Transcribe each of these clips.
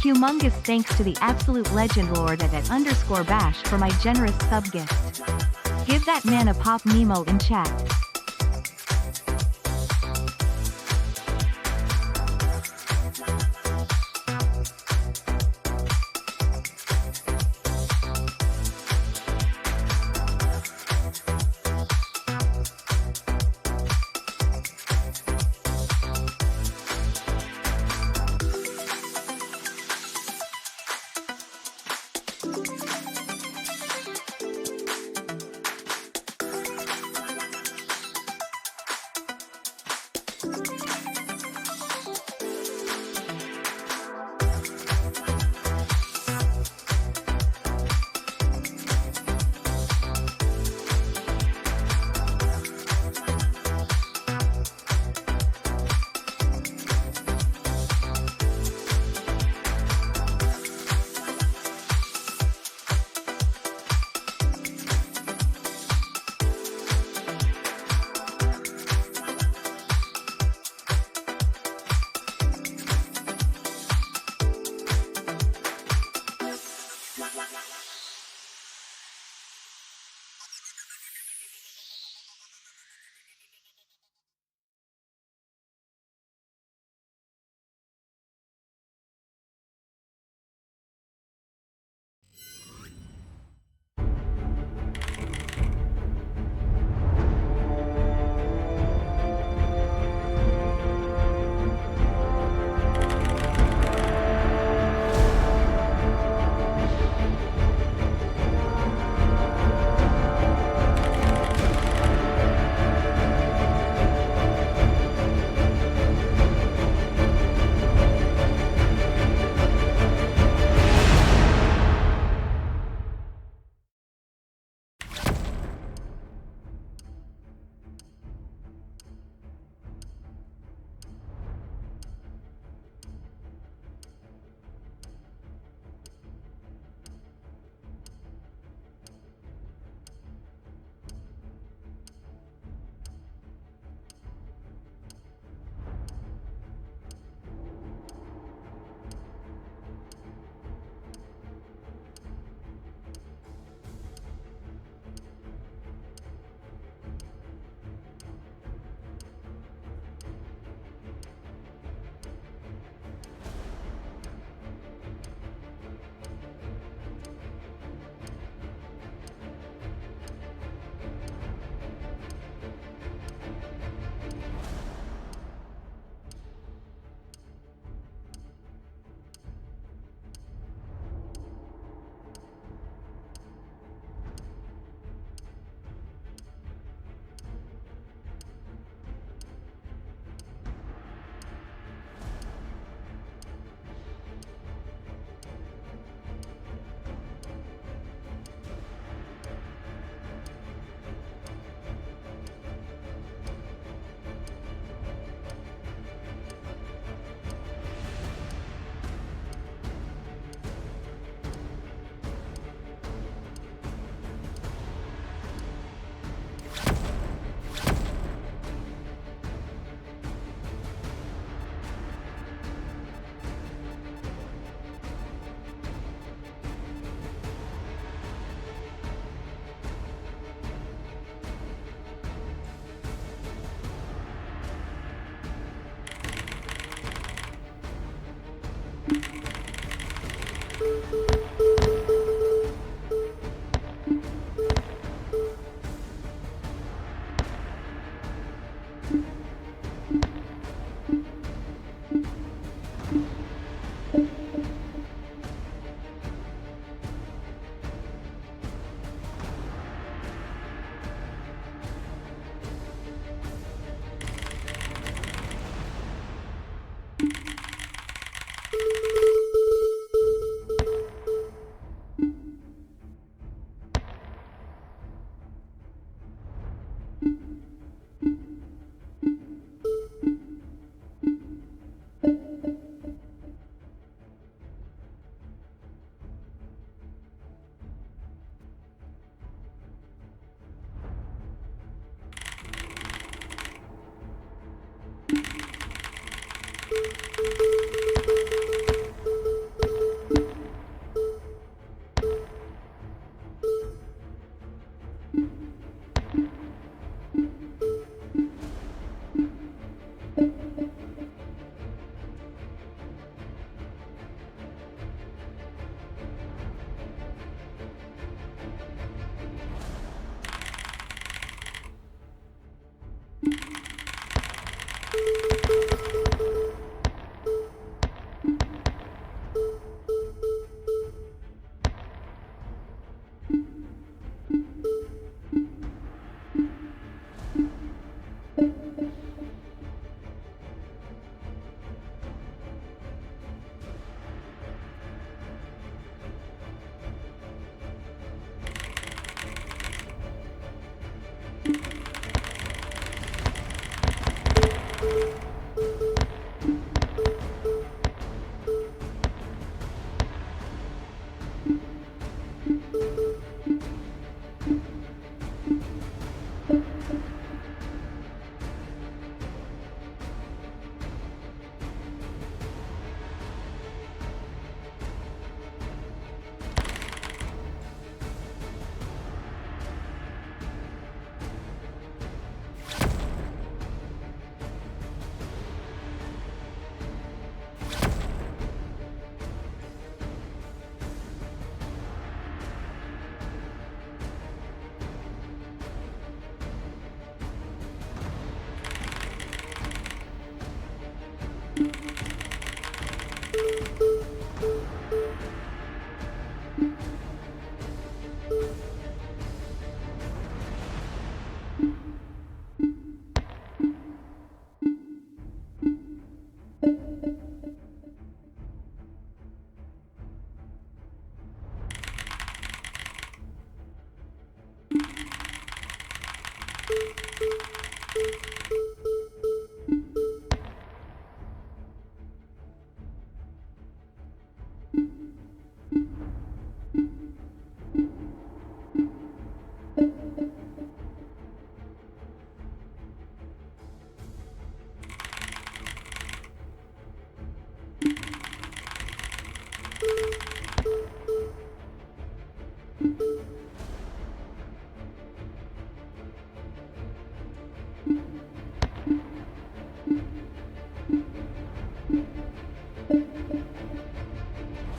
Humongous thanks to the absolute legend lord at _bash for my generous sub gift. Give that man a pop Nemo in chat.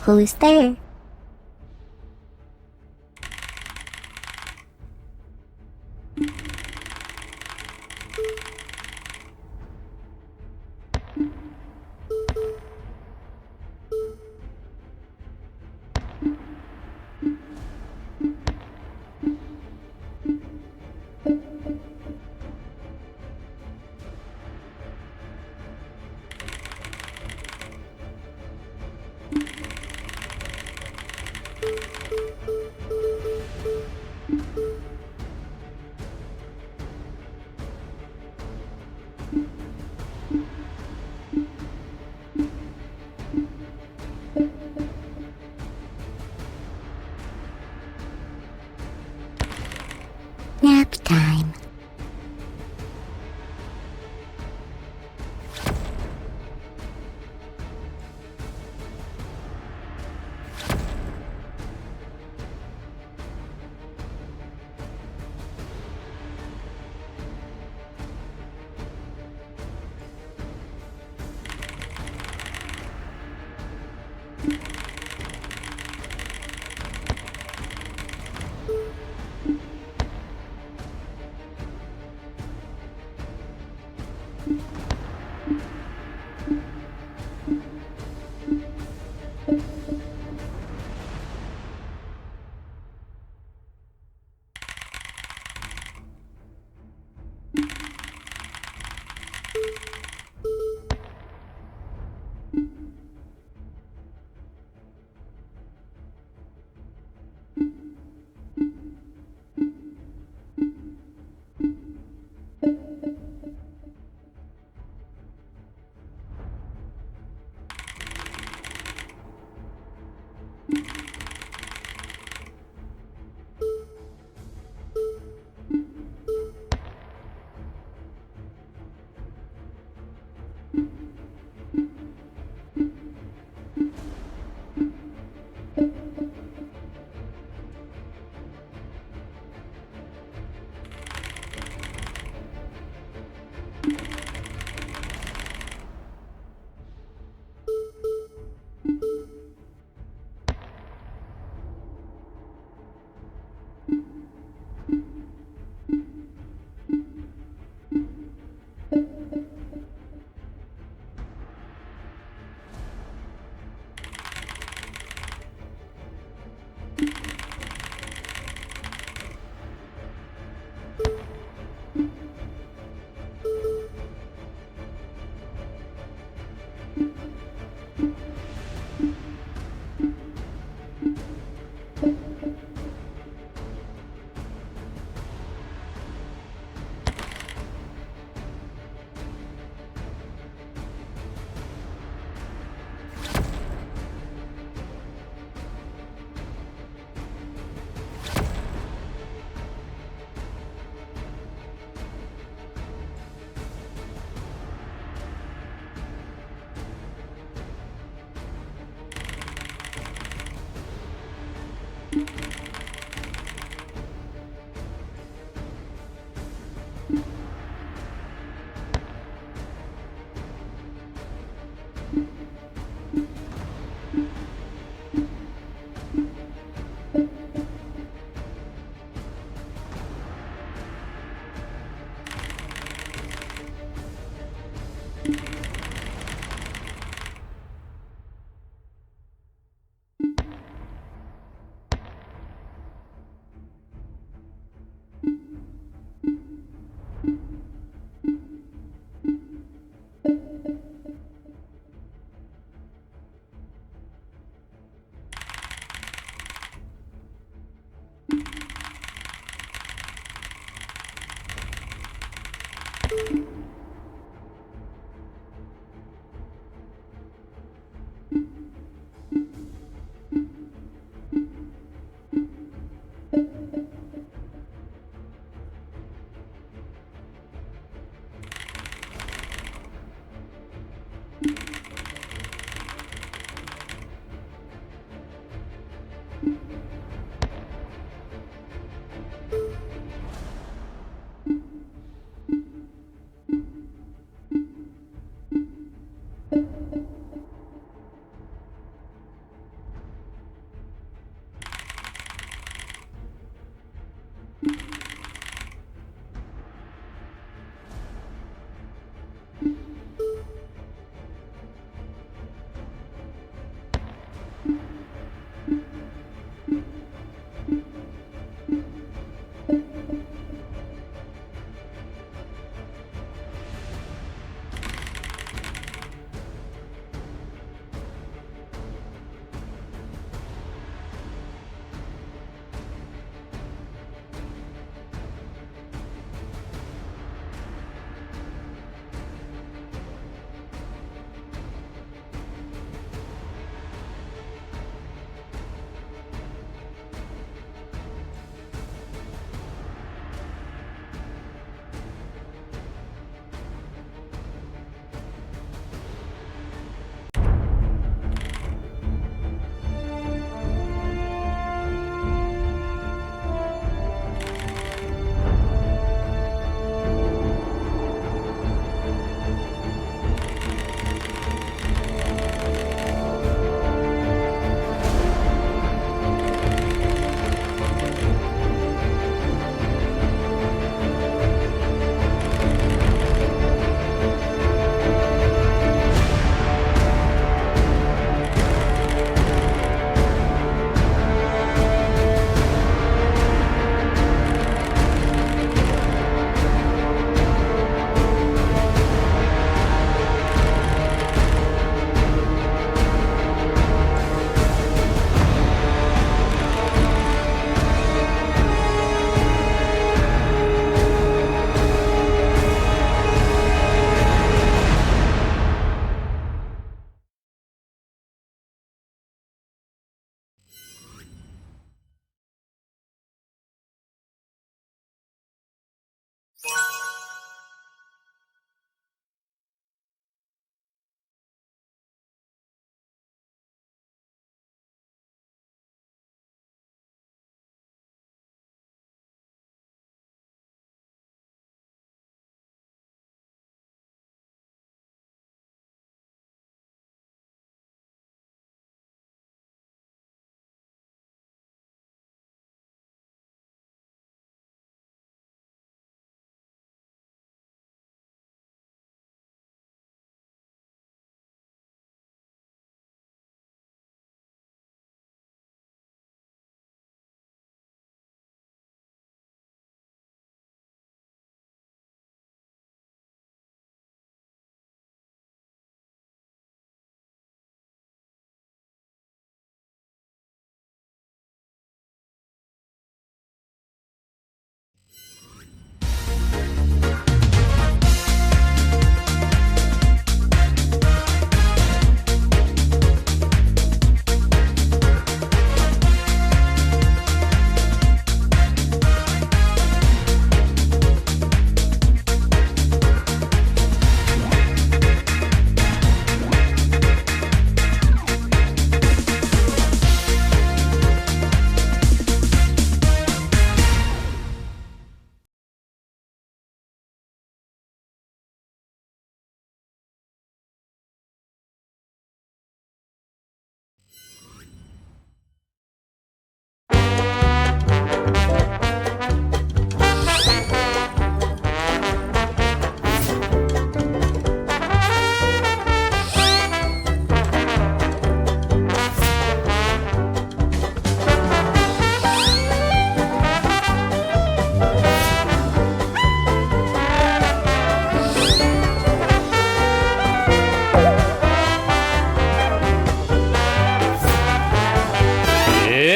Who's there? Nap time.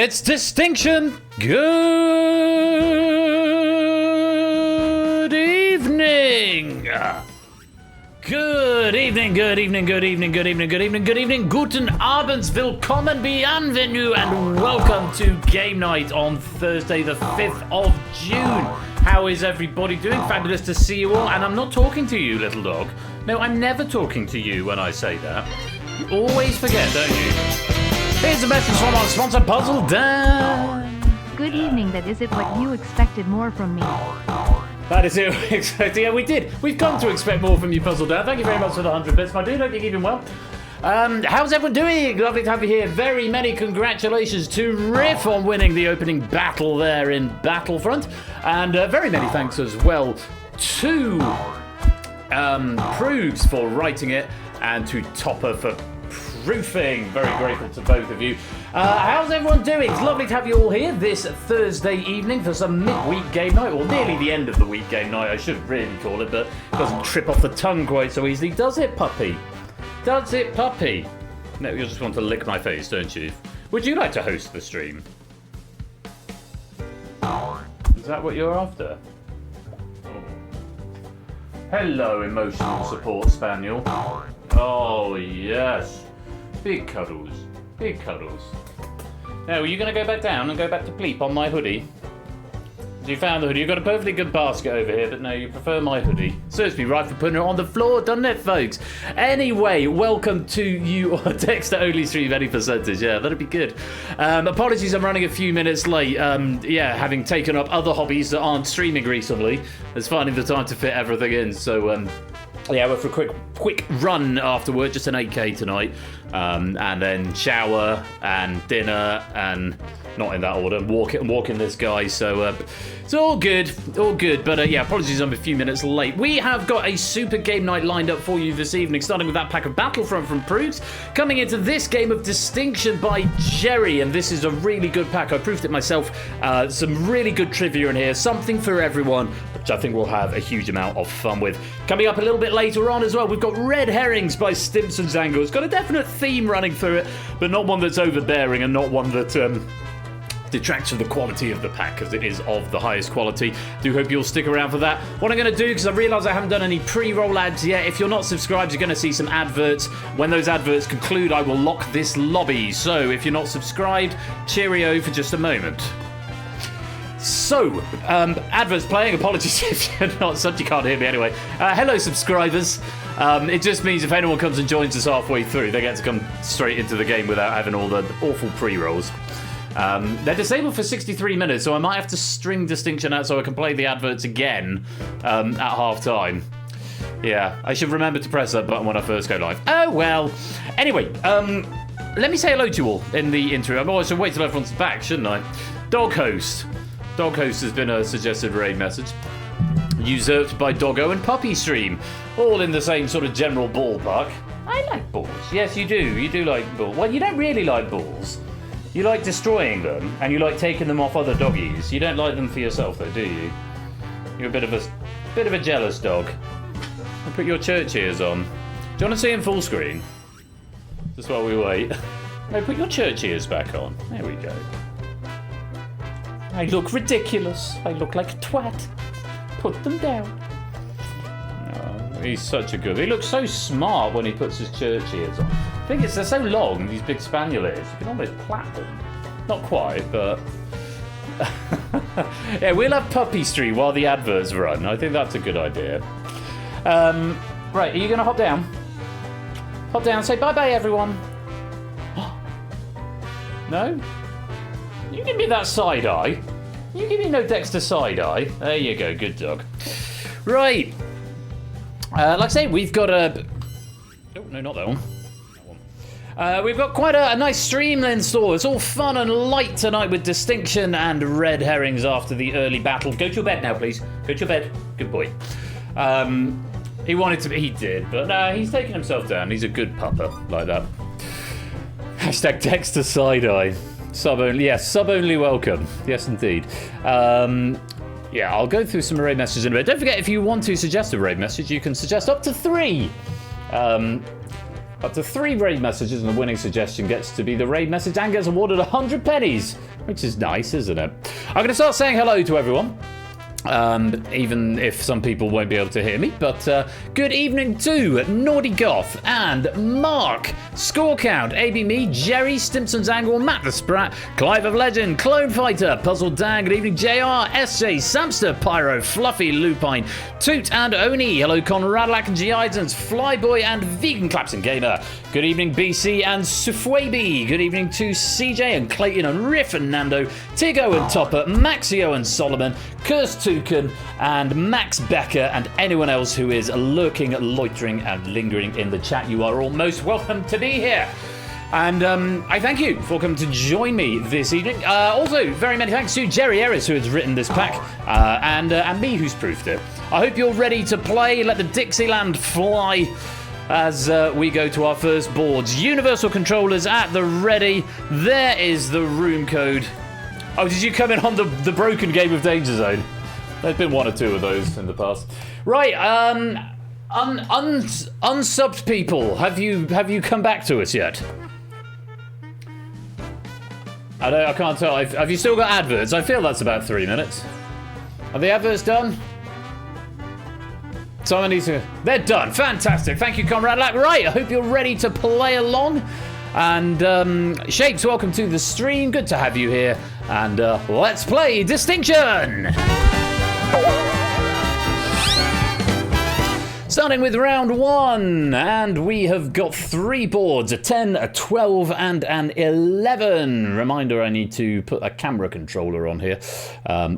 It's Distinction. Good evening. Good evening, good evening, good evening, good evening, good evening, good evening. Guten Abend, willkommen, bienvenue, and welcome to game night on Thursday, the 5th of June. How is everybody doing? Fabulous to see you all. And I'm not talking to you, little dog. No, I'm never talking to you when I say that. You always forget, don't you? Here's a message from our sponsor, Puzzle Dan. Good evening, that is it what you expected more from me. That is it. Yeah, we did. We've come to expect more from you, Puzzle Dan. Thank you very much for the 100 bits, my dude. Hope you're keeping well. How's everyone doing? Lovely to have you here. Very many congratulations to Riff on winning the opening battle there in Battlefront. And very many thanks as well to Proves for writing it and to Topper for proofing. Very grateful to both of you. How's everyone doing? It's lovely to have you all here this Thursday evening for some midweek game night, or nearly the end of the week game night, I should really call it, but it doesn't trip off the tongue quite so easily, does it, puppy? Does it, puppy? No, you just want to lick my face, don't you? Would you like to host the stream? Is that what you're after? Oh. Hello, emotional support spaniel. Oh, yes. Big cuddles. Big cuddles. Now, are you going to go back down and go back to sleep on my hoodie? You found the hoodie. You've got a perfectly good basket over here, but no, you prefer my hoodie. Serves me right for putting it on the floor, doesn't it, folks? Anyway, welcome to you on Dexter Only Stream, any percentage. Yeah, that'd be good. Apologies, I'm running a few minutes late. Yeah, having taken up other hobbies that aren't streaming recently, it's finding the time to fit everything in. So, yeah, we're for a quick run afterward, just an 8K tonight, and then shower and dinner and not in that order. Walking this guy. So it's all good, But yeah, apologies, I'm a few minutes late. We have got a super game night lined up for you this evening, starting with that pack of Battlefront from Proofs, coming into this game of Distinction by Jerry, and this is a really good pack. I proofed it myself. Some really good trivia in here, something for everyone, which I think we'll have a huge amount of fun with. Coming up a little bit later on as well, we've got Red Herrings by Stimson's Angle. It's got a definite theme running through it, but not one that's overbearing and not one that detracts from the quality of the pack, because it is of the highest quality. Do hope you'll stick around for that. What I'm going to do, because I realise I haven't done any pre-roll ads yet, if you're not subscribed, you're going to see some adverts. When those adverts conclude, I will lock this lobby. So if you're not subscribed, cheerio for just a moment. So, adverts playing. Apologies if you're not such, you can't hear me anyway. Hello, subscribers. It just means if anyone comes and joins us halfway through, they get to come straight into the game without having all the awful pre-rolls. They're disabled for 63 minutes, so I might have to string Distinction out so I can play the adverts again at half-time. Yeah, I should remember to press that button when I first go live. Oh, well. Anyway, let me say hello to you all in the intro. I should wait till everyone's back, shouldn't I? Dog Host. Dog Host has been a suggested raid message. Usurped by Doggo and Puppy Stream. All in the same sort of general ballpark. I like balls. Yes, you do. You do like balls. Well, you don't really like balls. You like destroying them, and you like taking them off other doggies. You don't like them for yourself, though, do you? You're a bit of a jealous dog. I'll put your church ears on. Do you want to see in full screen? Just while we wait. No, put your church ears back on. There we go. I look ridiculous. I look like a twat. Put them down. Oh, he's such a good... He looks so smart when he puts his church ears on. I think they're so long, these big spaniel ears. You can almost plait them. Not quite, but... yeah, we'll have Puppy Street while the adverts run. I think that's a good idea. Right, are you going to hop down? Hop down, say bye-bye, everyone. No? You give me that side-eye. You give me no Dexter side-eye. There you go, good dog. Right. Like I say, we've got a... Oh, no, not that one. We've got quite a nice stream in store. It's all fun and light tonight with Distinction and Red Herrings after the early battle. Go to your bed now, please. Go to your bed. Good boy. He wanted to be... He did, but he's taking himself down. He's a good pupper like that. Hashtag Dexter side-eye. Sub only, yes, sub only welcome. Yes, indeed. Yeah, I'll go through some raid messages in a bit. Don't forget, if you want to suggest a raid message, you can suggest up to 3. Up to 3 raid messages and the winning suggestion gets to be the raid message and gets awarded 100 pennies, which is nice, isn't it? I'm going to start saying hello to everyone. Even if some people won't be able to hear me, but good evening to Naughty Goth and Mark, Score Count, AB Me, Jerry, Stimpson's Angle, Matt the Sprat, Clive of Legend, Clone Fighter, Puzzle Dan, good evening JR, SJ, Samster, Pyro, Fluffy, Lupine, Toot and Oni, hello Conradlac and G-Idens, Flyboy and Vegan Claps and Gamer, good evening BC and Sufwabi, good evening to CJ and Clayton and Riff and Nando, Tigo and Topper, Maxio and Solomon, Curse Toucan and Max Becker and anyone else who is lurking, loitering and lingering in the chat. You are all most welcome to be here. And I thank you for coming to join me this evening. Also, very many thanks to Jerry Ellis who has written this pack and me who's proofed it. I hope you're ready to play. Let the Dixieland fly as we go to our first boards. Universal controllers at the ready. There is the room code. Oh, did you come in on the broken game of Danger Zone? There's been 1 or 2 of those in the past. Right, unsubbed people, have you come back to us yet? I can't tell. Have you still got adverts? I feel that's about 3 minutes. Are the adverts done? Someone needs to... They're done. Fantastic. Thank you, Comrade Lack. Right, I hope you're ready to play along. And Shapes, welcome to the stream. Good to have you here. And let's play Distinction. Starting with round 1, and we have got 3 boards, a 10, a 12, and an 11. Reminder, I need to put a camera controller on here,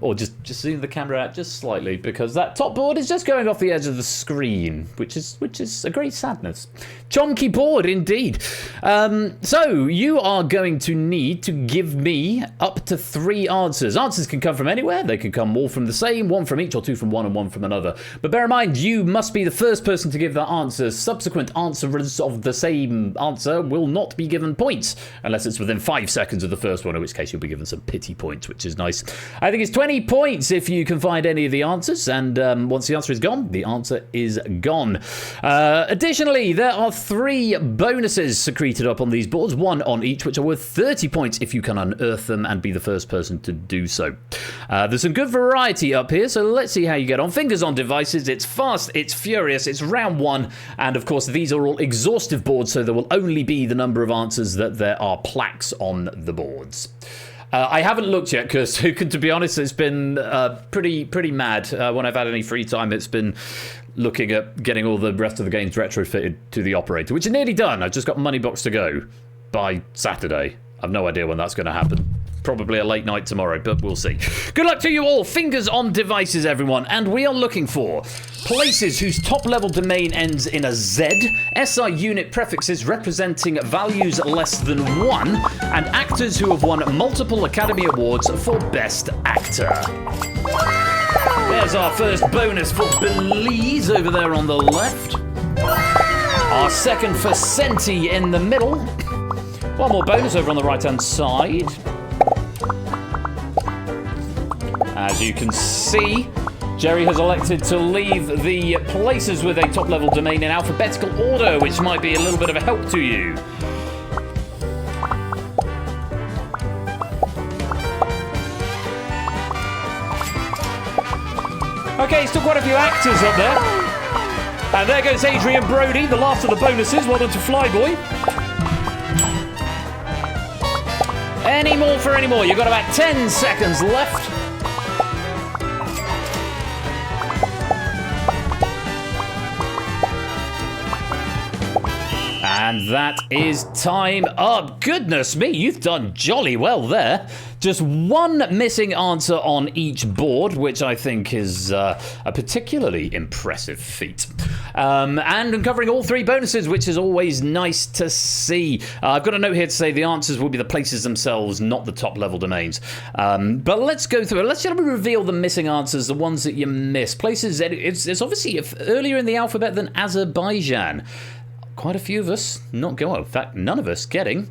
or just zoom the camera out just slightly, because that top board is just going off the edge of the screen, which is a great sadness. Chonky board, indeed. So, you are going to need to give me up to 3 answers. Answers can come from anywhere. They can come all from the same, 1 from each, or 2 from one and 1 from another. But bear in mind, you must be the first person to give that answer. Subsequent answerers of the same answer will not be given points, unless it's within 5 seconds of the first one, in which case you'll be given some pity points, which is nice. I think it's 20 points if you can find any of the answers, and once the answer is gone, the answer is gone. Additionally, there are 3 bonuses secreted up on these boards, 1 on each, which are worth 30 points if you can unearth them and be the first person to do so. There's some good variety up here, so let's see how you get on. Fingers on devices, it's fast, it's furious, it's round 1, and of course these are all exhaustive boards, so there will only be the number of answers that there are plaques on the boards. I haven't looked yet because, to be honest, it's been pretty mad. When I've had any free time, it's been looking at getting all the rest of the games retrofitted to the operator, which is nearly done. I've just got money box to go by Saturday. I've no idea when that's going to happen. Probably a late night tomorrow, but we'll see. Good luck to you all. Fingers on devices, everyone. And we are looking for places whose top-level domain ends in a Z, SI unit prefixes representing values less than 1, and actors who have won multiple Academy Awards for Best Actor. There's our first bonus for Belize over there on the left. Our second for Senti in the middle. One more bonus over on the right-hand side. As you can see, Jerry has elected to leave the places with a top-level domain in alphabetical order, which might be a little bit of a help to you. Okay, still quite a few actors up there. And there goes Adrian Brody, the last of the bonuses. Well done to Flyboy. Any more for any more? You've got about 10 seconds left. And that is time up. Goodness me, you've done jolly well there. Just 1 missing answer on each board, which I think is a particularly impressive feat. And covering all 3 bonuses, which is always nice to see. I've got a note here to say the answers will be the places themselves, not the top-level domains. But let's go through it. Let's just reveal the missing answers, the ones that you missed. Places, it's obviously earlier in the alphabet than Azerbaijan. Quite a few of us not going. In fact, none of us getting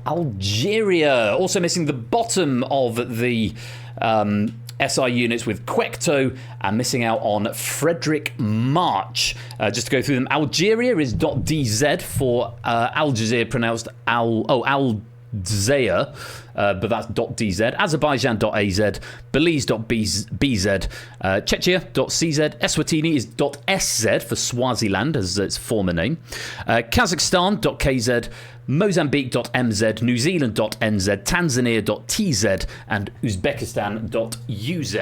Algeria. Also missing the bottom of the SI units with Quecto, and missing out on Frederick March. Just to go through them, Algeria is .dz for Al Jazeera, pronounced Al Zaire, but that's .dz, Azerbaijan.az, Belize.bz, Czechia.cz, Eswatini is .sz for Swaziland, as its former name, Kazakhstan.kz, Mozambique.mz, New Zealand.nz, Tanzania.tz, and Uzbekistan.uz.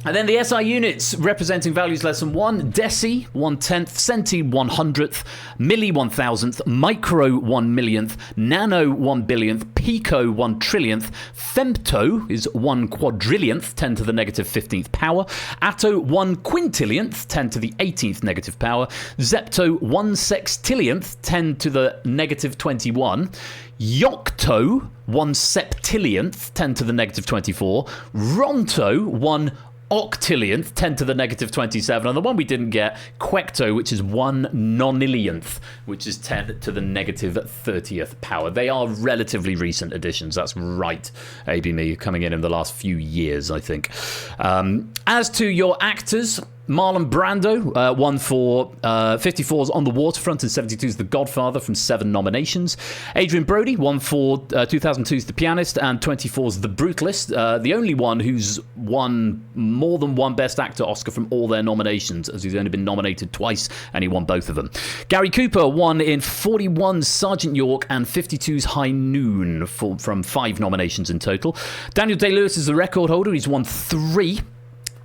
And then the SI units representing values less than 1, deci, 1/10th, centi, 100th, milli, 1000th, micro, 1 millionth, nano, 1 billionth, pico, 1 trillionth, femto is 1 quadrillionth, 10 to the negative 15th power, atto, 1 quintillionth, 10 to the 18th negative power, zepto, 1 sextillionth, 10 to the negative 21, yocto, 1 septillionth, 10 to the negative 24, ronto, 1 octillionth, 10 to the negative 27, and the one we didn't get, quecto, which is 1 nonillionth, which is 10 to the negative 30th power. They are relatively recent additions. That's right, ABME, coming in the last few years, I think. As to your actors, Marlon Brando won for 54's On the Waterfront and 72's The Godfather from 7 nominations. Adrian Brody won for 2002's The Pianist and 24's The Brutalist, the only one who's won more than one Best Actor Oscar from all their nominations, as he's only been nominated twice and he won both of them. Gary Cooper won in 41's Sergeant York and 52's High Noon from 5 nominations in total. Daniel Day-Lewis is the record holder. He's won 3.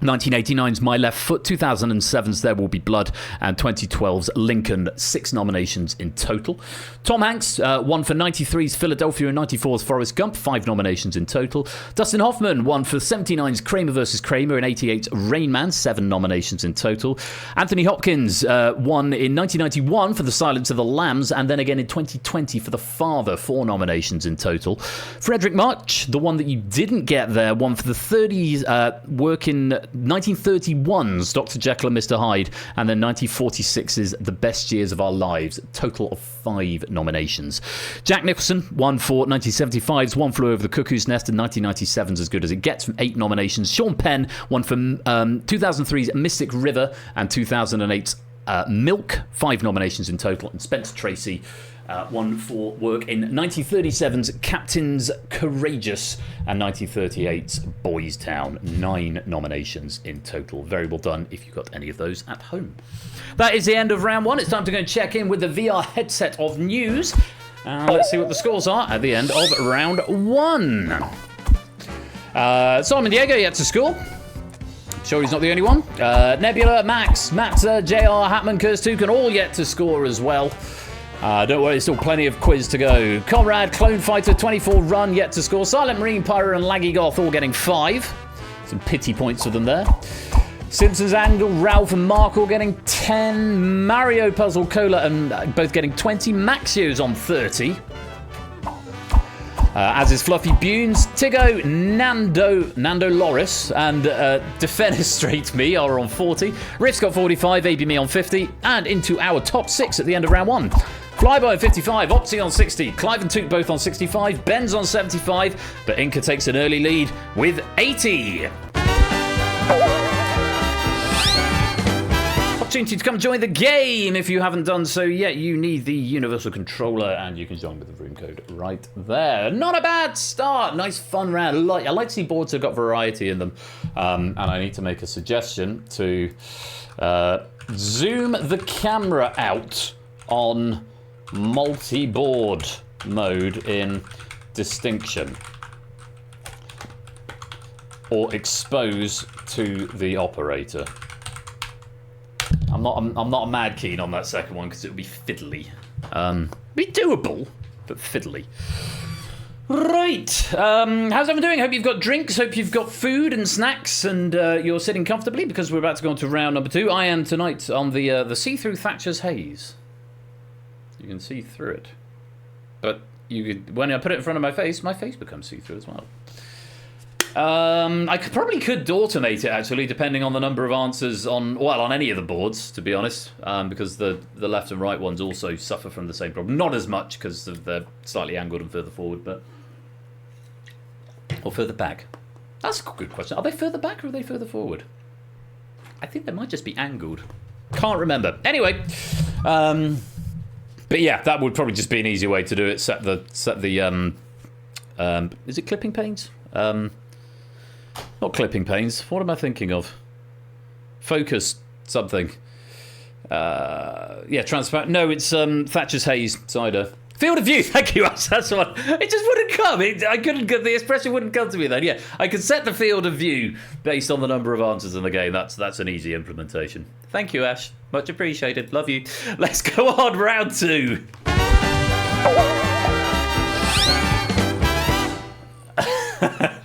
1989's My Left Foot, 2007's There Will Be Blood, and 2012's Lincoln, 6 nominations in total. Tom Hanks won for 93's Philadelphia and 94's Forrest Gump, 5 nominations in total. Dustin Hoffman won for 79's Kramer vs. Kramer and 88's Rain Man, 7 nominations in total. Anthony Hopkins won in 1991 for The Silence of the Lambs, and then again in 2020 for The Father, 4 nominations in total. Frederick March, the one that you didn't get there, won for the 30s work in 1931's Dr. Jekyll and Mr. Hyde, and then 1946's The Best Years of Our Lives, total of 5 nominations. Jack Nicholson won for 1975's One Flew Over the Cuckoo's Nest and 1997's As Good as It Gets from 8 nominations. Sean Penn won for 2003's Mystic River and 2008's Milk, 5 nominations in total, and Spencer Tracy won for work in 1937's Captains Courageous and 1938's Boys Town, 9 nominations in total. Very well done if you got any of those at home. That is the end of round 1. It's time to go and check in with the VR headset of news. Let's see what the scores are at the end of round 1. Simon Diego yet to score. Sure he's not the only one. Nebula, Max, Matza, JR, Hatman, Kurstukan, all yet to score as well. Don't worry, still plenty of quiz to go. Conrad, Clone Fighter, 24 run, yet to score. Silent Marine, Pyro, and Laggy Goth all getting 5. Some pity points for them there. Simpsons Angle, Ralph and Mark all getting 10. Mario, Puzzle, Cola, and both getting 20. Maxio's on 30. As is Fluffy Bunes, Tigo, Nando Loris, and Defenestrate Me are on 40. Riff's got 45, AB Me on 50, and into our top 6 at the end of round 1. Flyby on 55, Opsy on 60, Clive and Toot both on 65, Ben's on 75, but Inca takes an early lead with 80. Opportunity to come join the game if you haven't done so yet. You need the universal controller and you can join with the room code right there. Not a bad start. Nice fun round. I like to see boards that have got variety in them. And I need to make a suggestion to zoom the camera out on multi-board mode in distinction, or expose to the operator. I'm not mad keen on that second one because it would be fiddly. Be doable, but fiddly. Right. How's everyone doing? Hope you've got drinks. Hope you've got food and snacks, and you're sitting comfortably because we're about to go on to round number 2. I am tonight on the see-through Thatcher's Haze. You can see through it, but when I put it in front of my face becomes see-through as well. I probably could automate it actually, depending on the number of answers on any of the boards, to be honest, because the left and right ones also suffer from the same problem. Not as much because they're slightly angled and further forward, or further back. That's a good question. Are they further back or are they further forward? I think they might just be angled. Can't remember. Anyway, but yeah, that would probably just be an easy way to do it. Set the is it clipping panes? Not clipping panes. What am I thinking of? Focus something. Yeah, transparent. No, it's Thatcher's Haze cider. Field of view. Thank you. That's what. It just wouldn't come. I couldn't get the expression. Wouldn't come to me then. Yeah, I could set the field of view based on the number of answers in the game. That's an easy implementation. Thank you, Ash. Much appreciated. Love you. Let's go on. Round 2.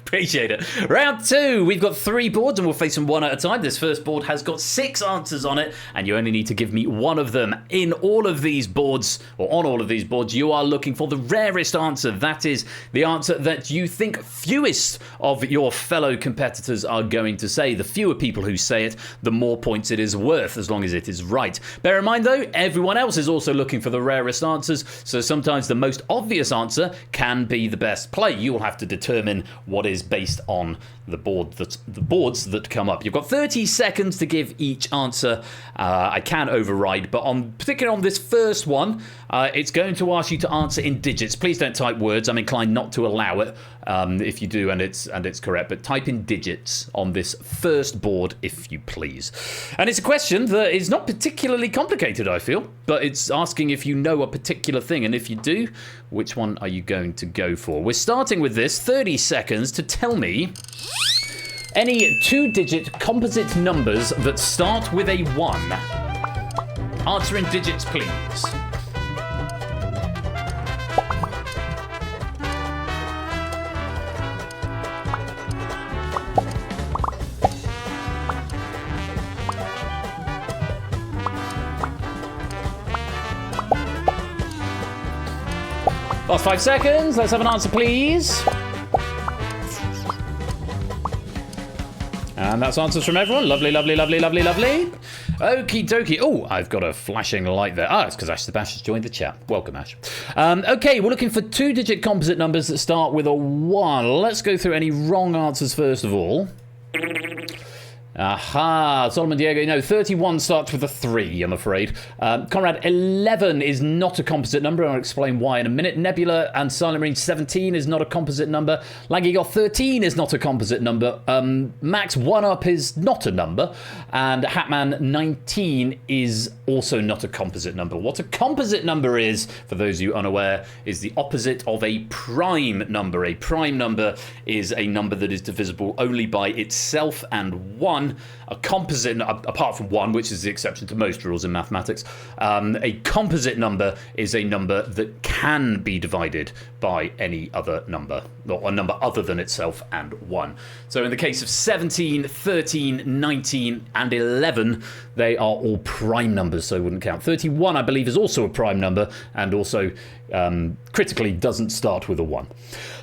Appreciate it. Round 2. We've got 3 boards and we'll face them one at a time. This first board has got 6 answers on it and you only need to give me one of them. In all of these boards, or on all of these boards, you are looking for the rarest answer. That is the answer that you think fewest of your fellow competitors are going to say. The fewer people who say it, the more points it is worth, as long as it is right. Bear in mind, though, everyone else is also looking for the rarest answers, so sometimes the most obvious answer can be the best play. You will have to determine what is based on the boards that come up. You've got 30 seconds to give each answer. I can override, but particularly on this first one, it's going to ask you to answer in digits. Please don't type words. I'm inclined not to allow it. If you do and it's correct, but type in digits on this first board if you please. And it's a question that is not particularly complicated, I feel, but it's asking if you know a particular thing, and if you do, which one are you going to go for? We're starting with this. 30 seconds to tell me any 2-digit composite numbers that start with a 1. Answer in digits, please. Last 5 seconds. Let's have an answer, please. And that's answers from everyone. Lovely, lovely, lovely, lovely, lovely. Okie dokie. Oh, I've got a flashing light there. It's because Ash the Bash has joined the chat. Welcome, Ash. Okay, we're looking for 2-digit composite numbers that start with a 1. Let's go through any wrong answers first of all. Aha, Solomon Diego, no, 31 starts with a 3, I'm afraid. Conrad, 11 is not a composite number, I'll explain why in a minute. Nebula and Silent Marine 17 is not a composite number. Langigoth 13 is not a composite number. Max 1-Up is not a number. And Hatman 19 is also not a composite number. What a composite number is, for those of you unaware, is the opposite of a prime number. A prime number is a number that is divisible only by itself and 1. A composite, apart from 1, which is the exception to most rules in mathematics, a composite number is a number that can be divided by any other number, or a number other than itself and 1. So in the case of 17, 13, 19, and 11, they are all prime numbers, so wouldn't count. 31, I believe, is also a prime number, and also critically doesn't start with a 1.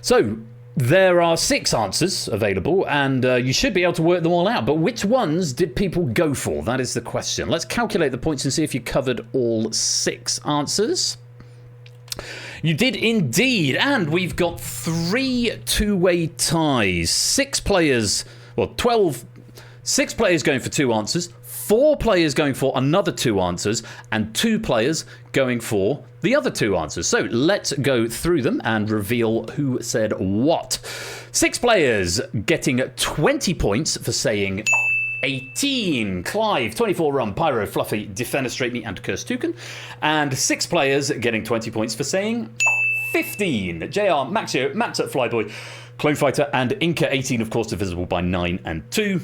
So there are 6 answers available, and you should be able to work them all out. But which ones did people go for? That is the question. Let's calculate the points and see if you covered all 6 answers. You did indeed, and we've got 3 two-way ties. 6 players going for 2 answers, 4 players going for another 2 answers, and 2 players going for the other 2 answers. So let's go through them and reveal who said what. 6 players getting 20 points for saying 18. Clive, 24 Rum, Pyro, Fluffy, Defenestrate Me, and Curse Toucan. And 6 players getting 20 points for saying 15. JR, Maxio, Matt's at Flyboy, Clone Fighter, and Inca. 18, of course, divisible by 9 and 2.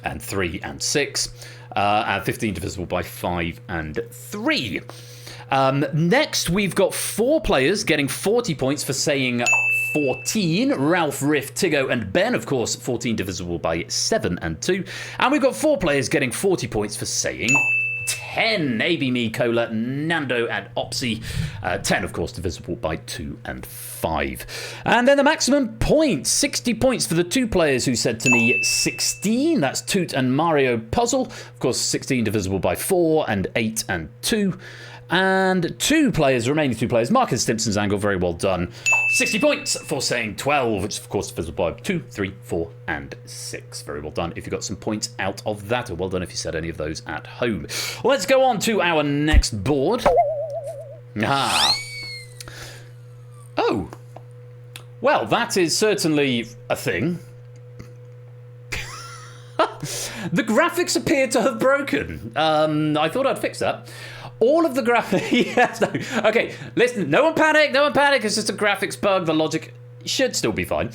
And 3 and 6. And 15 divisible by 5 and 3. Next, we've got 4 players getting 40 points for saying 14. Ralph, Riff, Tiggo, and Ben, of course, 14 divisible by 7 and 2. And we've got 4 players getting 40 points for saying 10. AB, Me, Cola, Nando, and Opsy. 10, of course, divisible by 2 and 5. And then the maximum points. 60 points for the 2 players who said to me 16. That's Toot and Mario Puzzle. Of course, 16 divisible by 4 and 8 and 2. And remaining two players, Marcus Stimpson's angle, very well done. 60 points for saying 12, which is, of course, divisible by 2, 3, 4, and 6. Very well done if you got some points out of that, or well done if you said any of those at home. Well, let's go on to our next board. Oh. Well, that is certainly a thing. The graphics appear to have broken. I thought I'd fix that. All of the graphics... yes, no. Okay, listen, no one panic, it's just a graphics bug. The logic should still be fine.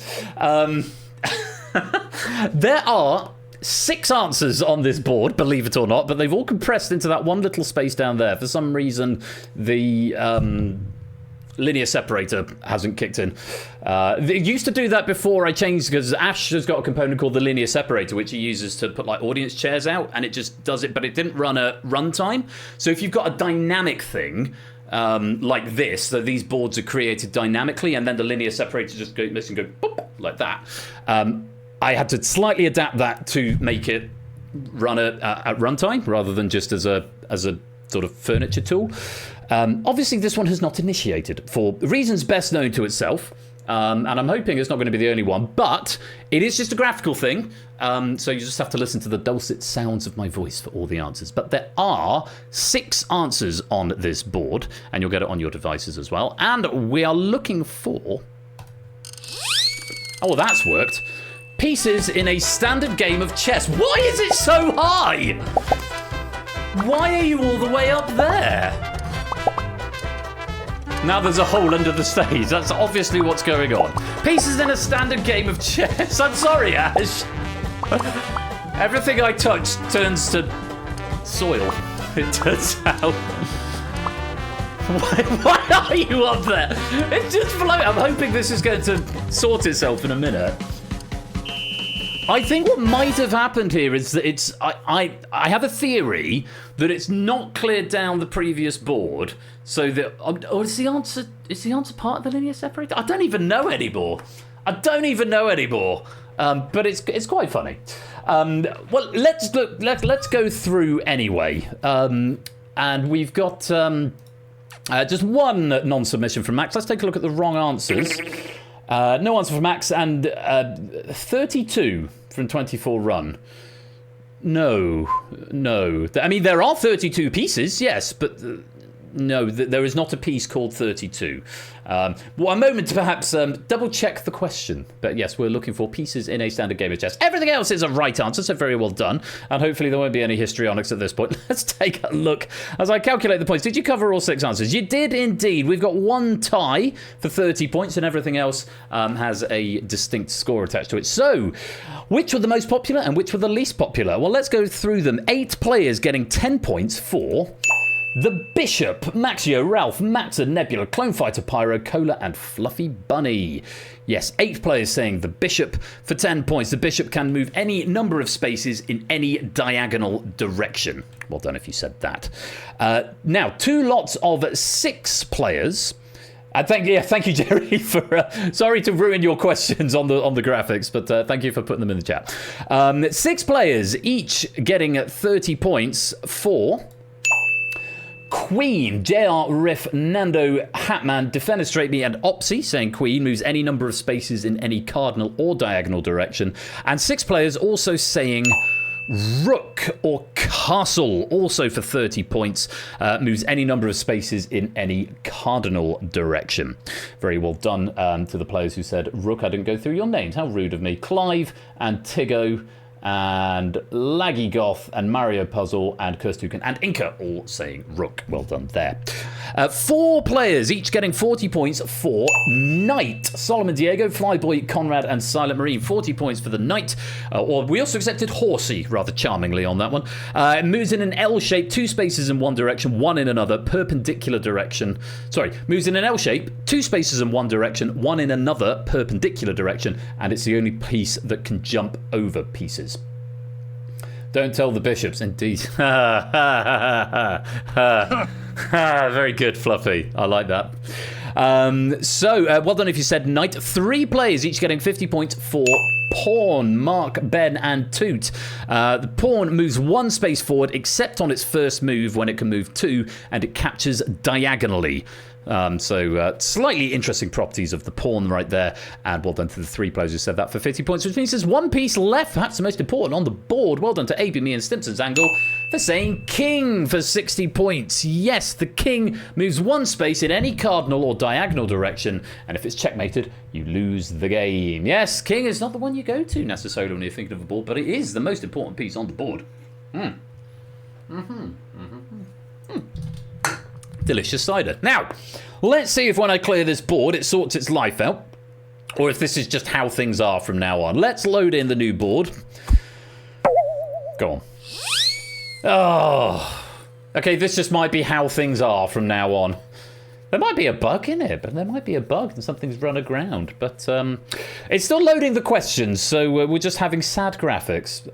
There are 6 answers on this board, believe it or not, but they've all compressed into that one little space down there. For some reason, the linear separator hasn't kicked in. It used to do that before I changed, because Ash has got a component called the linear separator, which he uses to put like audience chairs out, and it just does it, but it didn't run a runtime. So if you've got a dynamic thing like this, so these boards are created dynamically, and then the linear separator just goes and go boop, like that. I had to slightly adapt that to make it run at runtime rather than just as a sort of furniture tool. Obviously, this one has not initiated for reasons best known to itself, and I'm hoping it's not going to be the only one, but it is just a graphical thing, so you just have to listen to the dulcet sounds of my voice for all the answers. But there are 6 answers on this board, and you'll get it on your devices as well, and we are looking for... oh, that's worked. Pieces in a standard game of chess. Why is it so high? Why are you all the way up there? Now there's a hole under the stage. That's obviously what's going on. Pieces in a standard game of chess. I'm sorry, Ash. Everything I touch turns to soil, it turns out. Why are you up there? It's just floating. I'm hoping this is going to sort itself in a minute. I think what might have happened here is that I have a theory that it's not cleared down the previous board, so that or is the answer part of the linear separator? I don't even know anymore. But it's quite funny. Well, let's go through anyway. And we've got just one non-submission from Max. Let's take a look at the wrong answers. No answer from Max, and 32 from 24 run. No. I mean, there are 32 pieces, yes, but no, there is not a piece called 32. Well, a moment to perhaps double check the question. But yes, we're looking for pieces in a standard game of chess. Everything else is a right answer, so very well done. And hopefully there won't be any histrionics at this point. Let's take a look as I calculate the points. Did you cover all 6 answers? You did indeed. We've got one tie for 30 points, and everything else has a distinct score attached to it. So, which were the most popular and which were the least popular? Well, let's go through them. 8 players getting 10 points for... The Bishop, Maxio, Ralph, Maxa, Nebula, Clone Fighter, Pyro, Cola, and Fluffy Bunny. Yes, 8 players saying the Bishop for 10 points. The Bishop can move any number of spaces in any diagonal direction. Well done if you said that. Now, 2 lots of 6 players. Thank you, Jerry, for sorry to ruin your questions on the graphics, but thank you for putting them in the chat. 6 players, each getting 30 points for... Queen, JR, Riff, Nando, Hatman, Defenestrate Me, and Opsy, saying Queen moves any number of spaces in any cardinal or diagonal direction. And 6 players also saying Rook or Castle, also for 30 points, moves any number of spaces in any cardinal direction. Very well done to the players who said Rook. I didn't go through your names. How rude of me. Clive and Tiggo and Laggy Goth and Mario Puzzle and Kirstuken and Inca all saying Rook. Well done there. 4 players, each getting 40 points for Knight. Solomon Diego, Flyboy, Conrad, and Silent Marine. 40 points for the Knight. Or we also accepted Horsey, rather charmingly on that one. It moves in an L shape, 2 spaces in one direction, 1 in another, perpendicular direction. Sorry, moves in an L shape, 2 spaces in one direction, 1 in another, perpendicular direction, and it's the only piece that can jump over pieces. Don't tell the bishops, indeed. Very good, Fluffy. I like that. Well done if you said Knight. 3 players, each getting 50 points for pawn. Mark, Ben, and Toot. The pawn moves 1 space forward, except on its first move when it can move 2, and it captures diagonally. So slightly interesting properties of the pawn right there. And well done to the 3 players who said that for 50 points, which means there's 1 piece left, perhaps the most important on the board. Well done to AB, me, and Stimson's angle for saying king for 60 points. Yes, the king moves 1 space in any cardinal or diagonal direction, and if it's checkmated, you lose the game. Yes, king is not the one you go to necessarily when you're thinking of a board, but it is the most important piece on the board. Delicious cider. Now, let's see if when I clear this board, it sorts its life out, or if this is just how things are from now on. Let's load in the new board. Go on. Oh. Okay, this just might be how things are from now on. There might be a bug in it, but there might be a bug and something's run aground. But it's still loading the questions, so we're just having sad graphics.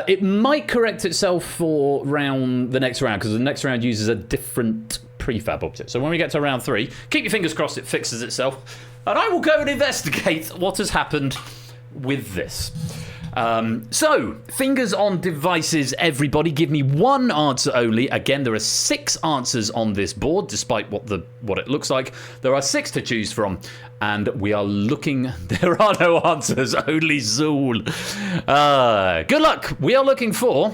It might correct itself for the next round, because the next round uses a different prefab object. So when we get to round 3, keep your fingers crossed it fixes itself, and I will go and investigate what has happened with this. So, fingers on devices, everybody. Give me 1 answer only. Again, there are 6 answers on this board, despite what it looks like. There are 6 to choose from, and we are looking... There are no answers, only Zool. Good luck. We are looking for...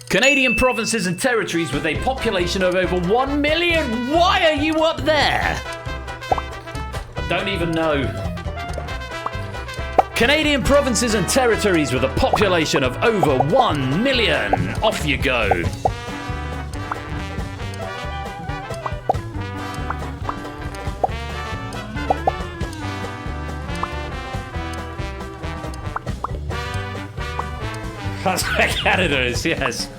Canadian provinces and territories with a population of over 1 million. Why are you up there? I don't even know. Canadian provinces and territories with a population of over 1 million. Off you go. That's where Canada is, yes.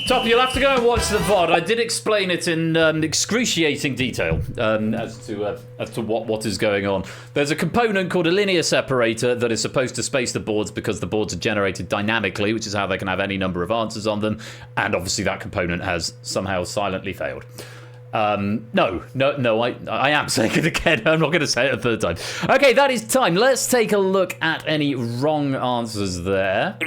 Top, you'll have to go and watch the VOD. I did explain it in excruciating detail as to what is going on. There's a component called a linear separator that is supposed to space the boards because the boards are generated dynamically, which is how they can have any number of answers on them. And obviously that component has somehow silently failed. No, I am saying it again. I'm not going to say it a third time. Okay, that is time. Let's take a look at any wrong answers there.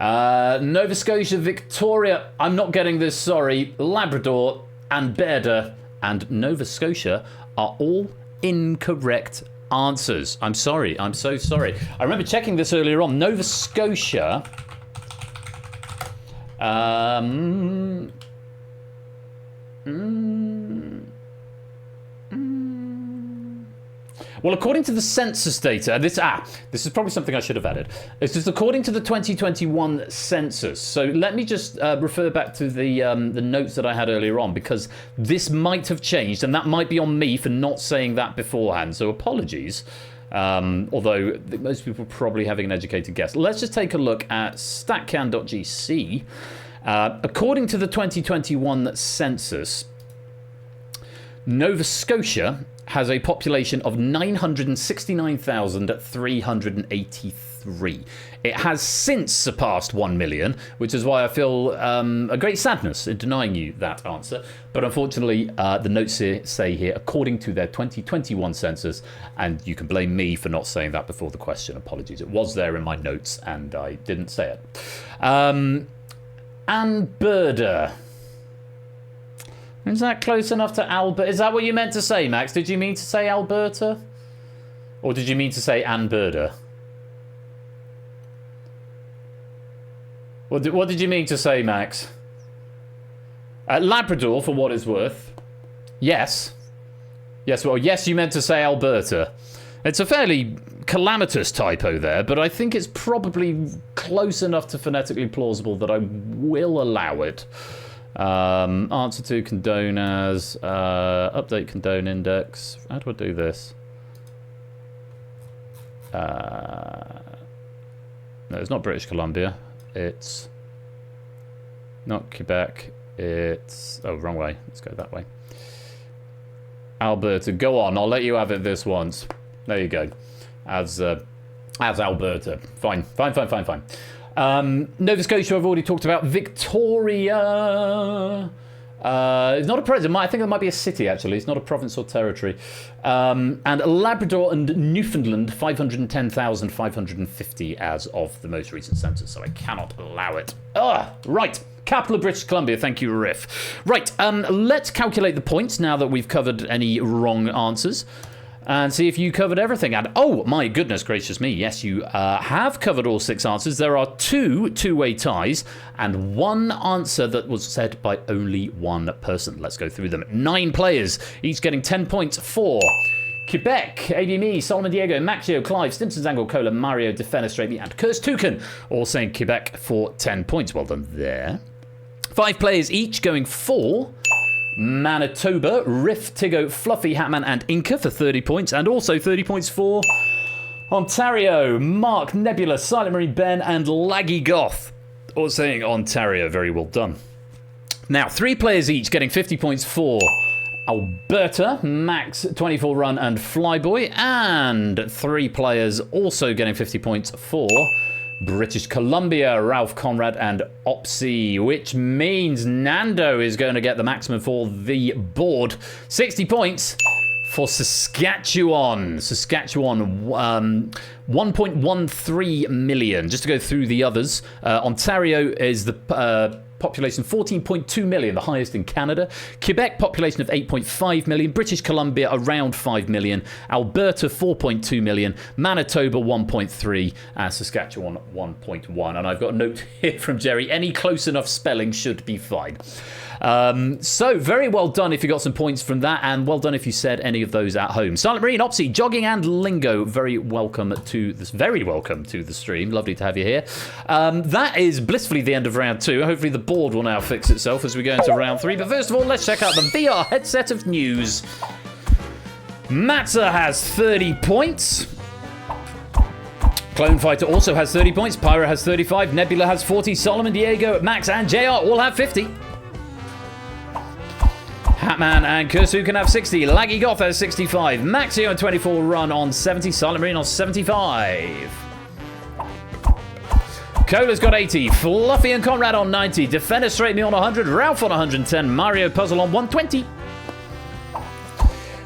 Nova Scotia, Victoria, I'm not getting this, sorry. Labrador, Alberta, and Nova Scotia are all incorrect answers. I'm sorry, I'm so sorry. I remember checking this earlier on. Nova Scotia... Well, according to the census data, this is probably something I should have added. It's just according to the 2021 census. So let me just refer back to the notes that I had earlier on, because this might have changed, and that might be on me for not saying that beforehand. So apologies. Although most people are probably having an educated guess. Let's just take a look at statcan.gc. According to the 2021 census, Nova Scotia has a population of 969,383. It has since surpassed 1 million, which is why I feel a great sadness in denying you that answer. But unfortunately, the notes here say here, according to their 2021 census, and you can blame me for not saying that before the question. Apologies. It was there in my notes, and I didn't say it. Alberta. Is that close enough to Alberta? Is that what you meant to say, Max? Did you mean to say Alberta? Or did you mean to say Alberta? What did you mean to say, Max? Labrador, for what it's worth. Yes. Yes, well, yes, you meant to say Alberta. It's a fairly calamitous typo there, but I think it's probably close enough to phonetically plausible that I will allow it. Answer to condone as update condone index. How do I do this? No, it's not British Columbia. It's not Quebec. It's wrong way. Let's go that way. Alberta, go on. I'll let you have it this once. There you go. As Alberta. Fine. Nova Scotia, I've already talked about. Victoria. It's not a province. I think it might be a city, actually. It's not a province or territory. And Labrador and Newfoundland, 510,550 as of the most recent census, so I cannot allow it. Right. Capital of British Columbia. Thank you, Riff. Right, let's calculate the points now that we've covered any wrong answers. And see if you covered everything. And oh my goodness gracious me, yes, you have covered all 6 answers. There are 2 two-way ties and 1 answer that was said by only 1 person. Let's go through them. 9 players, each getting 10 points for Quebec, ABME, Solomon Diego, Maxio, Clive, Stimson's Angle, Cola, Mario, Defenestrate, and Curse Toucan, all saying Quebec for 10 points. Well done there. 5 players each going for Manitoba, Riff, Tigo, Fluffy, Hatman, and Inca for 30 points, and also 30 points for Ontario, Mark, Nebula, Silent Marine, Ben, and Laggy Goth, all saying Ontario. Very well done. Now, 3 players each getting 50 points for Alberta, Max, 24 Run, and Flyboy, and 3 players also getting 50 points for British Columbia, Ralph Conrad, and Opsy, which means Nando is going to get the maximum for the board. 60 points for Saskatchewan. 1.13 million. Just to go through the others, Ontario is the population 14.2 million, the highest in Canada. Quebec, population of 8.5 million. British Columbia, around 5 million. Alberta, 4.2 million. Manitoba, 1.3. And Saskatchewan, 1.1. And I've got a note here from Jerry. Any close enough spelling should be fine. So very well done if you got some points from that, and well done if you said any of those at home. Silent Marine, Opsy, Jogging, and Lingo, very welcome to the stream. Lovely to have you here. That is blissfully the end of round 2. Hopefully the board will now fix itself as we go into round 3. But first of all, let's check out the VR headset of news. Matza has 30 points. Clone Fighter also has 30 points. Pyro has 35. Nebula has 40. Solomon, Diego, Max, and JR all have 50. Hatman and Kursu can have 60. Laggy Goth has 65. Maxio and 24 Run on 70. Silent Marine on 75. Cola's got 80. Fluffy and Conrad on 90. Defenestrate me on 100. Ralph on 110. Mario Puzzle on 120.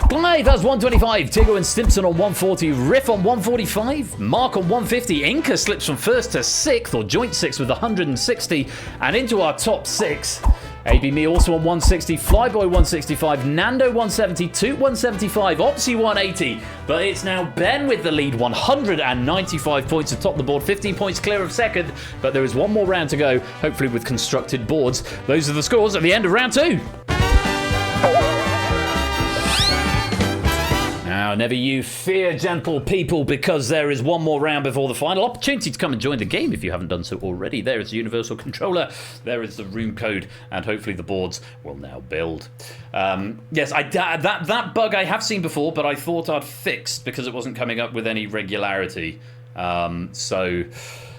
Clive has 125. Tigo and Stimson on 140. Riff on 145. Mark on 150. Inca slips from 1st to 6th, or joint 6th with 160. And into our top 6. AB Me also on 160, Flyboy 165, Nando 170, Toot 175, Opsy 180. But it's now Ben with the lead, 195 points atop the board, 15 points clear of second. But there is one more round to go, hopefully with constructed boards. Those are the scores at the end of round 2. Now, never you fear, gentle people, because there is one more round before the final opportunity to come and join the game if you haven't done so already. There is the universal controller, there is the room code, and hopefully the boards will now build. Yes, that bug I have seen before, but I thought I'd fixed because it wasn't coming up with any regularity. So,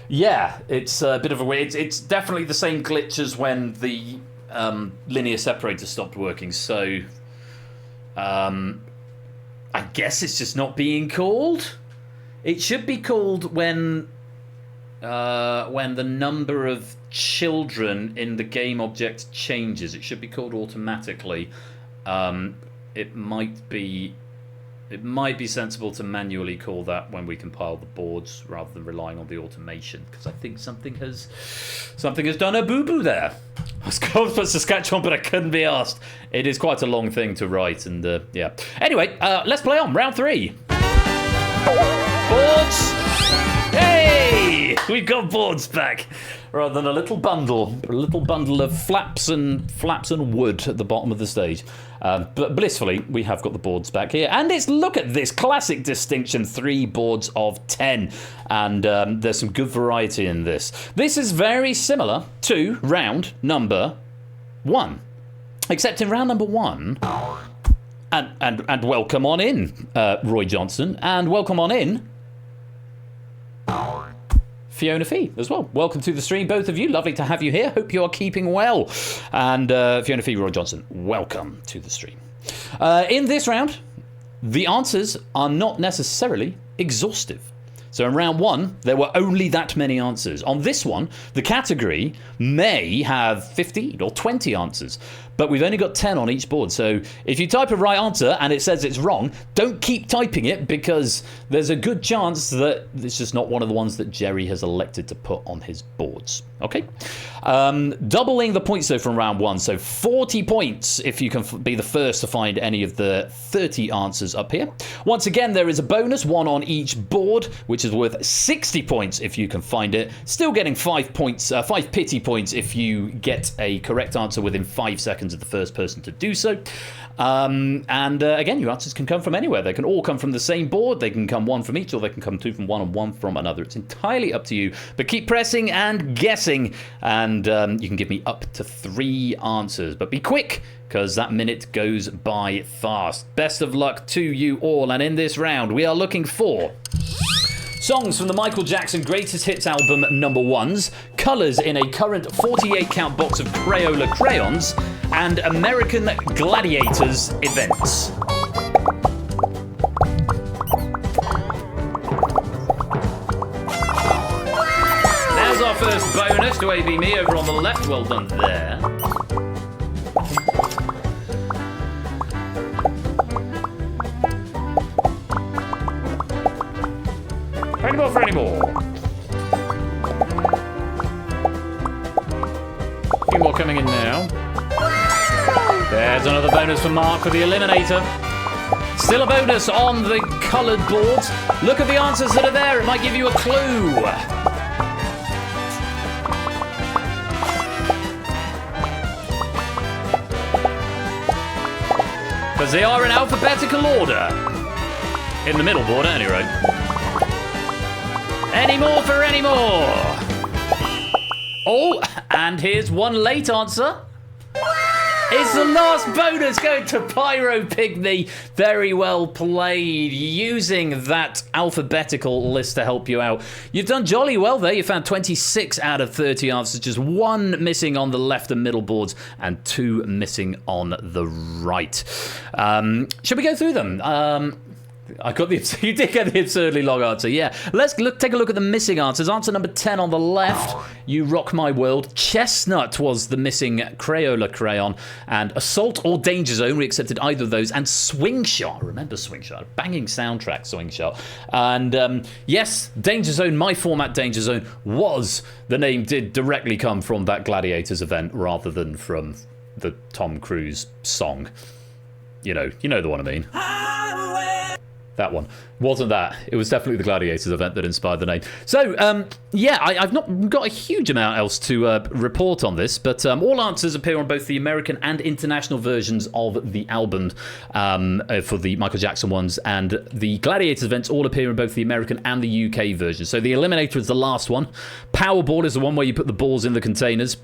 yeah, it's a bit of a weird. It's definitely the same glitch as when the linear separator stopped working. So, I guess it's just not being called. It should be called when the number of children in the game object changes. It should be called automatically. It might be sensible to manually call that when we compile the boards rather than relying on the automation, because I think something has done a boo-boo there. I was going for Saskatchewan, but I couldn't be asked. It is quite a long thing to write, and yeah. Anyway, let's play on round 3. Boards! Hey! We've got boards back, rather than a little bundle of flaps and wood at the bottom of the stage. But blissfully, we have got the boards back here, and look at this classic distinction: 3 boards of 10, and there's some good variety in this. This is very similar to round number 1, except in round number 1, and welcome on in, Roy Johnson, and welcome on in, Fiona Fee as well. Welcome to the stream, both of you. Lovely to have you here. Hope you are keeping well. And Fiona Fee, Roy Johnson, welcome to the stream. In this round, the answers are not necessarily exhaustive. So in round 1, there were only that many answers. On this one, the category may have 15 or 20 answers. but we've only got 10 on each board. So if you type a right answer and it says it's wrong, don't keep typing it, because there's a good chance that it's just not one of the ones that Jerry has elected to put on his boards. Okay? Doubling the points, though, from round 1. So 40 points if you can be the first to find any of the 30 answers up here. Once again, there is a bonus, 1 on each board, which is worth 60 points if you can find it. Still getting 5 pity points if you get a correct answer within 5 seconds of the first person to do so. Again, your answers can come from anywhere. They can all come from the same board. They can come 1 from each, or they can come 2 from one and 1 from another. It's entirely up to you. But keep pressing and guessing, and you can give me up to 3 answers. But be quick, because that minute goes by fast. Best of luck to you all. And in this round, we are looking for songs from the Michael Jackson Greatest Hits album #1s, colours in a current 48 count box of Crayola crayons, and American Gladiators events. There's our first bonus to AB me over on the left. Well done there. Any more? A few more coming in now. There's another bonus for Mark for the Eliminator. Still a bonus on the coloured boards. Look at the answers that are there. It might give you a clue. Because they are in alphabetical order. In the middle board, at any rate. Any more for any more? Oh, and here's one late answer. It's the last bonus going to Pyro Pygmy. Very well played, using that alphabetical list to help you out. You've done jolly well there. You found 26 out of 30 answers, just 1 missing on the left and middle boards and 2 missing on the right. Should we go through them? You did get the absurdly long answer, yeah. Let's take a look at the missing answers. Answer number 10 on the left, You Rock My World. Chestnut was the missing Crayola crayon. And Assault or Danger Zone, we accepted either of those. And Swing Shot, remember Swing Shot? Banging soundtrack, Swing Shot. And yes, Danger Zone, my format Danger Zone, was, the name did directly come from that Gladiators event rather than from the Tom Cruise song. You know the one I mean. That one. Wasn't that. It was definitely the Gladiators event that inspired the name. So, yeah, I've not got a huge amount else to report on this, but all answers appear on both the American and international versions of the album for the Michael Jackson ones, and the Gladiators events all appear in both the American and the UK versions. So the Eliminator is the last one. Powerball is the one where you put the balls in the containers.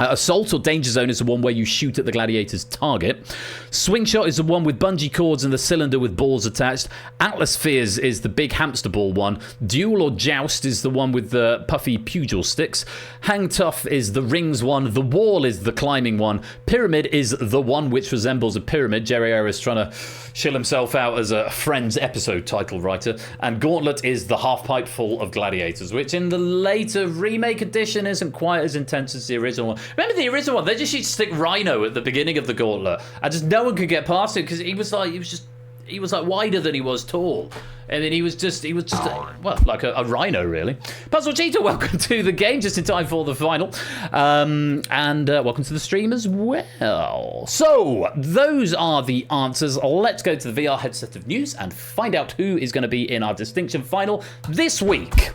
Assault or Danger Zone is the one where you shoot at the Gladiator's target. Swing Shot is the one with bungee cords and the cylinder with balls attached. Atmospheres is the big hamster ball one. Duel or Joust is the one with the puffy pugil sticks. Hang Tough is the rings one. The Wall is the climbing one. Pyramid is the one which resembles a pyramid. Jerry Harris trying to shill himself out as a Friends episode title writer. And Gauntlet is the half pipe full of gladiators, which in the later remake edition isn't quite as intense as the original one. Remember the original one? They just used to stick Rhino at the beginning of the Gauntlet, and just no one could get past it because he was like wider than he was tall. And then he was just like a rhino, really. Puzzle Cheetah, welcome to the game, just in time for the final. And welcome to the stream as well. So, those are the answers. Let's go to the VR headset of news and find out who is going to be in our distinction final this week.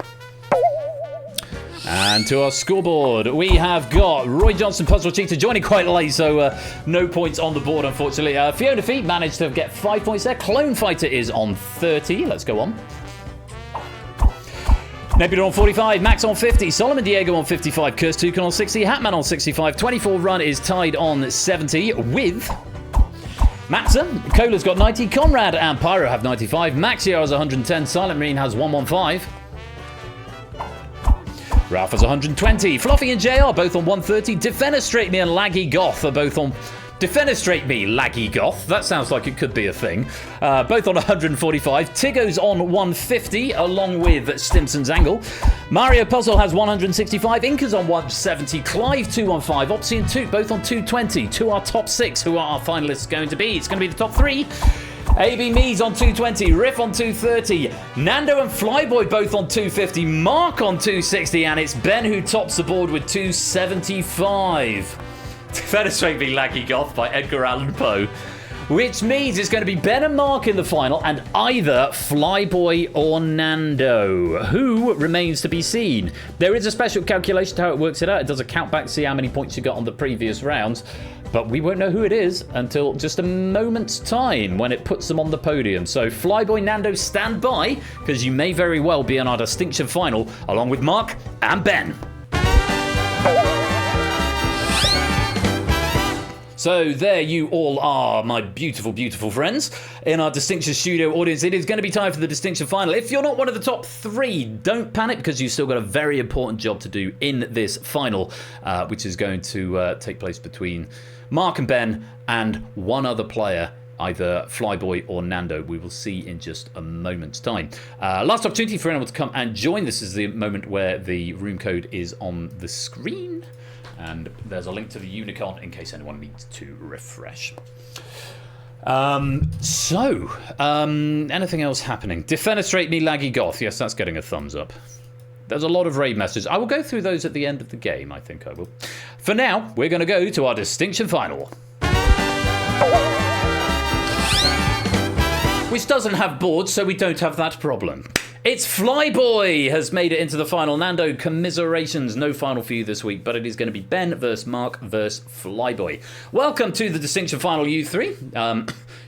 And to our scoreboard, we have got Roy Johnson, Puzzle Cheetah, joining quite late, so no points on the board, unfortunately. Fiona Feet managed to get 5 points there. Clone Fighter is on 30. Let's go on. Nebula on 45, Max on 50, Solomon Diego on 55, Curse Toucan on 60, Hatman on 65, 24 Run is tied on 70 with Matson. Cola's got 90, Conrad and Pyro have 95, Maxio has 110, Silent Marine has 115. Ralph has 120. Fluffy and JR both on 130. Defenestrate me and Laggy Goth are both on Defenestrate me, laggy Goth. That sounds like it could be a thing. Both on 145. Tiggo's on 150, along with Stimson's Angle. Mario Puzzle has 165. Inca's on 170. Clive 215. Opsy and Toot both on 220. To our top 6, who are our finalists going to be? It's going to be the top 3. AB Me's on 220, Riff on 230, Nando and Flyboy both on 250, Mark on 260, and it's Ben who tops the board with 275. Defenestrate me, laggy Goth by Edgar Allan Poe. Which means it's going to be Ben and Mark in the final, and either Flyboy or Nando. Who remains to be seen? There is a special calculation to how it works it out. It does a count back, see how many points you got on the previous rounds. But we won't know who it is until just a moment's time when it puts them on the podium. So Flyboy, Nando, stand by, because you may very well be in our distinction final, along with Mark and Ben. So there you all are, my beautiful, beautiful friends, in our Distinction Studio audience. It is going to be time for the Distinction Final. If you're not one of the top 3, don't panic, because you've still got a very important job to do in this final, which is going to take place between Mark and Ben and one other player, either Flyboy or Nando. We will see in just a moment's time. Last opportunity for anyone to come and join. This is the moment where the room code is on the screen. And there's a link to the Unicorn in case anyone needs to refresh. Anything else happening? Defenestrate me, laggy Goth. Yes, that's getting a thumbs up. There's a lot of raid messages. I will go through those at the end of the game, I think I will. For now, we're going to go to our Distinction Final. Which doesn't have boards, so we don't have that problem. It's Flyboy has made it into the final. Nando, commiserations. No final for you this week, but it is going to be Ben versus Mark versus Flyboy. Welcome to the Distinction Final, you 3.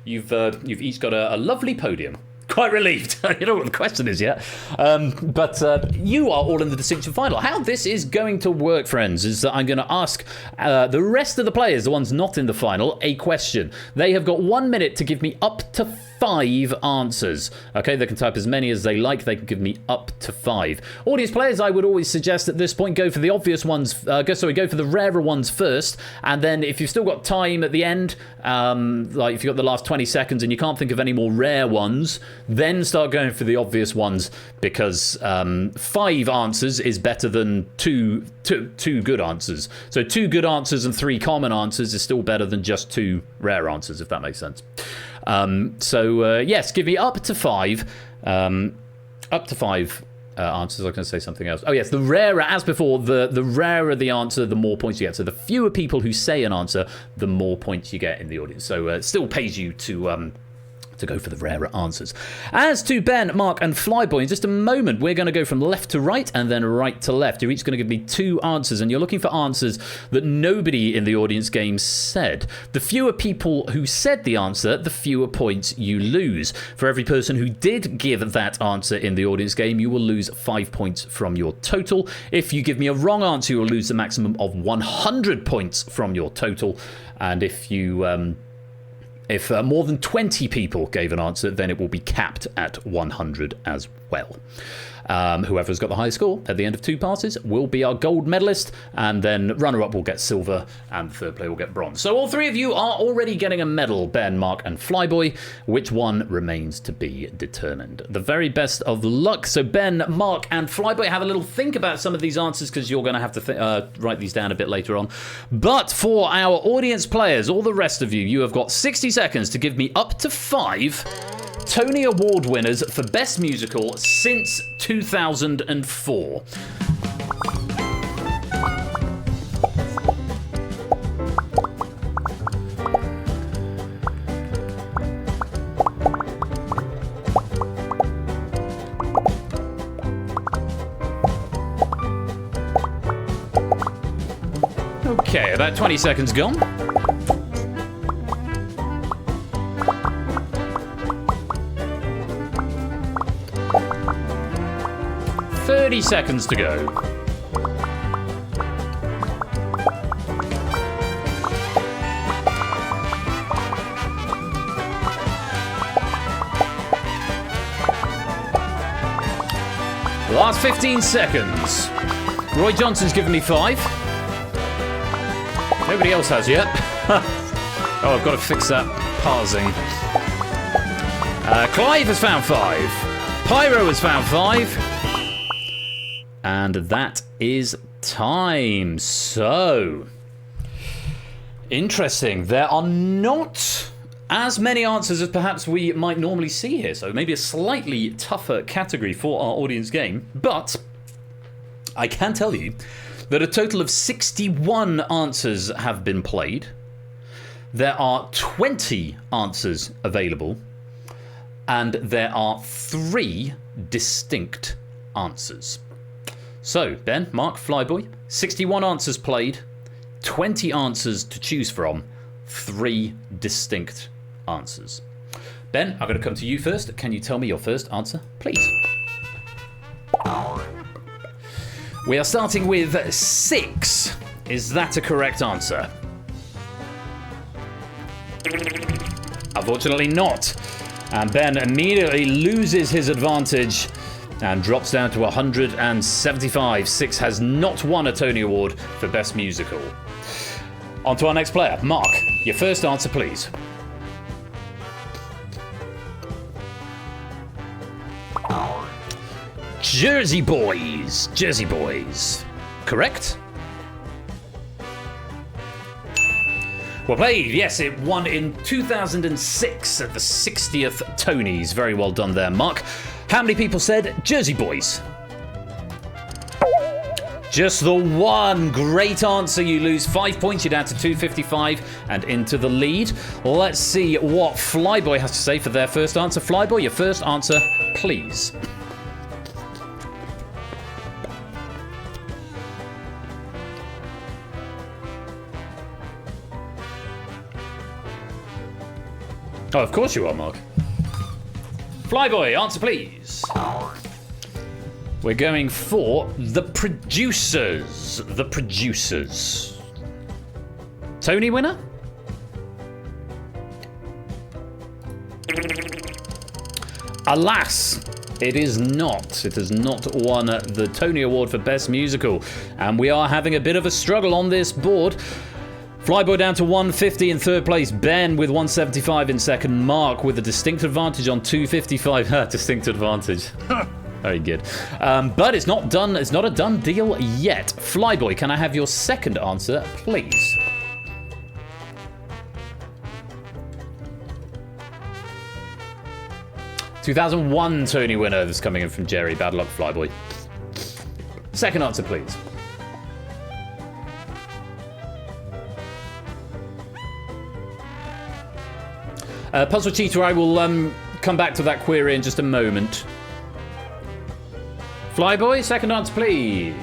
You've each got a lovely podium. Quite relieved. I don't know what the question is yet. But you are all in the Distinction Final. How this is going to work, friends, is that I'm going to ask the rest of the players, the ones not in the final, a question. They have got 1 minute to give me up to 5 answers. Okay, they can type as many as they like. They can give me up to 5. Audience players, I would always suggest at this point go for the obvious ones. Go for the rarer ones first, and then if you've still got time at the end, like if you've got the last 20 seconds and you can't think of any more rare ones, then start going for the obvious ones, because 5 answers is better than two good answers. So 2 good answers and 3 common answers is still better than just 2 rare answers, if that makes sense. Yes, give me up to 5. Up to 5 answers. I was going to say something else. Oh yes, the rarer, as before, the rarer the answer, the more points you get. So the fewer people who say an answer, the more points you get in the audience. So it still pays you to go for the rarer answers. As to Ben, Mark and Flyboy, in just a moment we're going to go from left to right and then right to left. You're each going to give me 2 answers, and you're looking for answers that nobody in the audience game said. The fewer people who said the answer, the fewer points you lose. For every person who did give that answer in the audience game, you will lose 5 points from your total. If you give me a wrong answer, you will lose the maximum of 100 points from your total. And if you If more than 20 people gave an answer, then it will be capped at 100 as well. Whoever's got the highest score at the end of 2 passes will be our gold medalist, and then runner-up will get silver, and the third player will get bronze. So all 3 of you are already getting a medal, Ben, Mark, and Flyboy. Which one remains to be determined? The very best of luck. So Ben, Mark, and Flyboy, have a little think about some of these answers, because you're going to have to write these down a bit later on. But for our audience players, all the rest of you, you have got 60 seconds to give me up to 5 Tony Award winners for Best Musical since 2004. Okay, about 20 seconds gone. 30 seconds to go. Last 15 seconds. Roy Johnson's given me 5. Nobody else has yet. Oh, I've got to fix that parsing. Clive has found 5. Pyro has found 5. And that is time. So, interesting. There are not as many answers as perhaps we might normally see here. So maybe a slightly tougher category for our audience game. But I can tell you that a total of 61 answers have been played. There are 20 answers available. And there are 3 distinct answers. So, Ben, Mark, Flyboy, 61 answers played, 20 answers to choose from, 3 distinct answers. Ben, I'm going to come to you first. Can you tell me your first answer, please? We are starting with 6. Is that a correct answer? Unfortunately not. And Ben immediately loses his advantage and drops down to 175. 6 has not won a Tony Award for Best Musical. On to our next player. Mark, your first answer, please. Jersey Boys. Jersey Boys. Correct? Well played. Yes, it won in 2006 at the 60th Tonys. Very well done there, Mark. How many people said Jersey Boys? Just the one. Great answer. You lose 5 points. You're down to 255 and into the lead. Let's see what Flyboy has to say for their first answer. Flyboy, your first answer, please. Oh, of course you are, Mark. Flyboy, answer please. We're going for The Producers. The Producers. Tony winner? Alas, it is not. It has not won the Tony Award for Best Musical. And we are having a bit of a struggle on this board. Flyboy down to 150 in third place. Ben with 175 in second. Mark with a distinct advantage on 255. Distinct advantage. Very good. But it's not done. It's not a done deal yet. Flyboy, can I have your second answer, please? ...2001 Tony winner that's coming in from Jerry. Bad luck, Flyboy. Second answer, please. Puzzle Cheater, I will come back to that query in just a moment. Flyboy, second answer, please.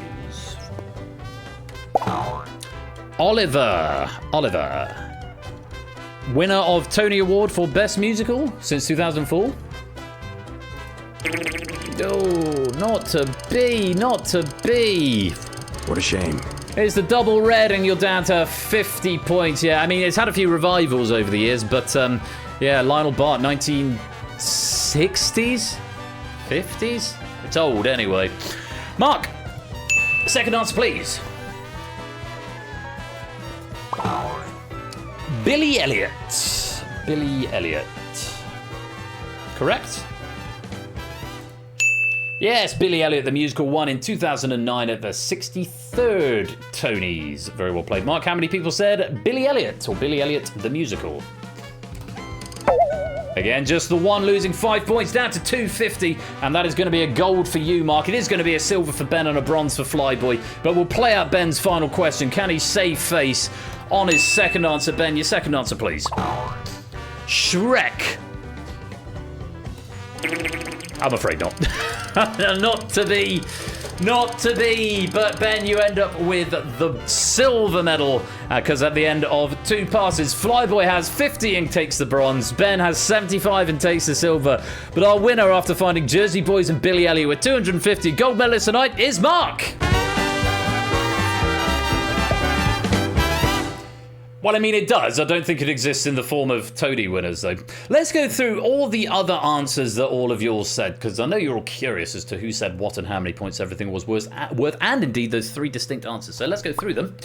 Oliver. Winner of Tony Award for Best Musical since 2004. Oh, not to be. What a shame. It's the double red and you're down to 50 points. Yeah, I mean, it's had a few revivals over the years, but yeah, Lionel Bart, 1960s? 50s? It's old anyway. Mark, second answer, please. Billy Elliot. Correct? Yes, Billy Elliot, the musical, won in 2009 at the 63rd Tonys. Very well played. Mark, how many people said Billy Elliot or Billy Elliot, the musical? Again, just the one, losing 5 points, down to 250, and that is going to be a gold for you, Mark. It is going to be a silver for Ben and a bronze for Flyboy, but we'll play out Ben's final question. Can he save face on his second answer? Ben, your second answer, please. Shrek. I'm afraid not. Not to be, but Ben, you end up with the silver medal because at the end of 2 passes, Flyboy has 50 and takes the bronze. Ben has 75 and takes the silver. But our winner after finding Jersey Boys and Billy Elliot with 250 gold medalists tonight is Mark. Well, I mean, it does. I don't think it exists in the form of Tony winners, though. Let's go through all the other answers that all of you all said, because I know you're all curious as to who said what and how many points everything was worth, and indeed those 3 distinct answers. So let's go through them.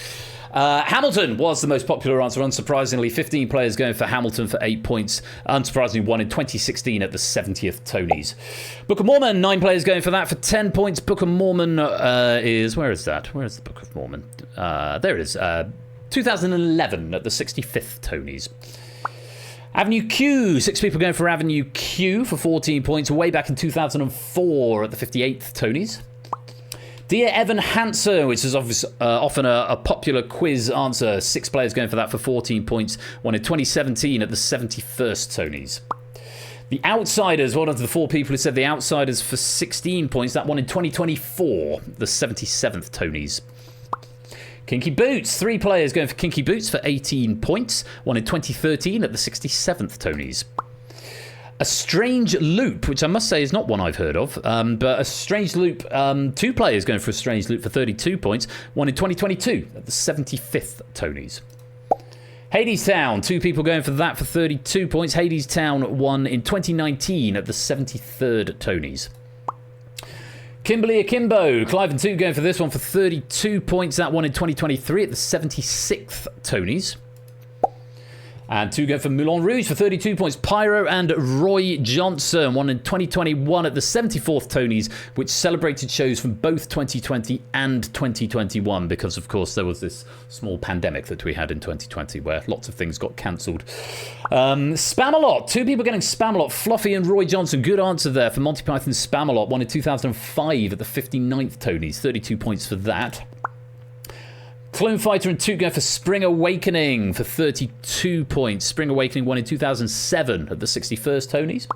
Hamilton was the most popular answer, unsurprisingly. 15 players going for Hamilton for 8 points. Unsurprisingly, won in 2016 at the 70th Tonys. Book of Mormon, 9 players going for that for 10 points. Book of Mormon is... Where is that? Where is the Book of Mormon? There it is. 2011 at the 65th Tonys. Avenue Q, 6 people going for Avenue Q for 14 points, way back in 2004 at the 58th Tonys. Dear Evan Hanser, which is often a popular quiz answer, 6 players going for that for 14 points, won in 2017 at the 71st Tonys. The Outsiders, one of the 4 people who said the Outsiders for 16 points, that won in 2024, the 77th Tonys. Kinky Boots, 3 players going for Kinky Boots for 18 points, won in 2013 at the 67th Tonys. A Strange Loop, which I must say is not one I've heard of, but A Strange Loop, 2 players going for A Strange Loop for 32 points, won in 2022 at the 75th Tonys. Hades Town, 2 people going for that for 32 points. Hades Town won in 2019 at the 73rd Tonys. Kimberly Akimbo, Clive and 2 going for this one for 32 points. That one in 2023 at the 76th Tonys. And 2 going for Moulin Rouge for 32 points. Pyro and Roy Johnson, one in 2021 at the 74th Tonys, which celebrated shows from both 2020 and 2021 because, of course, there was this small pandemic that we had in 2020 where lots of things got cancelled. Spamalot, 2 people getting Spamalot. Fluffy and Roy Johnson, good answer there for Monty Python's Spamalot, one in 2005 at the 59th Tonys, 32 points for that. Clone Fighter and 2 going for Spring Awakening for 32 points. Spring Awakening won in 2007 at the 61st Tonys.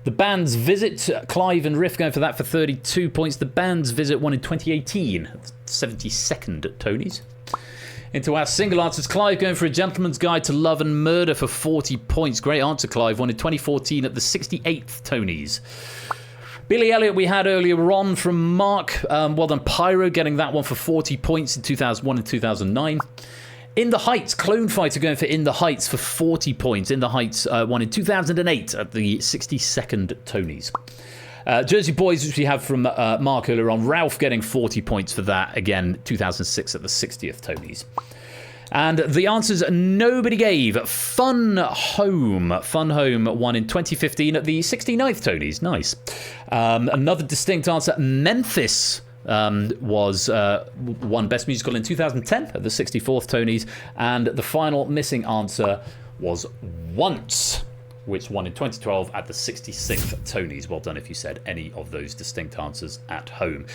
The Band's Visit, Clive and Riff going for that for 32 points. The Band's Visit won in 2018 at the 72nd Tonys. Into our single answers, Clive going for A Gentleman's Guide to Love and Murder for 40 points. Great answer, Clive. Won in 2014 at the 68th Tonys. Billy Elliot we had earlier on from Mark. Well done, Pyro, getting that one for 40 points in 2001 and 2009. In the Heights, Clone Fighter going for In the Heights for 40 points. In the Heights won in 2008 at the 62nd Tonys. Jersey Boys, which we have from Mark earlier on. Ralph getting 40 points for that. Again, 2006 at the 60th Tonys. And the answers nobody gave. Fun Home. Fun Home won in 2015 at the 69th Tonys. Nice. Another distinct answer. Memphis was won Best Musical in 2010 at the 64th Tonys. And the final missing answer was Once, which won in 2012 at the 66th Tonys. Well done if you said any of those distinct answers at home.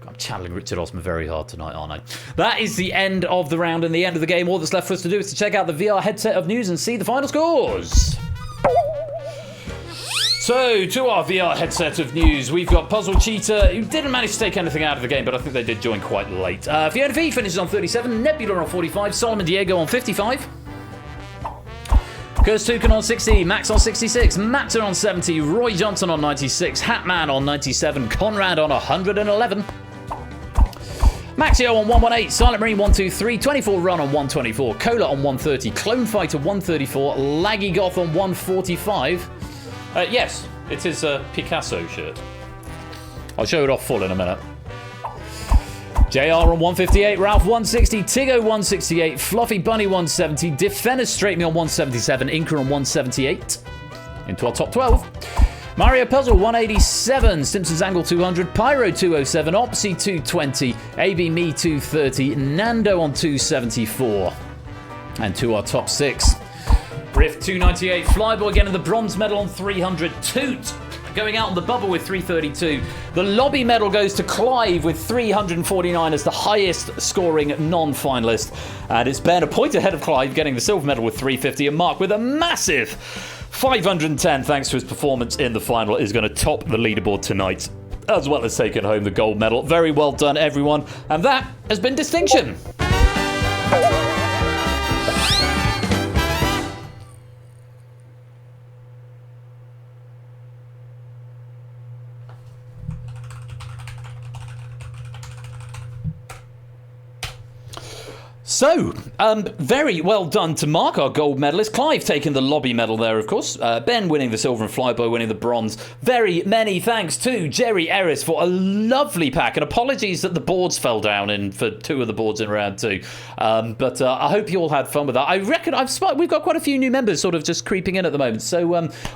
I'm channeling Richard Osman very hard tonight, aren't I? That is the end of the round and the end of the game. All that's left for us to do is to check out the VR headset of news and see the final scores. So, to our VR headset of news, we've got Puzzle Cheetah, who didn't manage to take anything out of the game, but I think they did join quite late. Fiona V finishes on 37, Nebula on 45, Solomon Diego on 55. Curse Toucan on 60, Max on 66, Matter on 70, Roy Johnson on 96, Hatman on 97, Conrad on 111. Maxio on 118, Silent Marine 123, 24 Run on 124, Cola on 130, Clone Fighter 134, Laggy Goth on 145. Yes, it is a Picasso shirt. I'll show it off full in a minute. JR on 158, Ralph 160, Tiggo 168, Fluffy Bunny 170, Defenestrate me on 177, Inca on 178. Into our top 12. Mario Puzzle 187, Simpsons Angle 200, Pyro 207, Opsy 220, AB Me 230, Nando on 274. And to our top 6. Riff 298, Flyboy getting the bronze medal on 300, Toot going out on the bubble with 332. The lobby medal goes to Clive with 349 as the highest scoring non-finalist. And it's Ben a point ahead of Clive getting the silver medal with 350. And Mark with a massive 510 thanks to his performance in the final is going to top the leaderboard tonight, as well as taking home the gold medal. Very well done, everyone. And that has been Distinction. So, very well done to Mark, our gold medalist. Clive taking the lobby medal there, of course. Ben winning the silver and Flyboy winning the bronze. Very many thanks to Jerry Ellis for a lovely pack. And apologies that the boards fell down for 2 of the boards in round 2. But I hope you all had fun with that. I reckon we've got quite a few new members sort of just creeping in at the moment. So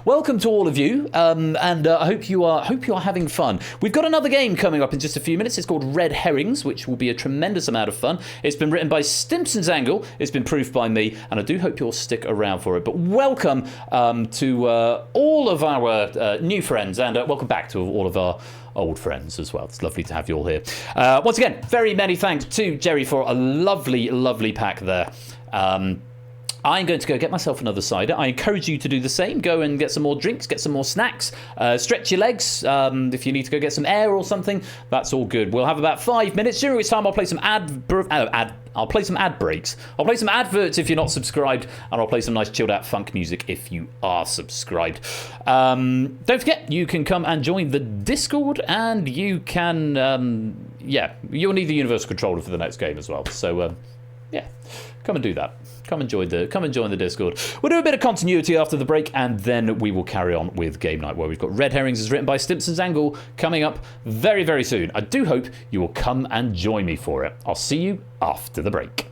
welcome to all of you. And I hope you are having fun. We've got another game coming up in just a few minutes. It's called Red Herrings, which will be a tremendous amount of fun. It's been written by Stimson's Angle. It's been proofed by me, and I do hope you'll stick around for it. But welcome to all of our new friends, and welcome back to all of our old friends as well. It's lovely to have you all here. Once again, very many thanks to Jerry for a lovely, lovely pack there. I'm going to go get myself another cider. I encourage you to do the same. Go and get some more drinks, get some more snacks, stretch your legs. If you need to go get some air or something, that's all good. We'll have about 5 minutes, during which time I'll play some I'll play some ad breaks. I'll play some adverts if you're not subscribed, and I'll play some nice chilled out funk music if you are subscribed. Don't forget, you can come and join the Discord, and you can, you'll need the Universal Controller for the next game as well. So, come and do that. Come and join the Discord. We'll do a bit of continuity after the break, and then we will carry on with game night, where we've got Red Herrings, as written by Stimson's Angle, coming up very, very soon. I do hope you will come and join me for it. I'll see you after the break.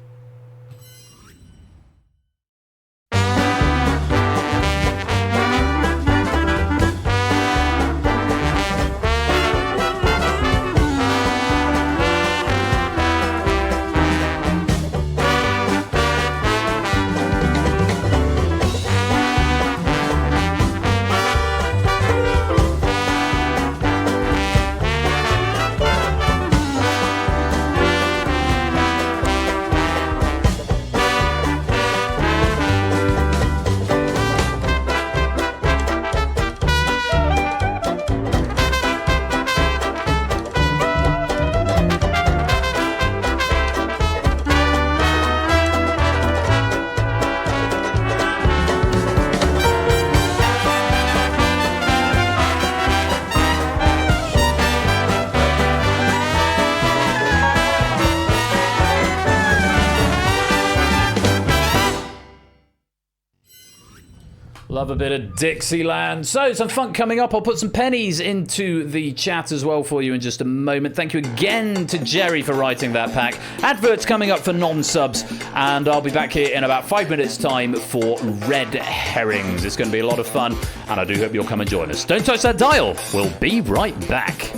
Love a bit of Dixieland. So, some funk coming up. I'll put some pennies into the chat as well for you in just a moment. Thank you again to Jerry for writing that pack. Adverts coming up for non-subs, and I'll be back here in about 5 minutes' time for Red Herrings. It's going to be a lot of fun, and I do hope you'll come and join us. Don't touch that dial. We'll be right back.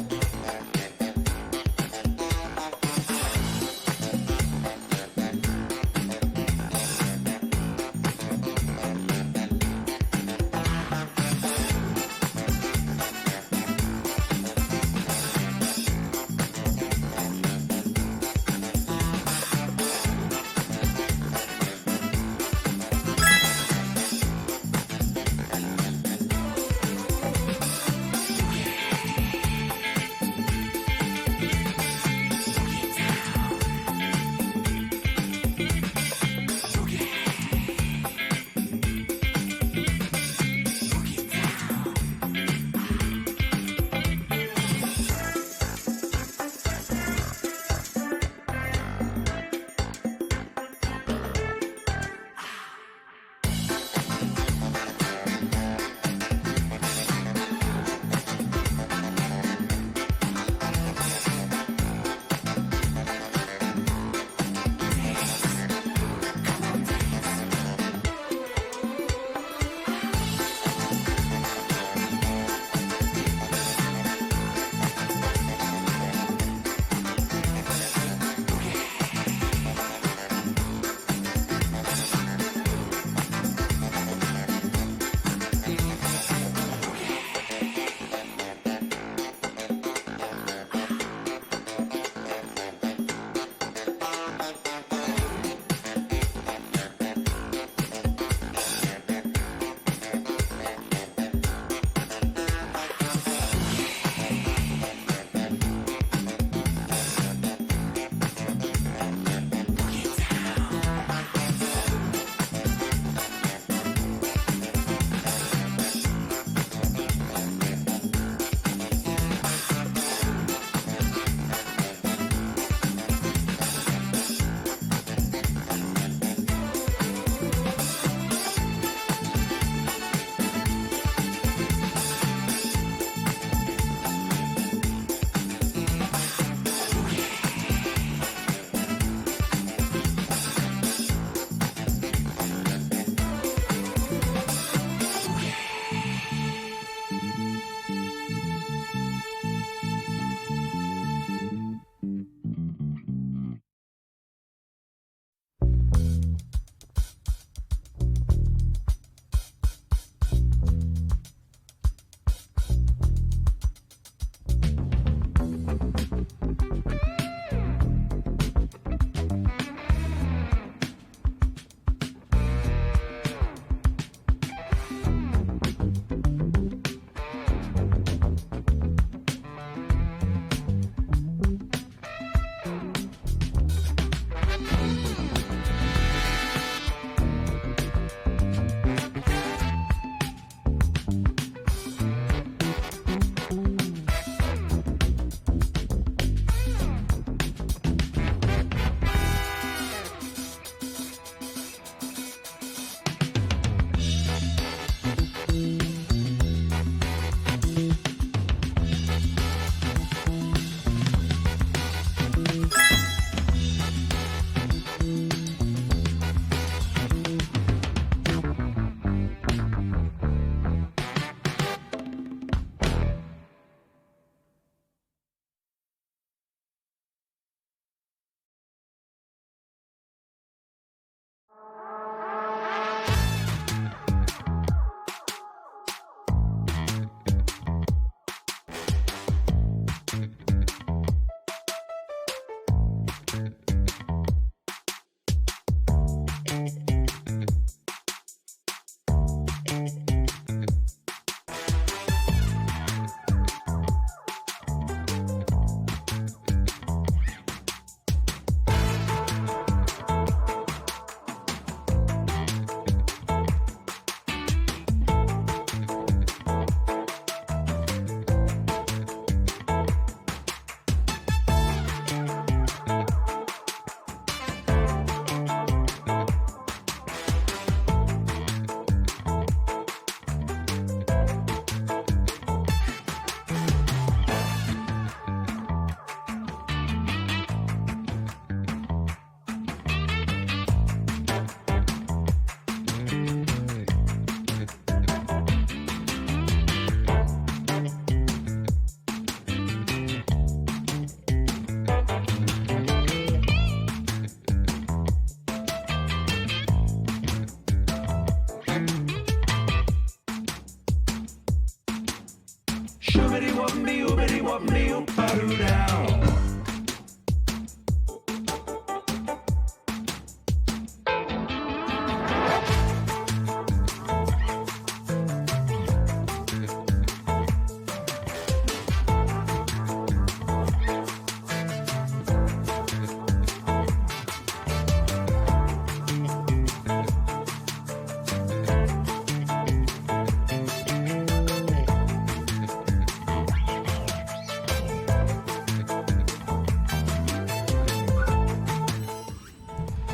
Shoobity woobity woobity woobity woobadoo down.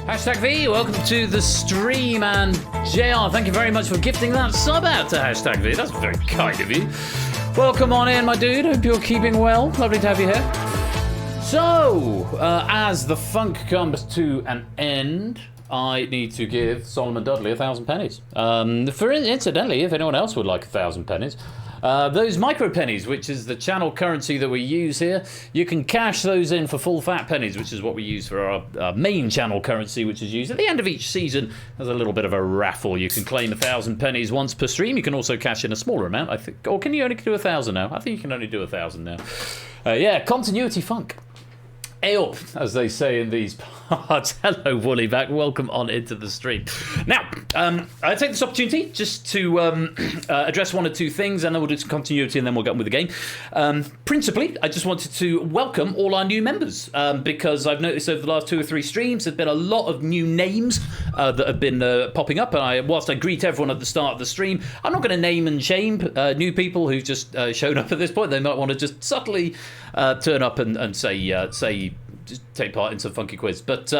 Hashtag V, welcome to the stream, and JR, thank you very much for gifting that sub out to Hashtag V. That's very kind of you. Welcome on in, my dude. Hope you're keeping well. Lovely to have you here. So, as the funk comes to an end, I need to give Solomon Dudley 1,000 pennies. Incidentally, if anyone else would like 1,000 pennies, those micro pennies, which is the channel currency that we use here, you can cash those in for full fat pennies, which is what we use for our main channel currency, which is used at the end of each season as a little bit of a raffle. You can claim 1,000 pennies once per stream. You can also cash in a smaller amount, I think. Or can you only do 1,000 now? I think you can only do 1,000 now. Yeah, continuity funk. Aop, as they say in these parts. Hello, Woollyback. Welcome on into the stream. Now, I take this opportunity just to address one or two things, and then we'll do some continuity, and then we'll get on with the game. Principally, I just wanted to welcome all our new members, because I've noticed over the last 2 or 3 streams there's been a lot of new names that have been popping up, and whilst I greet everyone at the start of the stream, I'm not going to name and shame new people who've just shown up at this point. They might want to just subtly turn up and say just take part in some funky quiz. But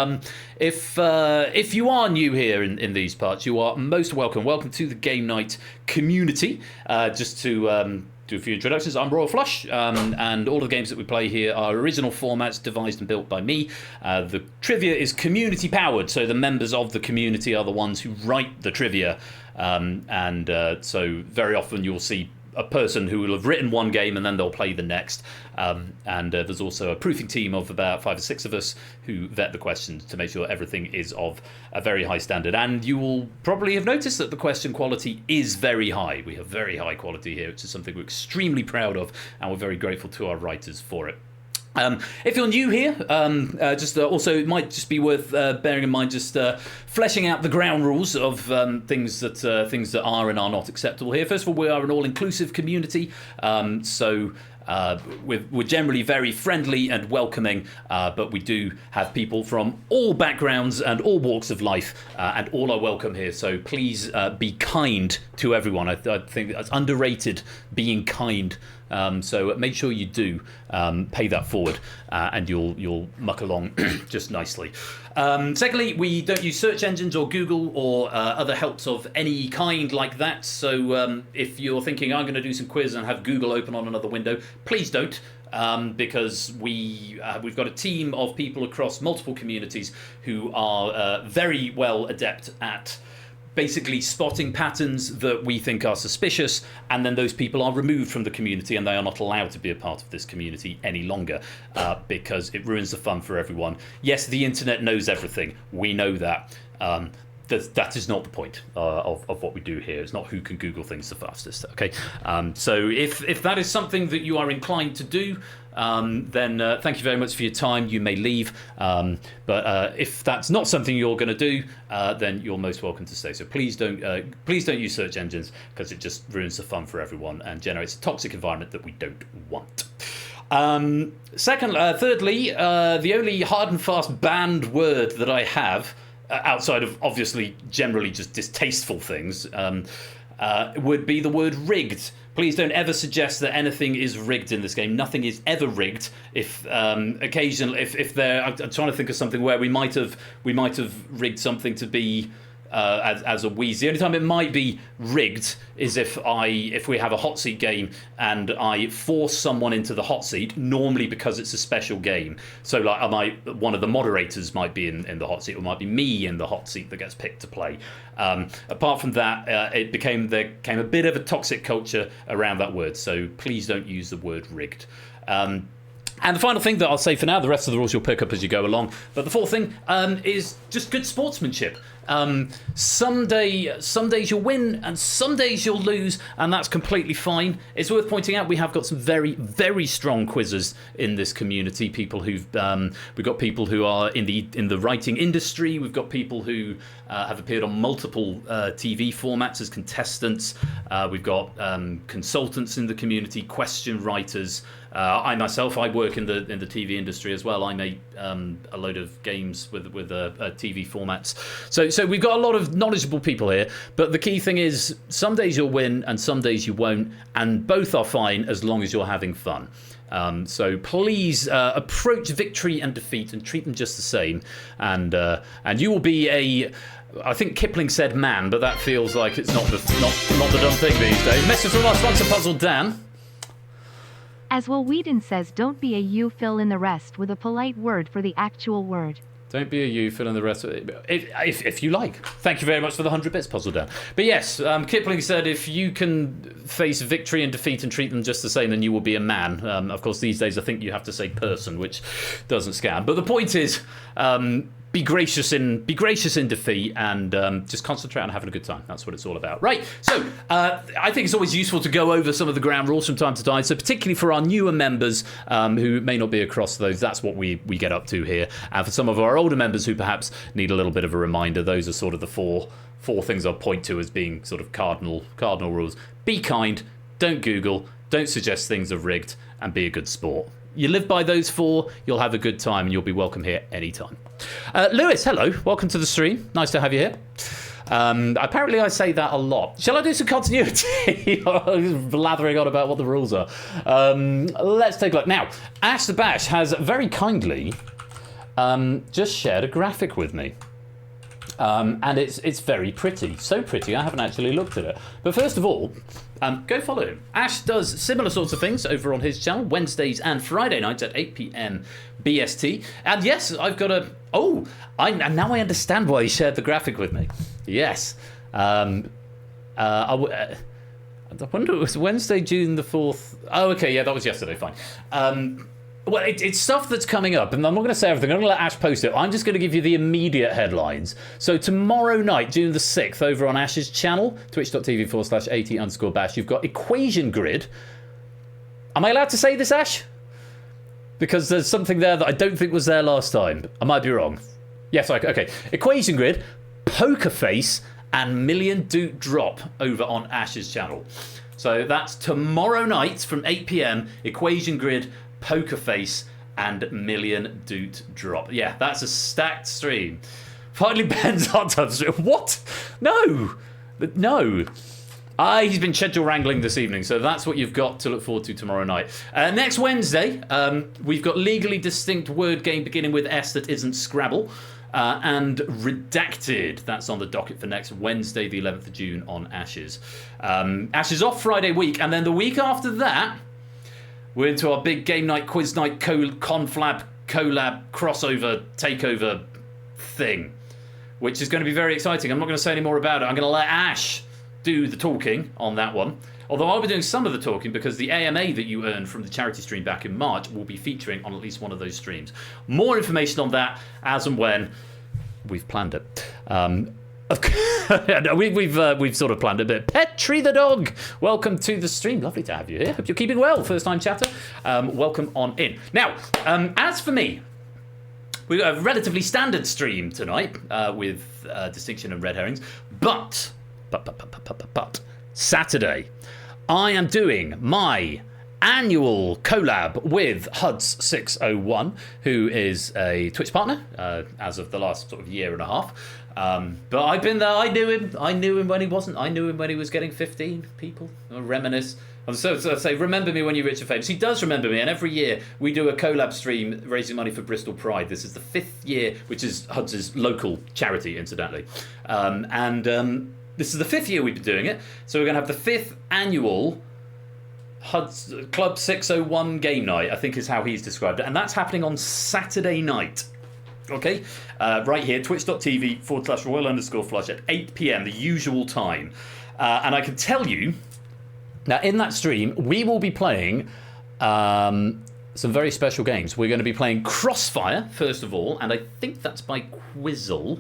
if you are new here in these parts, you are most welcome. Welcome to the Game Night community. Just to do a few introductions, I'm Royal Flush, and all of the games that we play here are original formats devised and built by me. The trivia is community powered, so the members of the community are the ones who write the trivia, so very often you'll see a person who will have written one game and then they'll play the next. There's also a proofing team of about 5 or 6 of us who vet the questions to make sure everything is of a very high standard. And you will probably have noticed that the question quality is very high. We have very high quality here, which is something we're extremely proud of, and we're very grateful to our writers for it. If you're new here, also it might just be worth bearing in mind just fleshing out the ground rules of things that are and are not acceptable here. First of all, we are an all-inclusive community, so we're generally very friendly and welcoming, but we do have people from all backgrounds and all walks of life, and all are welcome here. So please be kind to everyone. I think that's underrated, being kind. So make sure you do pay that forward, and you'll muck along just nicely. Secondly, we don't use search engines or Google or other helps of any kind like that. So if you're thinking I'm going to do some quiz and have Google open on another window, please don't. Because we've got a team of people across multiple communities who are very well adept at basically spotting patterns that we think are suspicious, and then those people are removed from the community and they are not allowed to be a part of this community any longer, because it ruins the fun for everyone. Yes, the internet knows everything. We know that. That is not the point of what we do here. It's not who can Google things the fastest. Okay, so if that is something that you are inclined to do, then thank you very much for your time. You may leave, but if that's not something you're going to do, then you're most welcome to stay. So please don't use search engines, because it just ruins the fun for everyone and generates a toxic environment that we don't want. Thirdly, the only hard and fast banned word that I have, outside of obviously generally just distasteful things, would be the word rigged. Please don't ever suggest that anything is rigged in this game. Nothing is ever rigged. If occasionally, if there, I'm trying to think of something where we might have rigged something to be as a wheeze. The only time it might be rigged is if we have a hot seat game and I force someone into the hot seat, normally because it's a special game. So like one of the moderators might be in the hot seat, or might be me in the hot seat that gets picked to play. Apart from that, there became a bit of a toxic culture around that word. So please don't use the word rigged. And the final thing that I'll say for now, the rest of the rules you'll pick up as you go along, but the fourth thing is just good sportsmanship. Some days you'll win, and some days you'll lose, and that's completely fine. It's worth pointing out we have got some very, very strong quizzers in this community. People who've we've got people who are in the writing industry. We've got people who have appeared on multiple TV formats as contestants. We've got consultants in the community, question writers. I myself, I work in the TV industry as well. I make a load of games with TV formats. So we've got a lot of knowledgeable people here. But the key thing is, some days you'll win and some days you won't, and both are fine as long as you're having fun. So please approach victory and defeat and treat them just the same, and you will be a. I think Kipling said man, but that feels like it's not the done thing these days. Message from our sponsor, Puzzle Dan. As Will Whedon says, don't be a you, fill in the rest with a polite word for the actual word. Don't be a you, fill in the rest of it. If you like. Thank you very much for the 100 bits, Puzzle Dan. But yes, Kipling said if you can face victory and defeat and treat them just the same, then you will be a man. Of course, these days I think you have to say person, which doesn't scan. But the point is, be gracious in defeat, and just concentrate on having a good time. That's what it's all about. Right, so I think it's always useful to go over some of the ground rules from time to time. So particularly for our newer members who may not be across those, that's what we get up to here. And for some of our older members who perhaps need a little bit of a reminder, those are sort of the four things I'll point to as being sort of cardinal rules. Be kind, don't Google, don't suggest things are rigged, and be a good sport. You live by those four, you'll have a good time, and you'll be welcome here anytime. Lewis, hello. Welcome to the stream. Nice to have you here. Apparently I say that a lot. Shall I do some continuity? Blathering on about what the rules are. Let's take a look. Now, Ash the Bash has very kindly just shared a graphic with me. And it's very pretty. So pretty, I haven't actually looked at it. But first of all, go follow him. Ash does similar sorts of things over on his channel, Wednesdays and Friday nights at 8 p.m. BST. And yes, I've got a... Oh, and now I understand why he shared the graphic with me. Yes. I wonder, it was Wednesday, June the 4th. Oh, okay, yeah, that was yesterday, fine. Well, it's stuff that's coming up, and I'm not going to say everything. I'm going to let Ash post it. I'm just going to give you the immediate headlines. So tomorrow night, June the 6th, over on Ash's channel, twitch.tv/AT_Bash, you've got Equation Grid. Am I allowed to say this, Ash? Because there's something there that I don't think was there last time. I might be wrong. Yes, okay. Equation Grid, Poker Face, and Million Doot Drop over on Ash's channel. So that's tomorrow night from 8 p.m, Equation Grid, Poker Face, and Million Doot Drop. Yeah, that's a stacked stream. Finally, Ben's hot tub stream. What? No. He's been schedule wrangling this evening, so that's what you've got to look forward to tomorrow night. Next Wednesday, we've got Legally Distinct Word Game beginning with S that isn't Scrabble. And Redacted. That's on the docket for next Wednesday, the 11th of June on Ashes. Ashes off Friday week, and then the week after that, we're into our big game night, quiz night, conflab, collab, crossover, takeover thing, which is going to be very exciting. I'm not going to say any more about it. I'm going to let Ash do the talking on that one. Although I'll be doing some of the talking because the AMA that you earned from the charity stream back in March will be featuring on at least one of those streams. More information on that as and when we've planned it. We've sort of planned a bit. Petri the dog, welcome to the stream. Lovely to have you here. Hope you're keeping well. First time chatter. Welcome on in. Now, as for me, we've got a relatively standard stream tonight with Distinction and Red Herrings. But Saturday, I am doing my annual collab with Huds601, who is a Twitch partner as of the last sort of year and a half. But I've been there. I knew him when he wasn't. I knew him when he was getting 15 people. I reminisce. So I say, remember me when you're rich and famous. He does remember me, and every year we do a collab stream raising money for Bristol Pride. This is the 5th year, which is Huds' local charity, incidentally. This is the 5th year we've been doing it. So we're going to have the 5th annual Huds Club 601 game night, I think is how he's described it. And that's happening on Saturday night. Okay, right here, twitch.tv/royal_flush at 8 p.m, the usual time. And I can tell you, now in that stream, we will be playing some very special games. We're going to be playing Crossfire, first of all, and I think that's by Quizzle.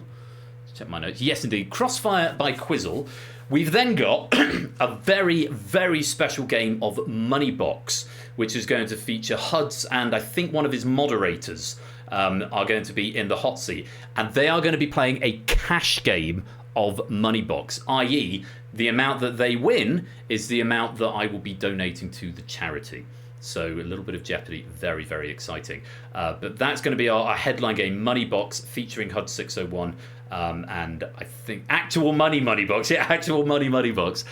check my notes. Yes, indeed. Crossfire by Quizzle. We've then got a very, very special game of Money Box, which is going to feature Huds and I think one of his moderators are going to be in the hot seat. And they are going to be playing a cash game of Money Box, i.e. the amount that they win is the amount that I will be donating to the charity. So a little bit of jeopardy, very, very exciting. But that's going to be our headline game, Money Box, featuring HUD 601. And I think actual money box. Yeah, actual money box.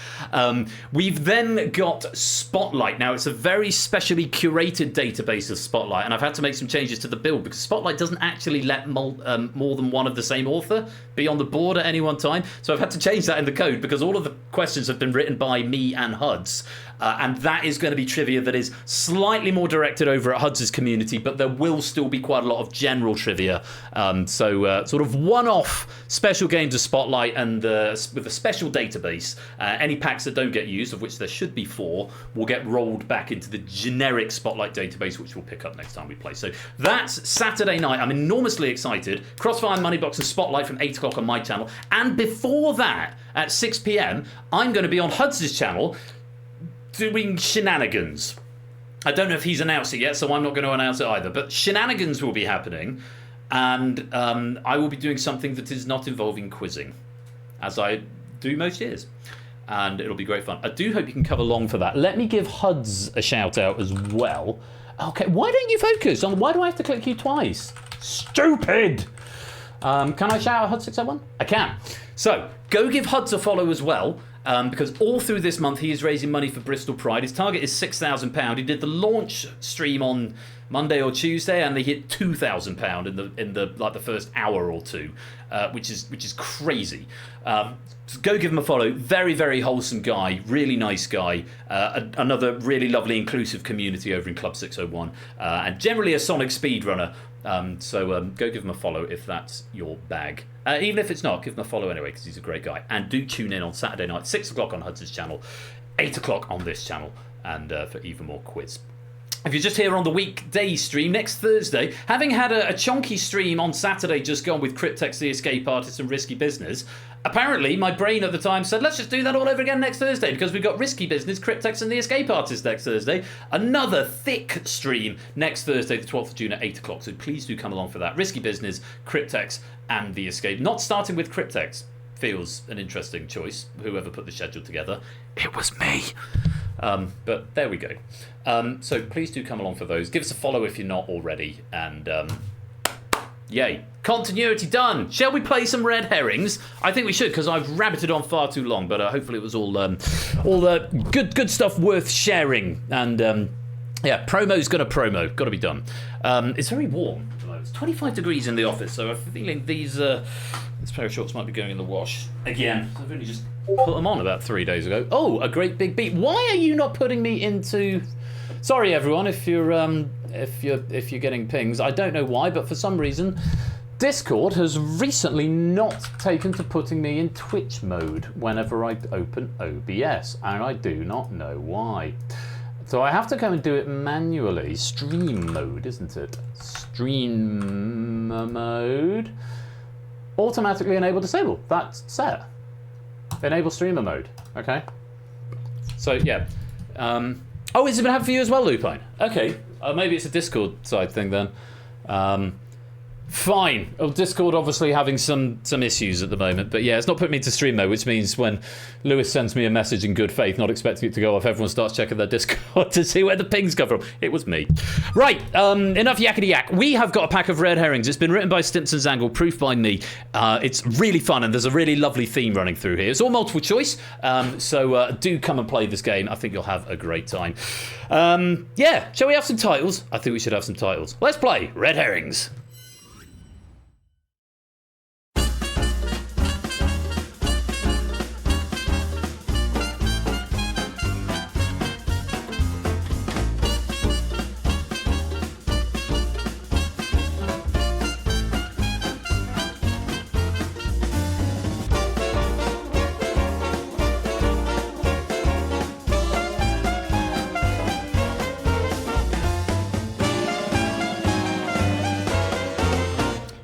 We've then got Spotlight. Now, it's a very specially curated database of Spotlight, and I've had to make some changes to the build because Spotlight doesn't actually let more than one of the same author be on the board at any one time. So I've had to change that in the code because all of the questions have been written by me and HUDs. And that is going to be trivia that is slightly more directed over at HUDs' community, but there will still be quite a lot of general trivia. So sort of one-off special games of Spotlight and with a special database. Any packs that don't get used, of which there should be 4, will get rolled back into the generic Spotlight database, which we'll pick up next time we play. So that's Saturday night. I'm enormously excited. Crossfire, Moneybox and Spotlight from 8 o'clock on my channel. And before that, at 6 p.m, I'm going to be on HUDs' channel doing shenanigans. I don't know if he's announced it yet, so I'm not going to announce it either. But shenanigans will be happening, and I will be doing something that is not involving quizzing, as I do most years. And it'll be great fun. I do hope you can come along for that. Let me give HUDs a shout out as well. Okay, why don't you focus on why do I have to click you twice? Stupid! Can I shout out HUD 601? I can. So, go give HUDs a follow as well. Because all through this month he is raising money for Bristol Pride. His target is £6,000. He did the launch stream on Monday or Tuesday, and they hit £2,000 in the first hour or two, which is crazy. So go give him a follow. Very, very wholesome guy, really nice guy. Another really lovely inclusive community over in Club 601, and generally a Sonic speedrunner. So go give him a follow if that's your bag. Even if it's not, give him a follow anyway because he's a great guy. And do tune in on Saturday night, 6 o'clock on HUDs' channel, 8 o'clock on this channel, and for even more quiz. If you're just here on the weekday stream, next Thursday, having had a chonky stream on Saturday just gone with Cryptex, The Escape Artist and Risky Business, apparently my brain at the time said, let's just do that all over again next Thursday because we've got Risky Business, Cryptex and The Escape Artist next Thursday. Another thick stream next Thursday, the 12th of June at 8 o'clock, so please do come along for that. Risky Business, Cryptex and The Escape. Not starting with Cryptex. Feels an interesting choice. Whoever put the schedule together. It was me. But there we go. So please do come along for those. Give us a follow if you're not already. And yay. Continuity done. Shall we play some Red Herrings? I think we should because I've rabbited on far too long. But hopefully it was all good stuff worth sharing. And yeah, promo's going to promo. Got to be done. It's very warm. It's 25 degrees in the office, so I'm feeling this pair of shorts might be going in the wash again. I've only just put them on about 3 days ago. Oh, a great big beat. Why are you not putting me into? Sorry, everyone, if you're getting pings. I don't know why, but for some reason, Discord has recently not taken to putting me in Twitch mode whenever I open OBS, and I do not know why. So I have to go and do it manually. Stream mode, isn't it? Stream mode. Automatically enable disable. That's set. Enable streamer mode. Okay. So yeah. Oh, is it been happening for you as well, Lupine? Okay. Maybe it's a Discord side thing then. Fine. Well, Discord obviously having some issues at the moment, but yeah, it's not putting me to stream mode, which means when Lewis sends me a message in good faith, not expecting it to go off, everyone starts checking their Discord to see where the pings come from. It was me. Right, enough yakety yak. We have got a pack of Red Herrings. It's been written by Stimpson's Angle, proof by me. It's really fun, and there's a really lovely theme running through here. It's all multiple choice, so do come and play this game. I think you'll have a great time. Yeah, shall we have some titles? I think we should have some titles. Let's play Red Herrings.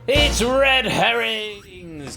It's Red Herrings!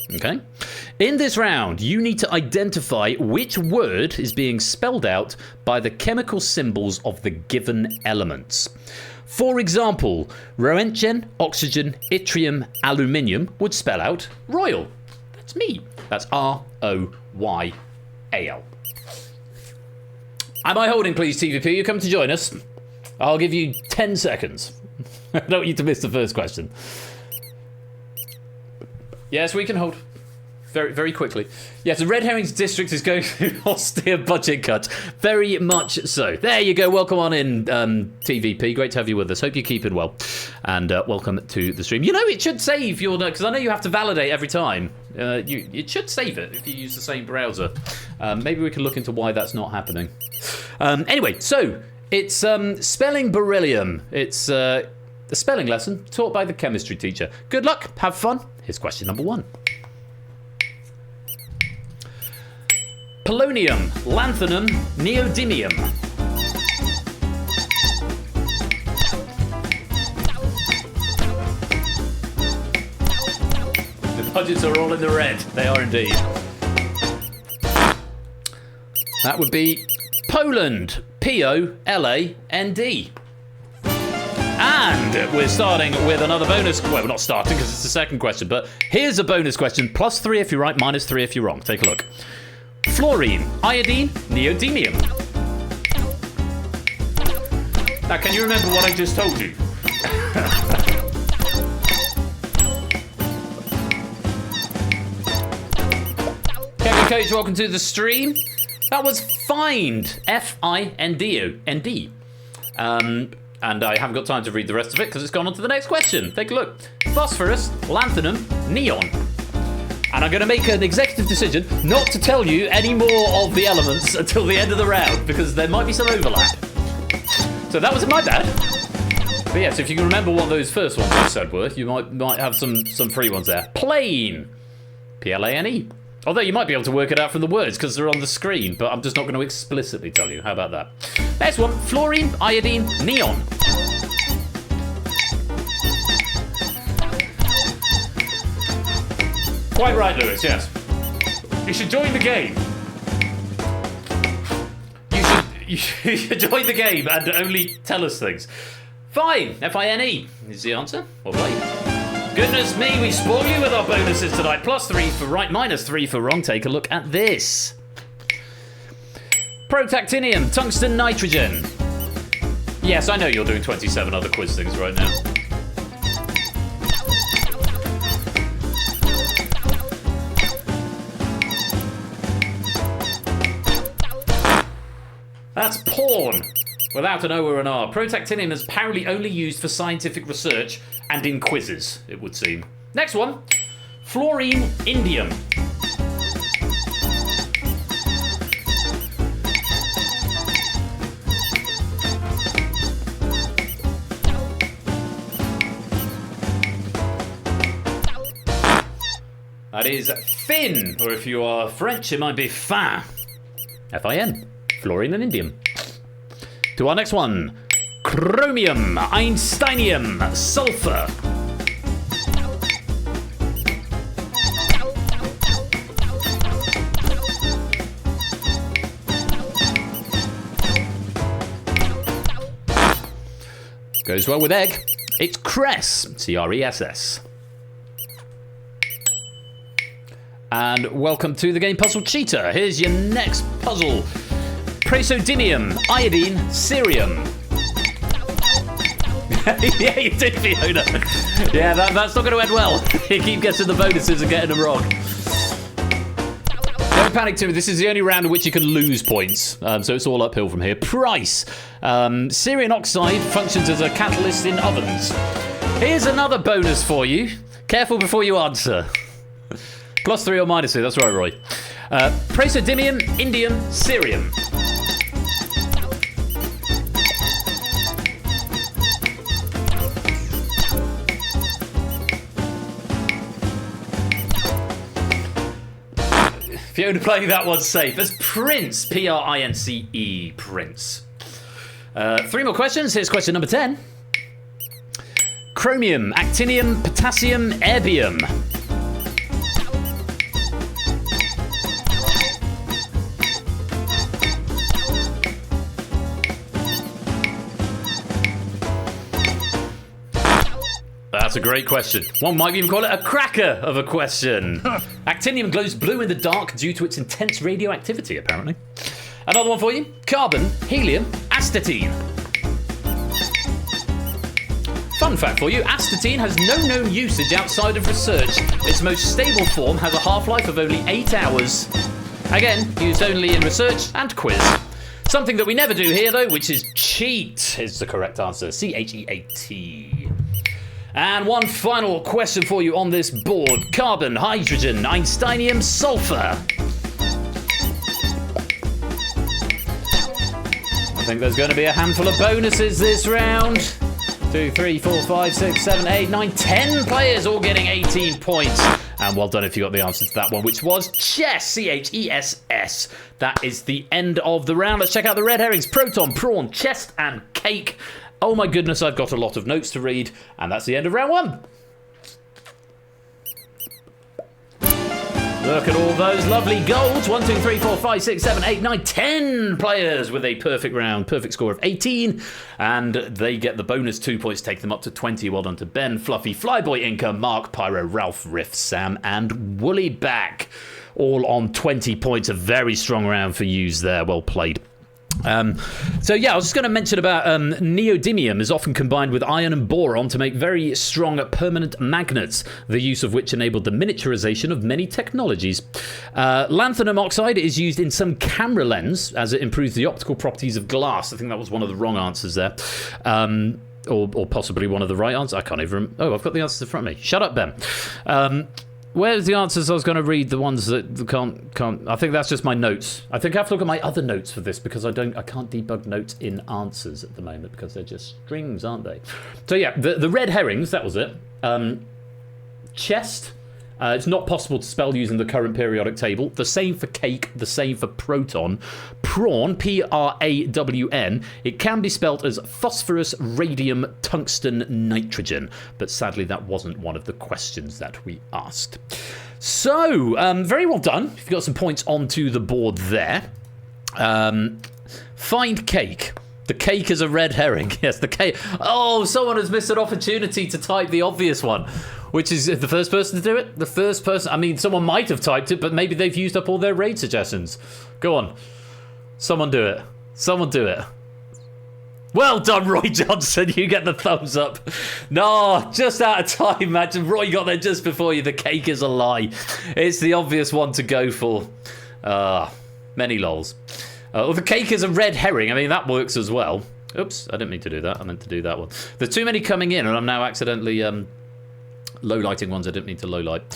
Okay. In this round, you need to identify which word is being spelled out by the chemical symbols of the given elements. For example, Roentgen, oxygen, yttrium, aluminium would spell out royal. That's me. That's Royal. Am I holding, please, TVP? You come to join us. I'll give you 10 seconds. I don't want you to miss the first question. Yes, we can hold. Very, very quickly. Yes, the Red Herrings district is going through austere budget cuts. Very much so. There you go. Welcome on in, TVP. Great to have you with us. Hope you're keeping well. And welcome to the stream. You know, it should save your... Because I know you have to validate every time. It should save it if you use the same browser. Maybe we can look into why that's not happening. Anyway, so it's spelling beryllium. It's a spelling lesson taught by the chemistry teacher. Good luck. Have fun. Here's question number 1. Polonium, lanthanum, neodymium. The budgets are all in the red. They are indeed. That would be Poland. Poland. And we're starting with another bonus. Well, we're not starting because it's the second question, but here's a bonus question. +3 if you're right, -3 if you're wrong. Take a look. Fluorine, iodine, neodymium. Now, can you remember what I just told you? Kevin Coach, welcome to the stream. That was FIND. F-I-N-D-O-N-D. And I haven't got time to read the rest of it because it's gone on to the next question. Take a look. Phosphorus, lanthanum, neon. And I'm going to make an executive decision not to tell you any more of the elements until the end of the round, because there might be some overlap. So that was my bad. But yes, if you can remember what those first ones I said were, you might have some free ones there. Plane. P-L-A-N-E. Although you might be able to work it out from the words because they're on the screen, but I'm just not going to explicitly tell you. How about that? Next one. Fluorine, iodine, neon. Quite right, Lewis, yes. You should join the game. You should join the game and only tell us things. Fine, F-I-N-E is the answer. All right. Goodness me, we spoil you with our bonuses tonight. +3 for right, -3 for wrong. Take a look at this. Protactinium, tungsten, nitrogen. Yes, I know you're doing 27 other quiz things right now. That's porn, without an O or an R. Protactinium is apparently only used for scientific research and in quizzes, it would seem. Next one, fluorine, indium. That is fin, or if you are French, it might be fin. F-I-N. Fluorine and indium. To our next one. Chromium, Einsteinium, sulfur. Goes well with egg. It's cress, C-R-E-S-S. And welcome to the game Puzzle Cheater. Here's your next puzzle. Praseodymium, iodine, cerium. Yeah, you did, Fiona. Yeah, that's not going to end well. You keep getting the bonuses and getting them wrong. Don't panic too. This is the only round in which you can lose points, so it's all uphill from here. Price. Cerium oxide functions as a catalyst in ovens. Here's another bonus for you. Careful before you answer. +3 or -3, that's right, Roy. Praseodymium, indium, cerium. Fiona playing that one safe. It's Prince. P-R-I-N-C-E. Prince. 3 more questions. Here's question number 10. Chromium, actinium, potassium, erbium. That's a great question. One might even call it a cracker of a question. Actinium glows blue in the dark due to its intense radioactivity, apparently. Another one for you. Carbon, helium, astatine. Fun fact for you, astatine has no known usage outside of research. Its most stable form has a half-life of only 8 hours. Again, used only in research and quiz. Something that we never do here, though, which is cheat, is the correct answer. C-H-E-A-T. And one final question for you on this board. Carbon, hydrogen, Einsteinium, sulfur. I think there's going to be a handful of bonuses this round. 2, 3, 4, 5, 6, 7, 8, 9, 10 players all getting 18 points. And well done if you got the answer to that one, which was chess, C-H-E-S-S. That is the end of the round. Let's check out the red herrings. Proton, prawn, chest, and cake. Oh my goodness, I've got a lot of notes to read. And that's the end of round 1. Look at all those lovely golds. 1, 2, 3, 4, 5, 6, 7, 8, 9, 10 players with a perfect round. Perfect score of 18. And they get the bonus 2 points, take them up to 20. Well done to Ben, Fluffy, Flyboy, Inca, Mark, Pyro, Ralph, Riff, Sam, and Woollyback. All on 20 points. A very strong round for yous there. Well played. So yeah, I was just going to mention about neodymium is often combined with iron and boron to make very strong permanent magnets, the use of which enabled the miniaturization of many technologies. Lanthanum oxide is used in some camera lens as it improves the optical properties of glass. I think that was one of the wrong answers there. Or possibly one of the right answers. I can't even remember. Oh, I've got the answers in front of me. Shut up, Ben. Where's the answers? I was going to read the ones that can't. I think that's just my notes. I think I have to look at my other notes for this because I can't debug notes in answers at the moment because they're just strings, aren't they? So yeah, the red herrings. That was it. Chest. It's not possible to spell using the current periodic table. The same for cake, the same for proton. Prawn, P-R-A-W-N, it can be spelt as phosphorus, radium, tungsten, nitrogen. But sadly, that wasn't one of the questions that we asked. So, very well done. You've got some points onto the board there. Find cake. The cake is a red herring. Yes, the cake. Oh, someone has missed an opportunity to type the obvious one. Which is the first person to do it? The first person. I mean, someone might have typed it, but maybe they've used up all their raid suggestions. Go on. Someone do it. Someone do it. Well done, Roy Johnson. You get the thumbs up. No, just out of time, imagine. Roy got there just before you. The cake is a lie. It's the obvious one to go for. Many lols. Well, the cake is a red herring. I mean, that works as well. Oops, I didn't mean to do that. I meant to do that one. There's too many coming in, and I'm now accidentally... low-lighting ones I didn't mean to low-light.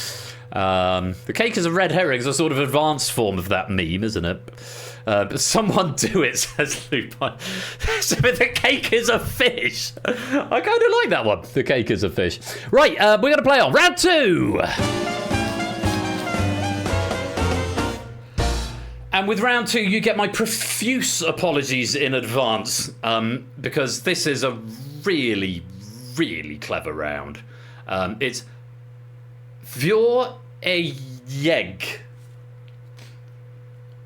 The cake is a red herring is a sort of advanced form of that meme, isn't it? But someone do it, says Lupin. The cake is a fish. I kind of like that one. The cake is a fish. Right, we're going to play on. Round 2. And with round 2, you get my profuse apologies in advance. Because this is a really, really clever round. It's Vjor a Yeg,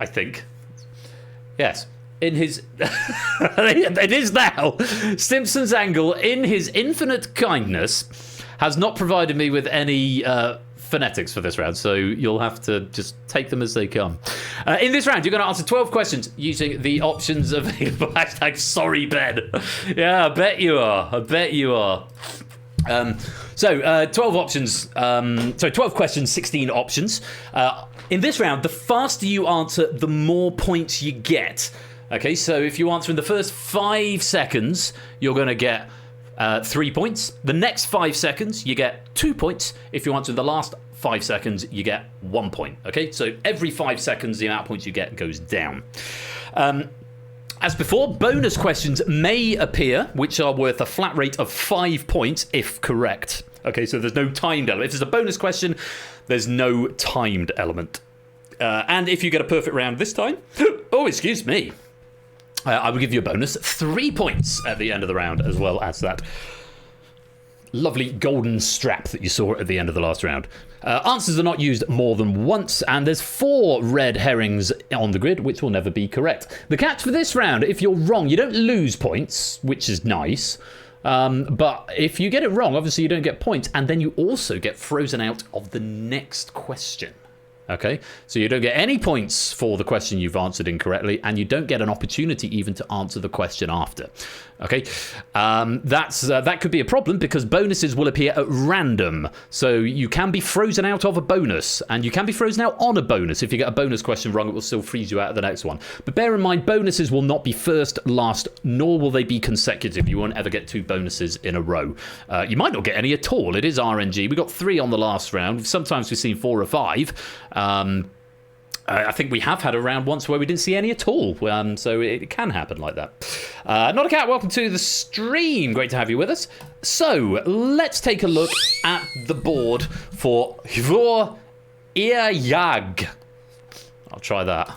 I think. Yes. In his... it is now. Simpson's Angle, in his infinite kindness, has not provided me with any phonetics for this round, so you'll have to just take them as they come. In this round, you're going to answer 12 questions using the options available. Hashtag sorry, Ben. Yeah, I bet you are. I bet you are. 12 options. 12 questions, 16 options. In this round, the faster you answer, the more points you get. Okay, so if you answer in the first 5 seconds, you're going to get 3 points. The next 5 seconds, you get 2 points. If you answer in the last 5 seconds, you get 1 point. Okay, so every 5 seconds, the amount of points you get goes down. As before, bonus questions may appear, which are worth a flat rate of 5 points if correct. Okay, so there's no timed element. If there's a bonus question, there's no timed element. And if you get a perfect round this time, oh, excuse me, I will give you a bonus 3 points at the end of the round, as well as that lovely golden strap that you saw at the end of the last round. Answers are not used more than once, and there's 4 red herrings on the grid, which will never be correct. The catch for this round, if you're wrong, you don't lose points, which is nice. But if you get it wrong, obviously you don't get points, and then you also get frozen out of the next question. Okay, so you don't get any points for the question you've answered incorrectly, and you don't get an opportunity even to answer the question after. Okay, that could be a problem because bonuses will appear at random. So you can be frozen out of a bonus, and you can be frozen out on a bonus. If you get a bonus question wrong, it will still freeze you out of the next one. But bear in mind, bonuses will not be first, last, nor will they be consecutive. You won't ever get 2 bonuses in a row. You might not get any at all. It is RNG. We got 3 on the last round. Sometimes we've seen 4 or 5. I think we have had a round once where we didn't see any at all, so it can happen like that. Not a Cat, welcome to the stream. Great to have you with us. So, let's take a look at the board for Hvor Jag. I'll try that.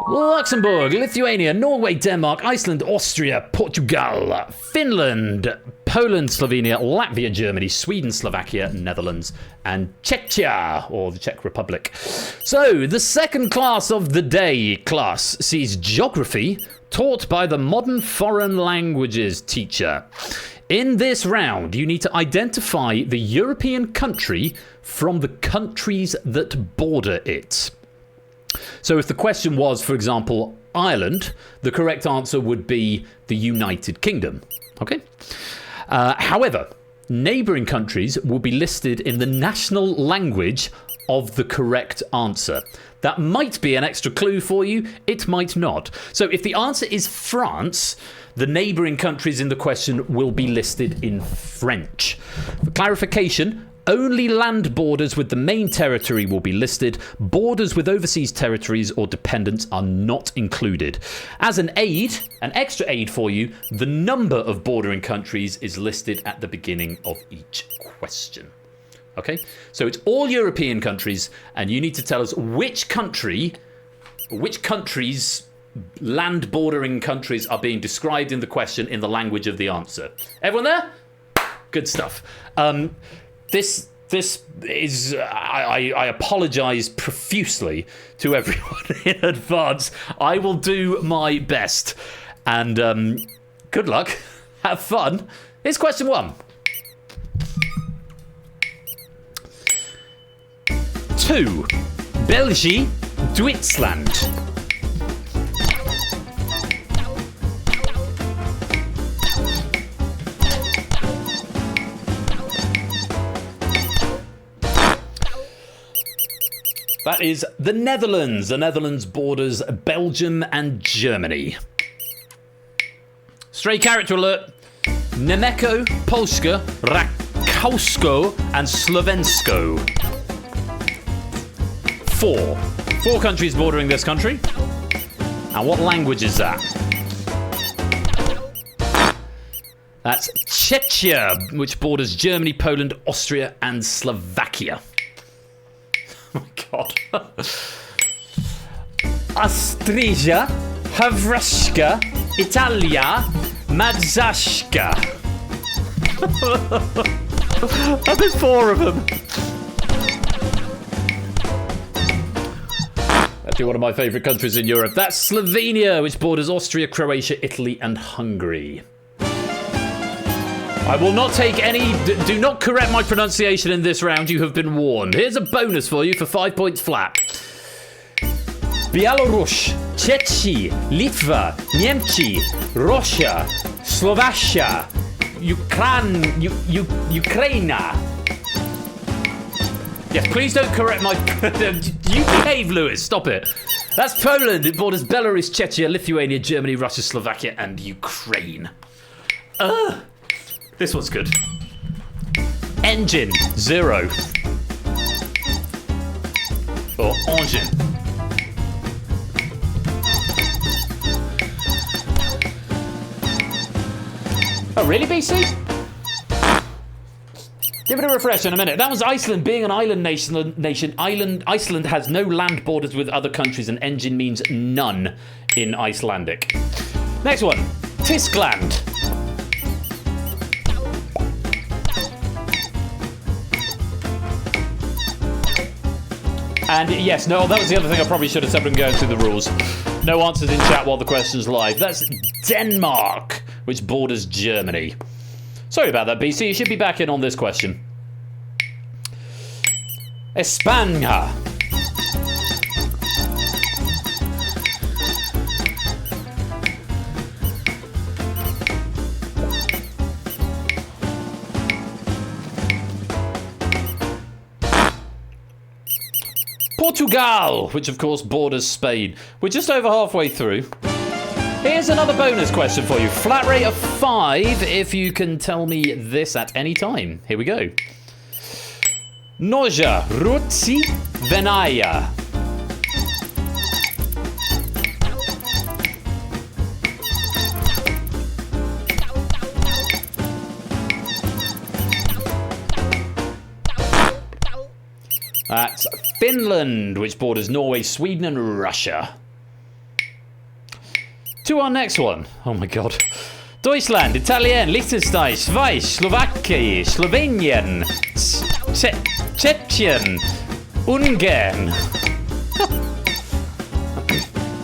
Luxembourg, Lithuania, Norway, Denmark, Iceland, Austria, Portugal, Finland, Poland, Slovenia, Latvia, Germany, Sweden, Slovakia, Netherlands, and Czechia, or the Czech Republic. So, the second class of the day class sees geography taught by the modern foreign languages teacher. In this round, you need to identify the European country from the countries that border it. So if the question was, for example, Ireland, the correct answer would be the United Kingdom. Okay? However, neighbouring countries will be listed in the national language of the correct answer. That might be an extra clue for you, it might not. So if the answer is France, the neighbouring countries in the question will be listed in French. For clarification, only land borders with the main territory will be listed. Borders with overseas territories or dependents are not included. As an aid, an extra aid for you, the number of bordering countries is listed at the beginning of each question. Okay, so it's all European countries, and you need to tell us which countries, land bordering countries are being described in the question in the language of the answer. Everyone there? Good stuff. This is, I apologise profusely to everyone in advance. I will do my best. And good luck. Have fun. Here's question 1. 2. België, Duitsland. That is the Netherlands. The Netherlands borders Belgium and Germany. Stray character alert. Nemecko, Polska, Rakowsko, and Slovensko. 4 countries bordering this country. And what language is that? That's Czechia, which borders Germany, Poland, Austria, and Slovakia. Oh my god. Austria, Havrashka, Italia, Madzashka. There's 4 of them. Actually, one of my favourite countries in Europe. That's Slovenia, which borders Austria, Croatia, Italy, and Hungary. I will not take any... Do not correct my pronunciation in this round. You have been warned. Here's a bonus for you for 5 points flat. Belarus, Czechia, Litva, Niemcy, Russia, Slovakia, Ukraine. Yes, please don't correct my... You behave, Lewis. Stop it. That's Poland. It borders Belarus, Czechia, Lithuania, Germany, Russia, Slovakia, and Ukraine. This one's good. Engine, 0. Or engine. Oh, really, BC? Give it a refresh in a minute. That was Iceland. Being an island nation, Iceland has no land borders with other countries, and engine means none in Icelandic. Next one. Tyskland. And yes, no, that was the other thing I probably should have said when going through the rules. No answers in chat while the question's live. That's Denmark, which borders Germany? Sorry about that, BC. You should be back in on this question. España. Portugal, which of course borders Spain. We're just over halfway through. Here's another bonus question for you. Flat rate of 5 if you can tell me this at any time. Here we go. Noja, Ruzzi, Venaya. That's Finland, which borders Norway, Sweden, and Russia. To our next one. Oh my god. Deutschland, Italien, Liechtenstein, Schweiz, Slovakia, Slovenian, Czechien, Ungarn.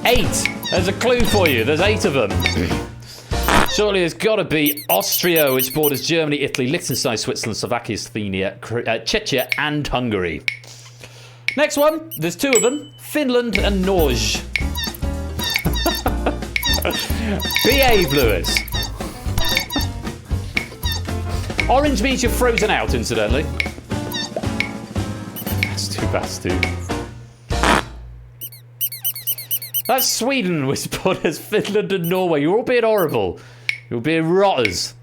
8. There's a clue for you. There's 8 of them. Surely it's got to be Austria, which borders Germany, Italy, Liechtenstein, Switzerland, Slovakia, Slovenia, Czechia, and Hungary. Next one. There's 2 of them. Finland and Norge. Behave, Lewis. Orange means you're frozen out, incidentally. That's too. That's Sweden, which borders Finland and Norway. You're all being horrible. You're being rotters.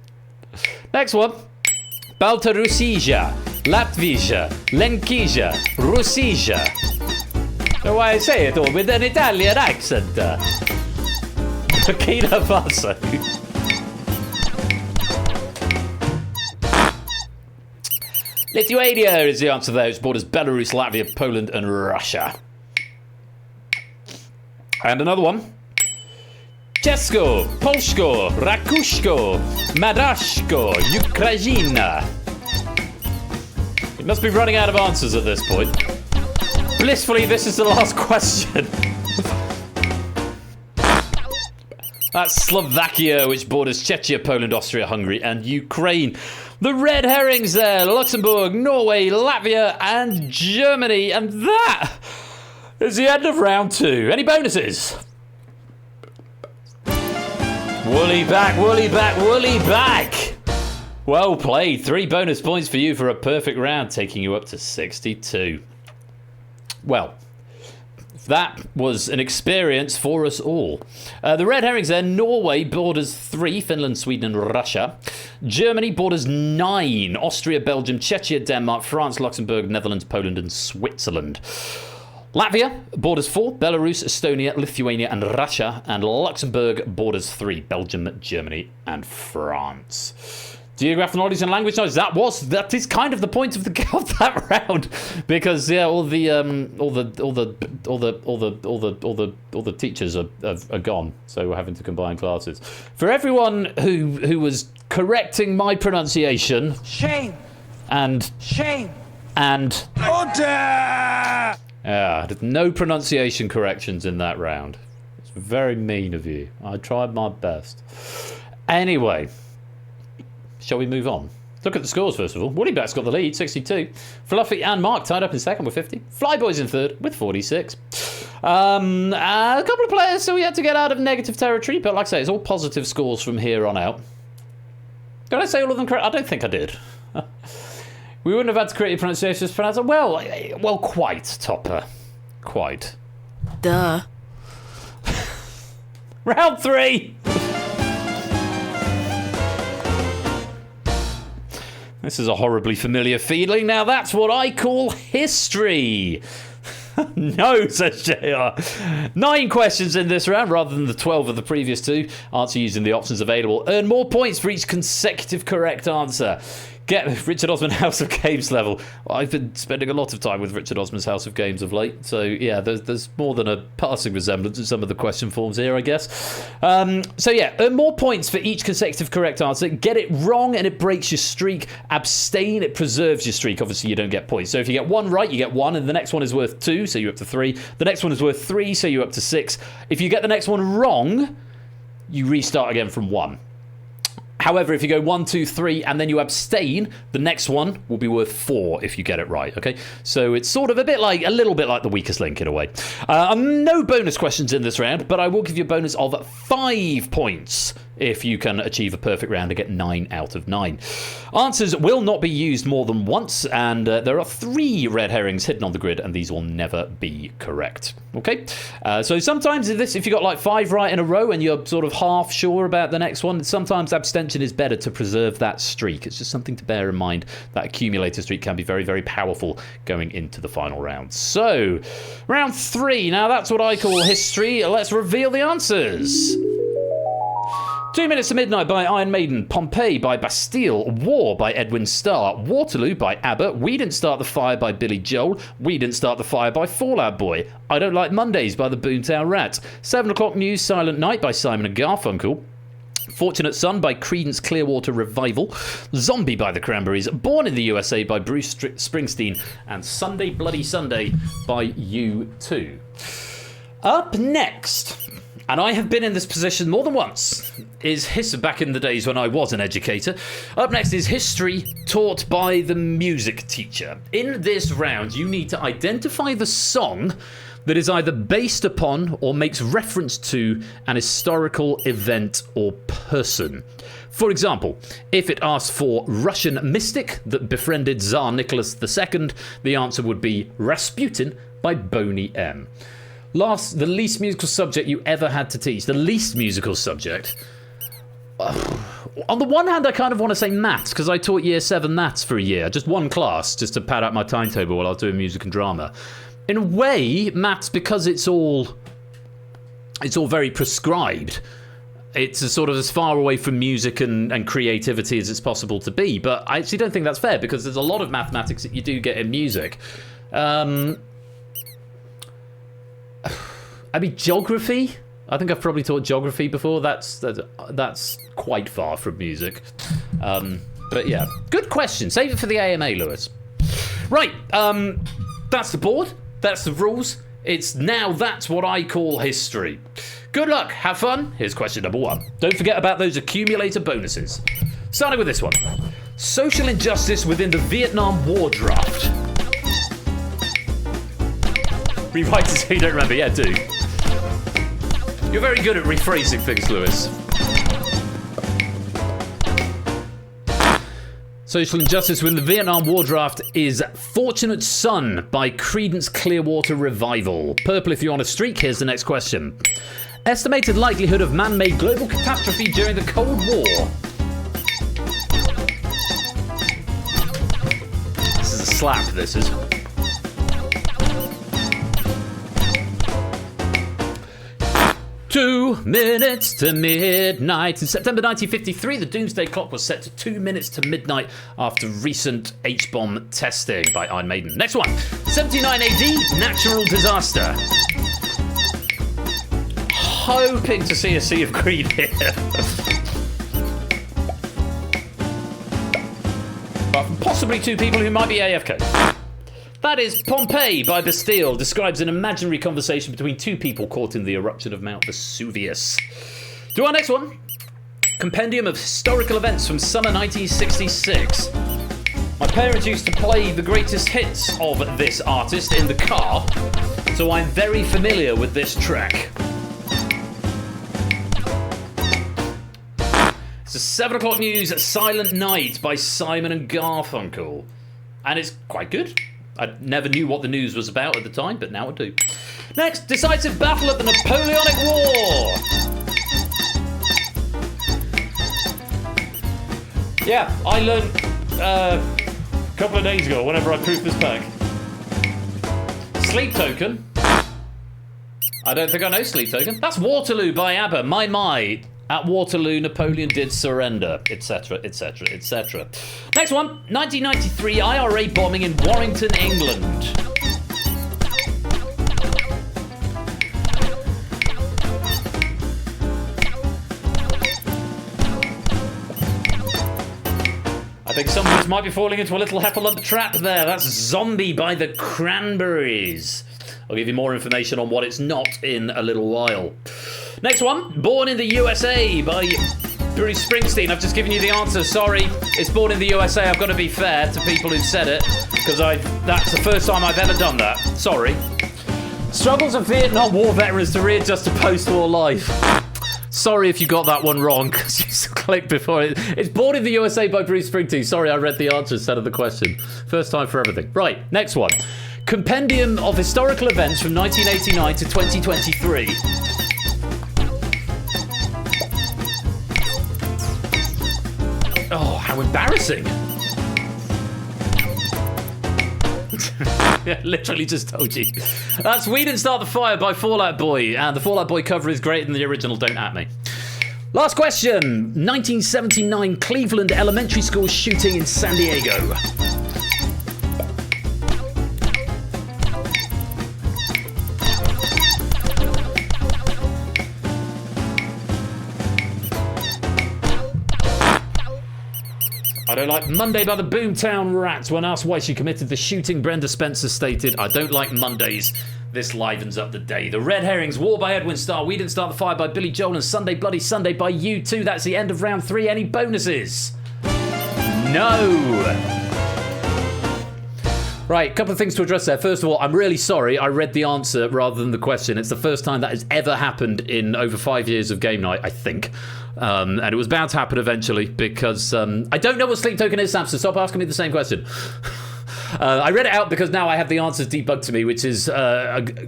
Next one. Baltarusija, Latvija, Lenkija, Rusija. So why I say it all with an Italian accent. Burkina Faso. Lithuania is the answer there, which borders Belarus, Latvia, Poland, and Russia. And another one. Czesko, Polsko, Rakushko, Madashko, Ukraina. You must be running out of answers at this point. Blissfully, this is the last question. That's Slovakia, which borders Czechia, Poland, Austria, Hungary, and Ukraine. The red herrings there, Luxembourg, Norway, Latvia, and Germany. And that is the end of round 2. Any bonuses? Woolly back, woolly back, woolly back. Well played. 3 bonus points for you for a perfect round, taking you up to 62. Well, that was an experience for us all. The red herrings there, Norway borders 3, Finland, Sweden, and Russia. Germany borders 9, Austria, Belgium, Czechia, Denmark, France, Luxembourg, Netherlands, Poland, and Switzerland. Latvia borders 4, Belarus, Estonia, Lithuania, and Russia. And Luxembourg borders 3, Belgium, Germany, and France. Geographical knowledge and language knowledge. That is kind of the point of that round, because all the teachers are gone, so we're having to combine classes. For everyone who was correcting my pronunciation, Shame! And Order! yeah, no pronunciation corrections in that round. It's very mean of you. I tried my best. Anyway. Shall we move on? Look at the scores, first of all. Woollyback's got the lead, 62. Fluffy and Mark tied up in second with 50. Flyboy's in third with 46. A couple of players, so we had to get out of negative territory, but like I say, it's all positive scores from here on out. Did I say all of them correct? I don't think I did. We wouldn't have had to create your pronunciations pronounced. Well, quite, Topper. Quite. Duh. Round 3! This is a horribly familiar feeling. Now that's what I call history. No, says JR. 9 questions in this round rather than the 12 of the previous 2. Answer using the options available. Earn more points for each consecutive correct answer. Get Richard Osman House of Games level. I've been spending a lot of time with Richard Osman's House of Games of late, so yeah, there's more than a passing resemblance in some of the question forms here, I guess. So yeah, earn more points for each consecutive correct answer. Get it wrong and it breaks your streak. Abstain, it preserves your streak. Obviously, you don't get points. So if you get 1 right, you get 1, and the next one is worth 2, so you're up to 3. The next one is worth 3, so you're up to 6. If you get the next one wrong, you restart again from 1. However, if you go 1, 2, 3, and then you abstain, the next one will be worth 4 if you get it right, okay? So it's sort of a little bit like the weakest link in a way. No bonus questions in this round, but I will give you a bonus of 5 points if you can achieve a perfect round and get 9 out of 9. Answers will not be used more than once, and there are 3 red herrings hidden on the grid, and these will never be correct. Okay? So sometimes if you got like 5 right in a row and you're sort of half sure about the next one, sometimes abstention is better to preserve that streak. It's just something to bear in mind. That accumulator streak can be very, very powerful going into the final round. So, round 3. Now that's what I call history. Let's reveal the answers. 2 Minutes to Midnight by Iron Maiden, Pompeii by Bastille, War by Edwin Starr, Waterloo by ABBA, We Didn't Start the Fire by Billy Joel, We Didn't Start the Fire by Fall Out Boy, I Don't Like Mondays by the Boomtown Rats, 7 O'Clock News Silent Night by Simon and Garfunkel, Fortunate Son by Creedence Clearwater Revival, Zombie by the Cranberries, Born in the USA by Bruce Springsteen, and Sunday Bloody Sunday by U2. Up next, and I have been in this position more than once, is back in the days when I was an educator. Up next is history taught by the music teacher. In this round, you need to identify the song that is either based upon or makes reference to an historical event or person. For example, if it asks for Russian mystic that befriended Tsar Nicholas II, the answer would be Rasputin by Boney M. Last, the least musical subject you ever had to teach. The least musical subject. On the one hand, I kind of want to say maths, because I taught year 7 maths for a year. Just one class, just to pad out my timetable while I was doing music and drama. In a way, maths, because it's all very prescribed. It's sort of as far away from music and creativity as it's possible to be. But I actually don't think that's fair, because there's a lot of mathematics that you do get in music. I mean, geography. I think I've probably taught geography before. That's quite far from music. But yeah, good question. Save it for the AMA, Lewis. Right, that's the board. That's the rules. That's what I call history. Good luck. Have fun. Here's question number 1. Don't forget about those accumulator bonuses. Starting with this one. Social injustice within the Vietnam War draft. Rewrite it so you don't remember. Yeah, do. You're very good at rephrasing things, Lewis. Social injustice within the Vietnam War draft is Fortunate Son by Creedence Clearwater Revival. Purple if you're on a streak. Here's the next question. Estimated likelihood of man-made global catastrophe during the Cold War. This is a slap, this is. Two minutes to midnight. In September 1953, the Doomsday Clock was set to 2 minutes to midnight after recent H-bomb testing by Iron Maiden. Next one. 79 AD, natural disaster. Hoping to see a sea of green here. But possibly 2 people who might be AFK. That is Pompeii by Bastille, describes an imaginary conversation between 2 people caught in the eruption of Mount Vesuvius. To our next one. Compendium of historical events from summer 1966. My parents used to play the greatest hits of this artist in the car, so I'm very familiar with this track. It's a 7 o'clock news Silent Night by Simon and Garfunkel. And it's quite good. I never knew what the news was about at the time, but now I do. Next, decisive battle of the Napoleonic War. Yeah, I learned a couple of days ago, whenever I proofed this pack. Sleep Token. I don't think I know Sleep Token. That's Waterloo by ABBA. My. At Waterloo, Napoleon did surrender, etc., etc., etc. Next one, 1993 IRA bombing in Warrington, England. I think some of us might be falling into a little heffalump trap there. That's Zombie by the Cranberries. I'll give you more information on what it's not in a little while. Next one, Born in the USA by Bruce Springsteen. I've just given you the answer. Sorry. It's born in the USA. I've got to be fair to people who've said it, because that's the first time I've ever done that. Sorry. Struggles of Vietnam War veterans to readjust to post-war life. Sorry if you got that one wrong, because you clicked before it. It's Born in the USA by Bruce Springsteen. Sorry, I read the answer instead of the question. First time for everything. Right, next one. Compendium of historical events from 1989 to 2023. Oh, how embarrassing. Yeah, literally just told you. That's We Didn't Start the Fire by Fall Out Boy, and the Fall Out Boy cover is greater than the original, don't at me. Last question. 1979 Cleveland Elementary School shooting in San Diego. I don't like Monday by the Boomtown Rats. When asked why she committed the shooting, Brenda Spencer stated, I don't like Mondays. This livens up the day. The Red Herrings, War by Edwin Starr, We Didn't Start the Fire by Billy Joel, and Sunday Bloody Sunday by U2. That's the end of round 3. Any bonuses? No. Right, a couple of things to address there. First of all, I'm really sorry I read the answer rather than the question. It's the first time that has ever happened in over 5 years of game night, I think. And it was bound to happen eventually because I don't know what Sleep Token is, Sam, so stop asking me the same question. I read it out because now I have the answers debugged to me, which is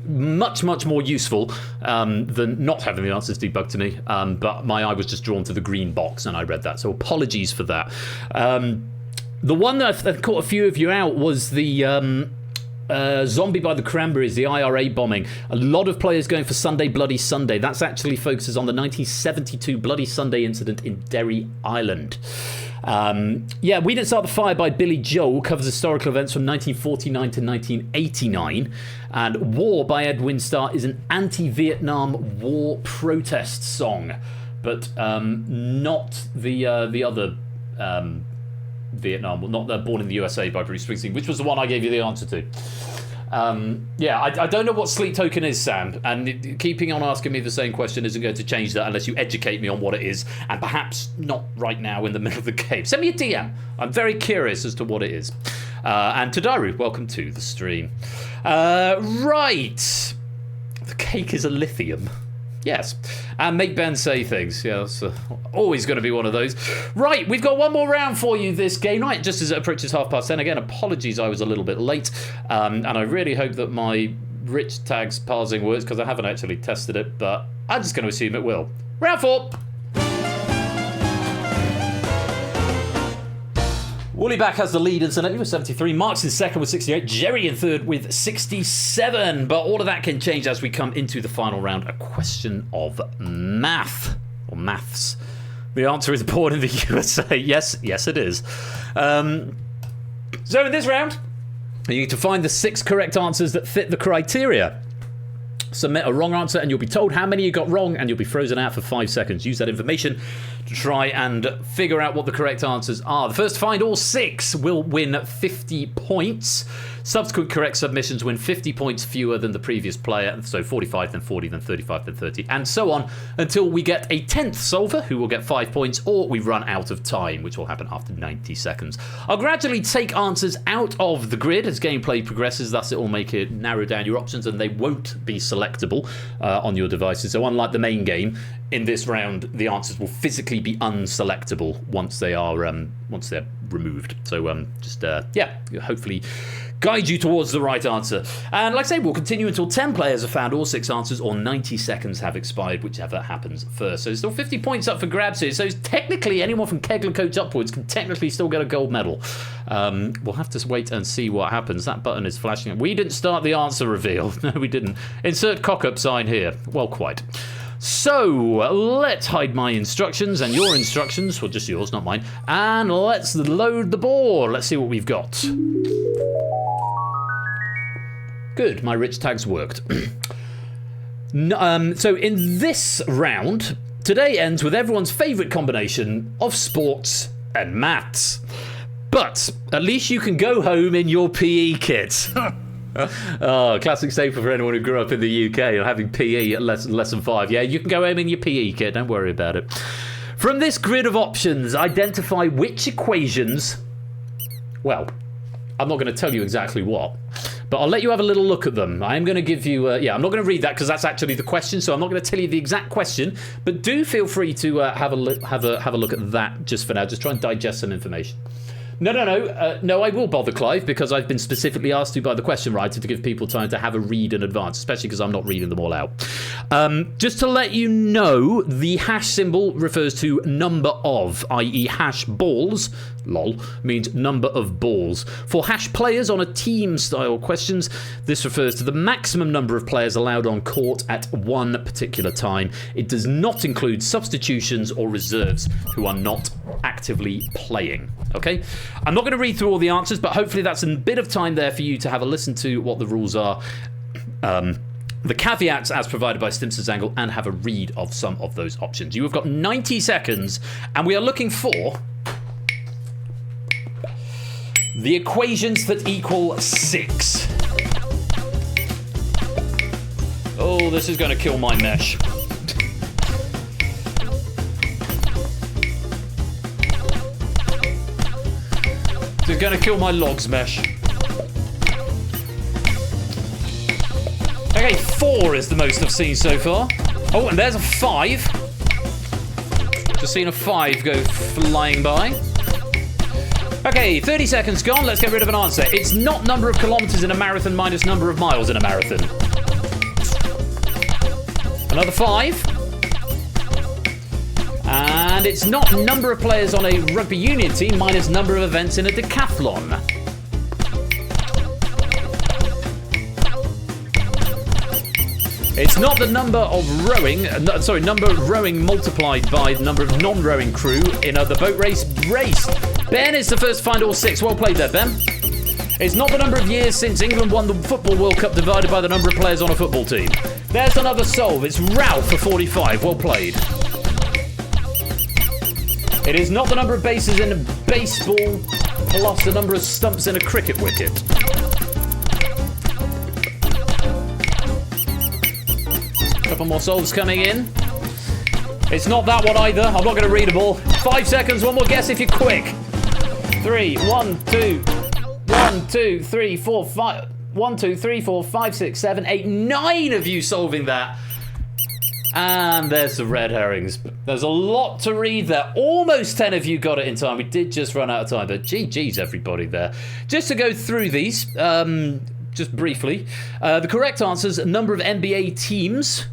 much, much more useful than not having the answers debugged to me. But my eye was just drawn to the green box and I read that, so apologies for that. The one that caught a few of you out was the Zombie by the Cranberries, the IRA bombing. A lot of players going for Sunday Bloody Sunday. That's actually focuses on the 1972 Bloody Sunday incident in Derry Island. Yeah, We Didn't Start the Fire by Billy Joel covers historical events from 1949 to 1989. And War by Edwin Starr is an anti-Vietnam War protest song. But not the other... Vietnam, not Born in the USA by Bruce Springsteen, which was the one I gave you the answer to. Yeah, I don't know what Sleep Token is, Sam, and keeping on asking me the same question isn't going to change that unless you educate me on what it is, and perhaps not right now in the middle of the game. Send me a DM. I'm very curious as to what it is. And Tadaru, welcome to the stream. Right. The cake is a lithium. Yes, and make Ben say things. Yeah, that's always going to be one of those. Right, we've got one more round for you this game night, just as it approaches 10:30. Again, apologies I was a little bit late, and I really hope that my rich tags parsing works, because I haven't actually tested it, but I'm just going to assume it will. Round 4. Woollyback has the lead incidentally with 73, Mark's in second with 68, Jerry in third with 67. But all of that can change as we come into the final round, a question of math, or maths. The answer is Born in the USA. Yes, it is. So in this round, you need to find the 6 correct answers that fit the criteria. Submit a wrong answer and you'll be told how many you got wrong, and you'll be frozen out for 5 seconds. Use that information to try and figure out what the correct answers are. The first to find all 6 will win 50 points. Subsequent correct submissions win 50 points fewer than the previous player. So 45, then 40, then 35, then 30, and so on until we get a 10th solver who will get 5 points, or we run out of time, which will happen after 90 seconds. I'll gradually take answers out of the grid as gameplay progresses. Thus, it will make it narrow down your options and they won't be selectable on your devices. So unlike the main game, in this round, the answers will physically be unselectable once they are once they're removed. So just hopefully guide you towards the right answer. And like I say, we'll continue until 10 players have found all 6 answers or 90 seconds have expired, whichever happens first. So there's still 50 points up for grabs here. So technically, anyone from Kegler Coach upwards can technically still get a gold medal. We'll have to wait and see what happens. That button is flashing. We didn't start the answer reveal. No, we didn't. Insert cock-up sign here. Well, quite. So, let's hide my instructions and your instructions, well, just yours, not mine, and let's load the board. Let's see what we've got. Good, my rich tags worked. So in this round, today ends with everyone's favourite combination of sports and maths. But at least you can go home in your PE kit. Oh, classic staple for anyone who grew up in the UK and having PE at lesson 5. Yeah, you can go home in your PE kit, don't worry about it. From this grid of options, identify which equations... Well, I'm not going to tell you exactly what, but I'll let you have a little look at them. I am going to give you... I'm not going to read that because that's actually the question, so I'm not going to tell you the exact question, but do feel free to have a look at that just for now. Just try and digest some information. No, I will bother, Clive, because I've been specifically asked to by the question writer to give people time to have a read in advance, especially because I'm not reading them all out. Just to let you know, the hash symbol refers to number of, i.e. hash balls, lol, means number of balls. For hash players on a team-style questions, this refers to the maximum number of players allowed on court at one particular time. It does not include substitutions or reserves who are not actively playing. Okay? I'm not going to read through all the answers, but hopefully that's a bit of time there for you to have a listen to what the rules are, the caveats as provided by Stimson's Angle, and have a read of some of those options. You have got 90 seconds, and we are looking for the equations that equal 6. Oh, this is going to kill my mesh. This is going to kill my logs mesh. Okay, 4 is the most I've seen so far. Oh, and there's a 5. Just seen a 5 go flying by. Okay, 30 seconds gone. Let's get rid of an answer. It's not number of kilometers in a marathon minus number of miles in a marathon. Another 5. And it's not number of players on a rugby union team minus number of events in a decathlon. It's not the number of rowing, number of rowing multiplied by the number of non-rowing crew in the boat race. Ben is the first to find all 6. Well played there, Ben. It's not the number of years since England won the Football World Cup divided by the number of players on a football team. There's another solve. It's Ralph for 45. Well played. It is not the number of bases in a baseball plus the number of stumps in a cricket wicket. Couple more solves coming in. It's not that one either. I'm not going to read them all. 5 seconds. One more guess if you're quick. 3, 1, 2, 1, 2, 3, 4, 5. 1, 2, 3, 4, 5, 6, 7, 8, 9 of you solving that. And there's the red herrings. There's a lot to read there. Almost 10 of you got it in time. We did just run out of time, but GG's everybody there. Just to go through these, just briefly. The correct answers, number of NBA teams,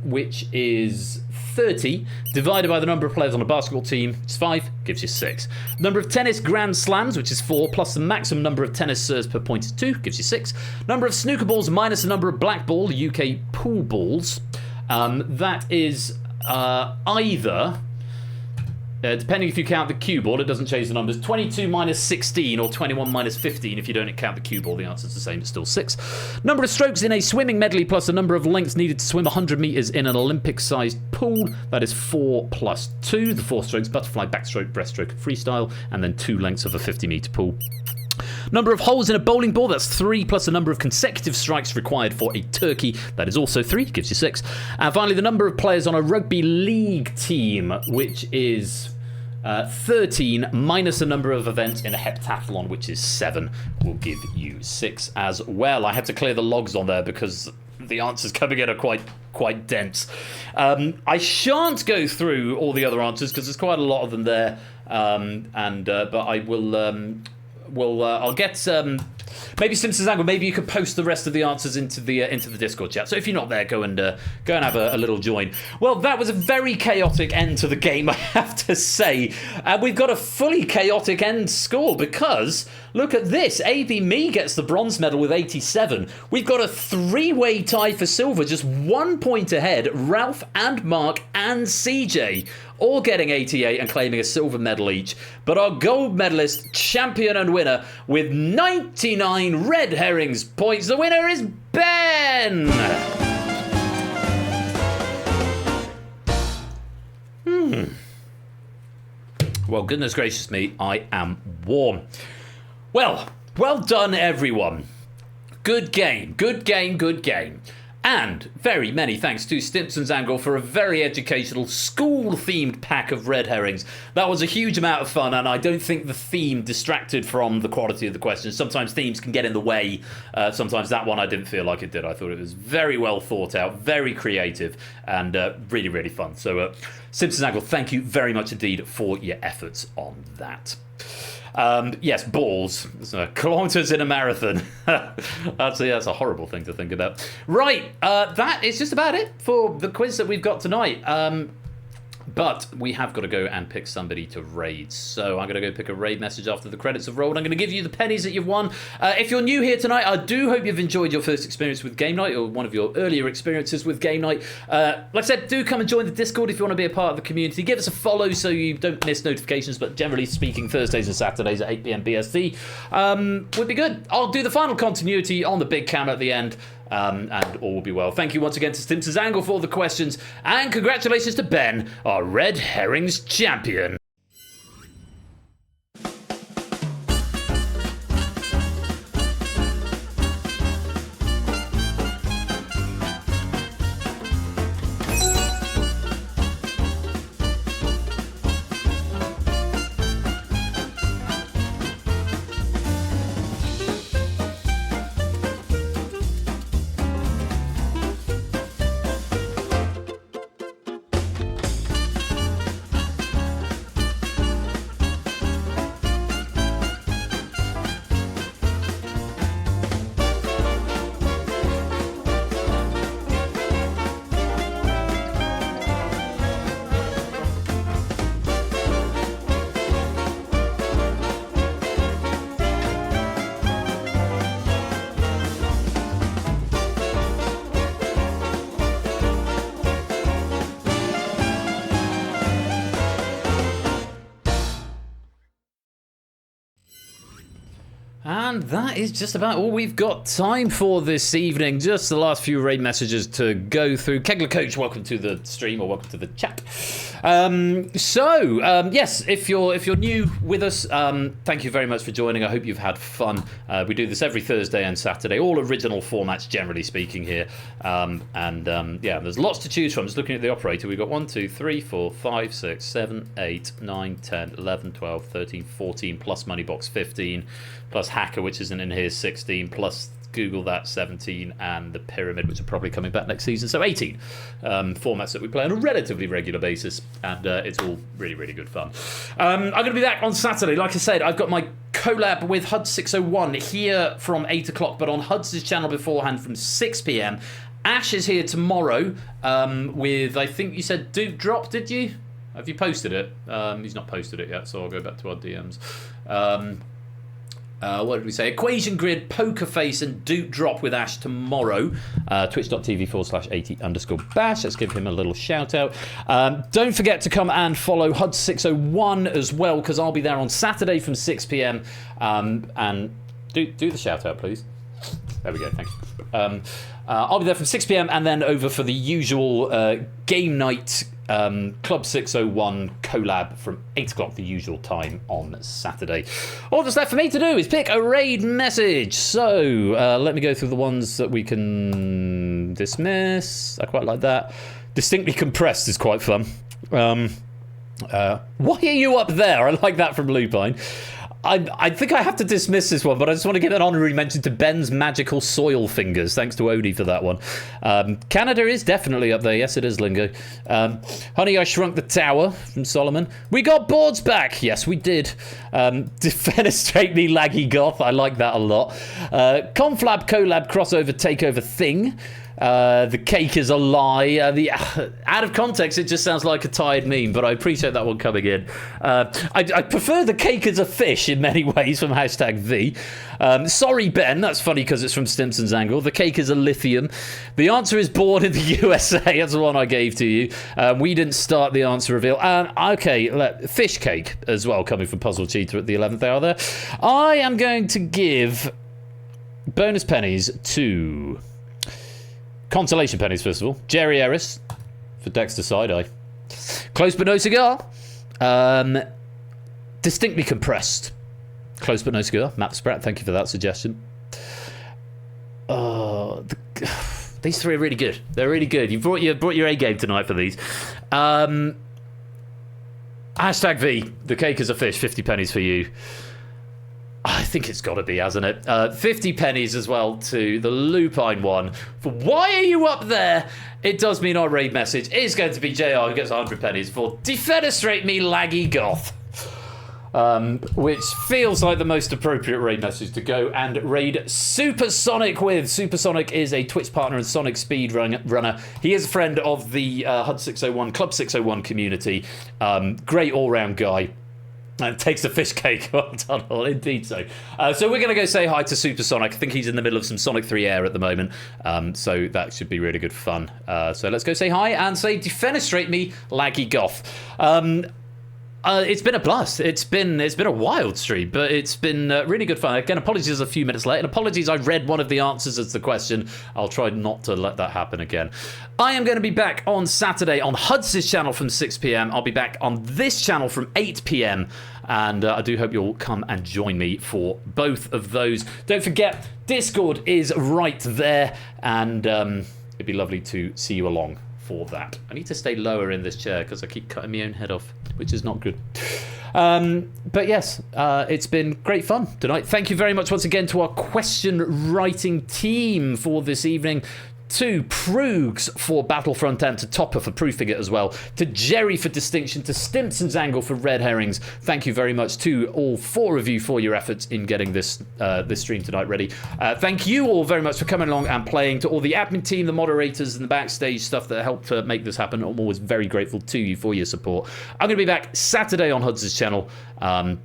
which is 30, divided by the number of players on a basketball team, which is 5, gives you 6. Number of tennis grand slams, which is 4, plus the maximum number of tennis serves per point is 2, gives you 6. Number of snooker balls minus the number of black ball, UK pool balls. That is either, depending if you count the cue ball, it doesn't change the numbers, 22 minus 16 or 21 minus 15. If you don't count the cue ball, the answer's the same, it's still 6. Number of strokes in a swimming medley plus the number of lengths needed to swim 100 metres in an Olympic-sized pool, that is 4 plus 2. The 4 strokes, butterfly, backstroke, breaststroke, freestyle, and then 2 lengths of a 50-metre pool. Number of holes in a bowling ball, that's 3, plus the number of consecutive strikes required for a turkey, that is also 3, gives you 6. And finally, the number of players on a rugby league team, which is 13, minus the number of events in a heptathlon, which is 7, will give you 6 as well. I had to clear the logs on there because the answers coming in are quite dense. I shan't go through all the other answers because there's quite a lot of them there, but I will... I'll get maybe Simpsons Angle. Maybe you could post the rest of the answers into the Discord chat. So if you're not there, go and have a little join. Well, that was a very chaotic end to the game, I have to say. We've got a fully chaotic end score because look at this. AB Me gets the bronze medal with 87. We've got a 3-way tie for silver, just 1 point ahead. Ralph and Mark and CJ all getting 88 and claiming a silver medal each. But our gold medalist, champion and winner with 99 red herrings points, the winner is Ben! Well, goodness gracious me, I am warm. Well done everyone. Good game, good game, good game. And very many thanks to Stimpson's Angle for a very educational, school-themed pack of red herrings. That was a huge amount of fun, and I don't think the theme distracted from the quality of the questions. Sometimes themes can get in the way. Sometimes that one I didn't feel like it did. I thought it was very well thought out, very creative, and really, really fun. So, Stimpson's Angle, thank you very much indeed for your efforts on that. Yes, balls. Kilometers in a marathon. That's a horrible thing to think about. Right, that is just about it for the quiz that we've got tonight. But we have got to go and pick somebody to raid. So I'm going to go pick a raid message after the credits have rolled. I'm going to give you the pennies that you've won. If you're new here tonight, I do hope you've enjoyed your first experience with Game Night, or one of your earlier experiences with Game Night. Like I said, do come and join the Discord if you want to be a part of the community. Give us a follow so you don't miss notifications, but generally speaking, Thursdays and Saturdays at 8 PM BST would be good. I'll do the final continuity on the big cam at the end. And all will be well. Thank you once again to Stimpson's Angle for all the questions, and congratulations to Ben, our Red Herrings champion. And that is just about all we've got time for this evening. Just the last few raid messages to go through. Kegler Coach, welcome to the stream, or welcome to the chat. Yes, if you're new with us, thank you very much for joining. I hope you've had fun. We do this every Thursday and Saturday, all original formats, generally speaking here. Yeah, there's lots to choose from. Just looking at the operator, we've got 1, 2, 3, 4, 5, 6, 7, 8, 9, 10, 11, 12, 13, 14, plus Moneybox 15, plus Hacker, which isn't in here, 16, plus Google that, 17, and the Pyramid, which are probably coming back next season, so 18 formats that we play on a relatively regular basis, and it's all really, really good fun. I'm going to be back on Saturday. Like I said, I've got my collab with HUD 601 here from 8 o'clock, but on HUD's channel beforehand from 6 PM. Ash is here tomorrow with, I think you said Duke Drop, did you? Have you posted it? He's not posted it yet, so I'll go back to our DMs. What did we say? Equation Grid, Poker Face, and Duke Drop with Ash tomorrow. Twitch.tv/80_bash. Let's give him a little shout out. Don't forget to come and follow HUD 601 as well, because I'll be there on Saturday from 6 PM. And do the shout out, please. There we go, thanks. I'll be there from 6 PM and then over for the usual game night Club 601 collab from 8 o'clock, the usual time on Saturday. All that's left for me to do is pick a raid message. So let me go through the ones that we can dismiss. I quite like that. Distinctly compressed is quite fun. Why are you up there? I like that from Lupine. I think I have to dismiss this one, but I just want to give an honorary mention to Ben's magical soil fingers. Thanks to Odie for that one. Canada is definitely up there. Yes, it is, Lingo. Honey, I Shrunk the Tower from Solomon. We got boards back. Yes, we did. Defenestrate me, laggy goth. I like that a lot. Conflab collab crossover takeover thing. The cake is a lie. Out of context, it just sounds like a tired meme, but I appreciate that one coming in. I prefer the cake as a fish in many ways from #V. Sorry, Ben. That's funny because it's from Stimpson's Angle. The cake is a lithium. The answer is born in the USA. That's the one I gave to you. We didn't start the answer reveal. Okay, fish cake as well, coming from Puzzle Cheater at the 11th hour there. I am going to give bonus pennies to... Consolation pennies, first of all. Jerry Ellis for Dexter Side-Eye. Close but no cigar. Distinctly compressed. Close but no cigar. Matt Spratt, thank you for that suggestion. These three are really good. They're really good. You brought your A game tonight for these. Hashtag V. The cake is a fish. 50 pennies for you. I think it's got to be, hasn't it? 50 pennies as well to the Lupine one. For why are you up there? It does mean our raid message is going to be JR, who gets 100 pennies for Defenestrate me, laggy Goth. Which feels like the most appropriate raid message to go and raid Supersonic with. Supersonic is a Twitch partner and Sonic speed runner. He is a friend of the HUD 601, Club 601 community. Great all-round guy. And takes the fish cake. Well done, all. Indeed so. So we're going to go say hi to Supersonic. I think he's in the middle of some Sonic 3 Air at the moment. So that should be really good fun. So let's go say hi and say Defenestrate me, laggy Goth. It's been a blast. It's been a wild stream, but it's been really good fun. Again, apologies a few minutes late, and apologies I read one of the answers as the question. I'll try not to let that happen again. I am going to be back on Saturday on HUD's channel from 6 p.m. I'll be back on this channel from 8 p.m. And I do hope you'll come and join me for both of those. Don't forget, Discord is right there, and it'd be lovely to see you along for that. I need to stay lower in this chair because I keep cutting my own head off, which is not good. But yes, it's been great fun tonight. Thank you very much once again to our question writing team for this evening. To Proogs for Battlefront and to Topper for proofing it as well. To Jerry for distinction. To Stimpson's Angle for red herrings. Thank you very much to all four of you for your efforts in getting this stream tonight ready. Thank you all very much for coming along and playing. To all the admin team, the moderators, and the backstage stuff that helped to make this happen. I'm always very grateful to you for your support. I'm going to be back Saturday on HUD's channel and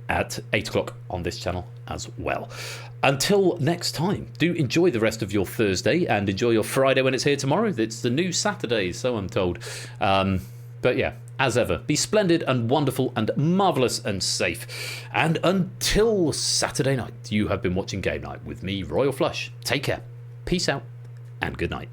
at 8 o'clock on this channel as well. Until next time, do enjoy the rest of your Thursday and enjoy your Friday when it's here tomorrow. It's the new Saturday, so I'm told. But yeah, as ever, be splendid and wonderful and marvellous and safe. And until Saturday night, you have been watching Game Night with me, Royal Flush. Take care, peace out, and good night.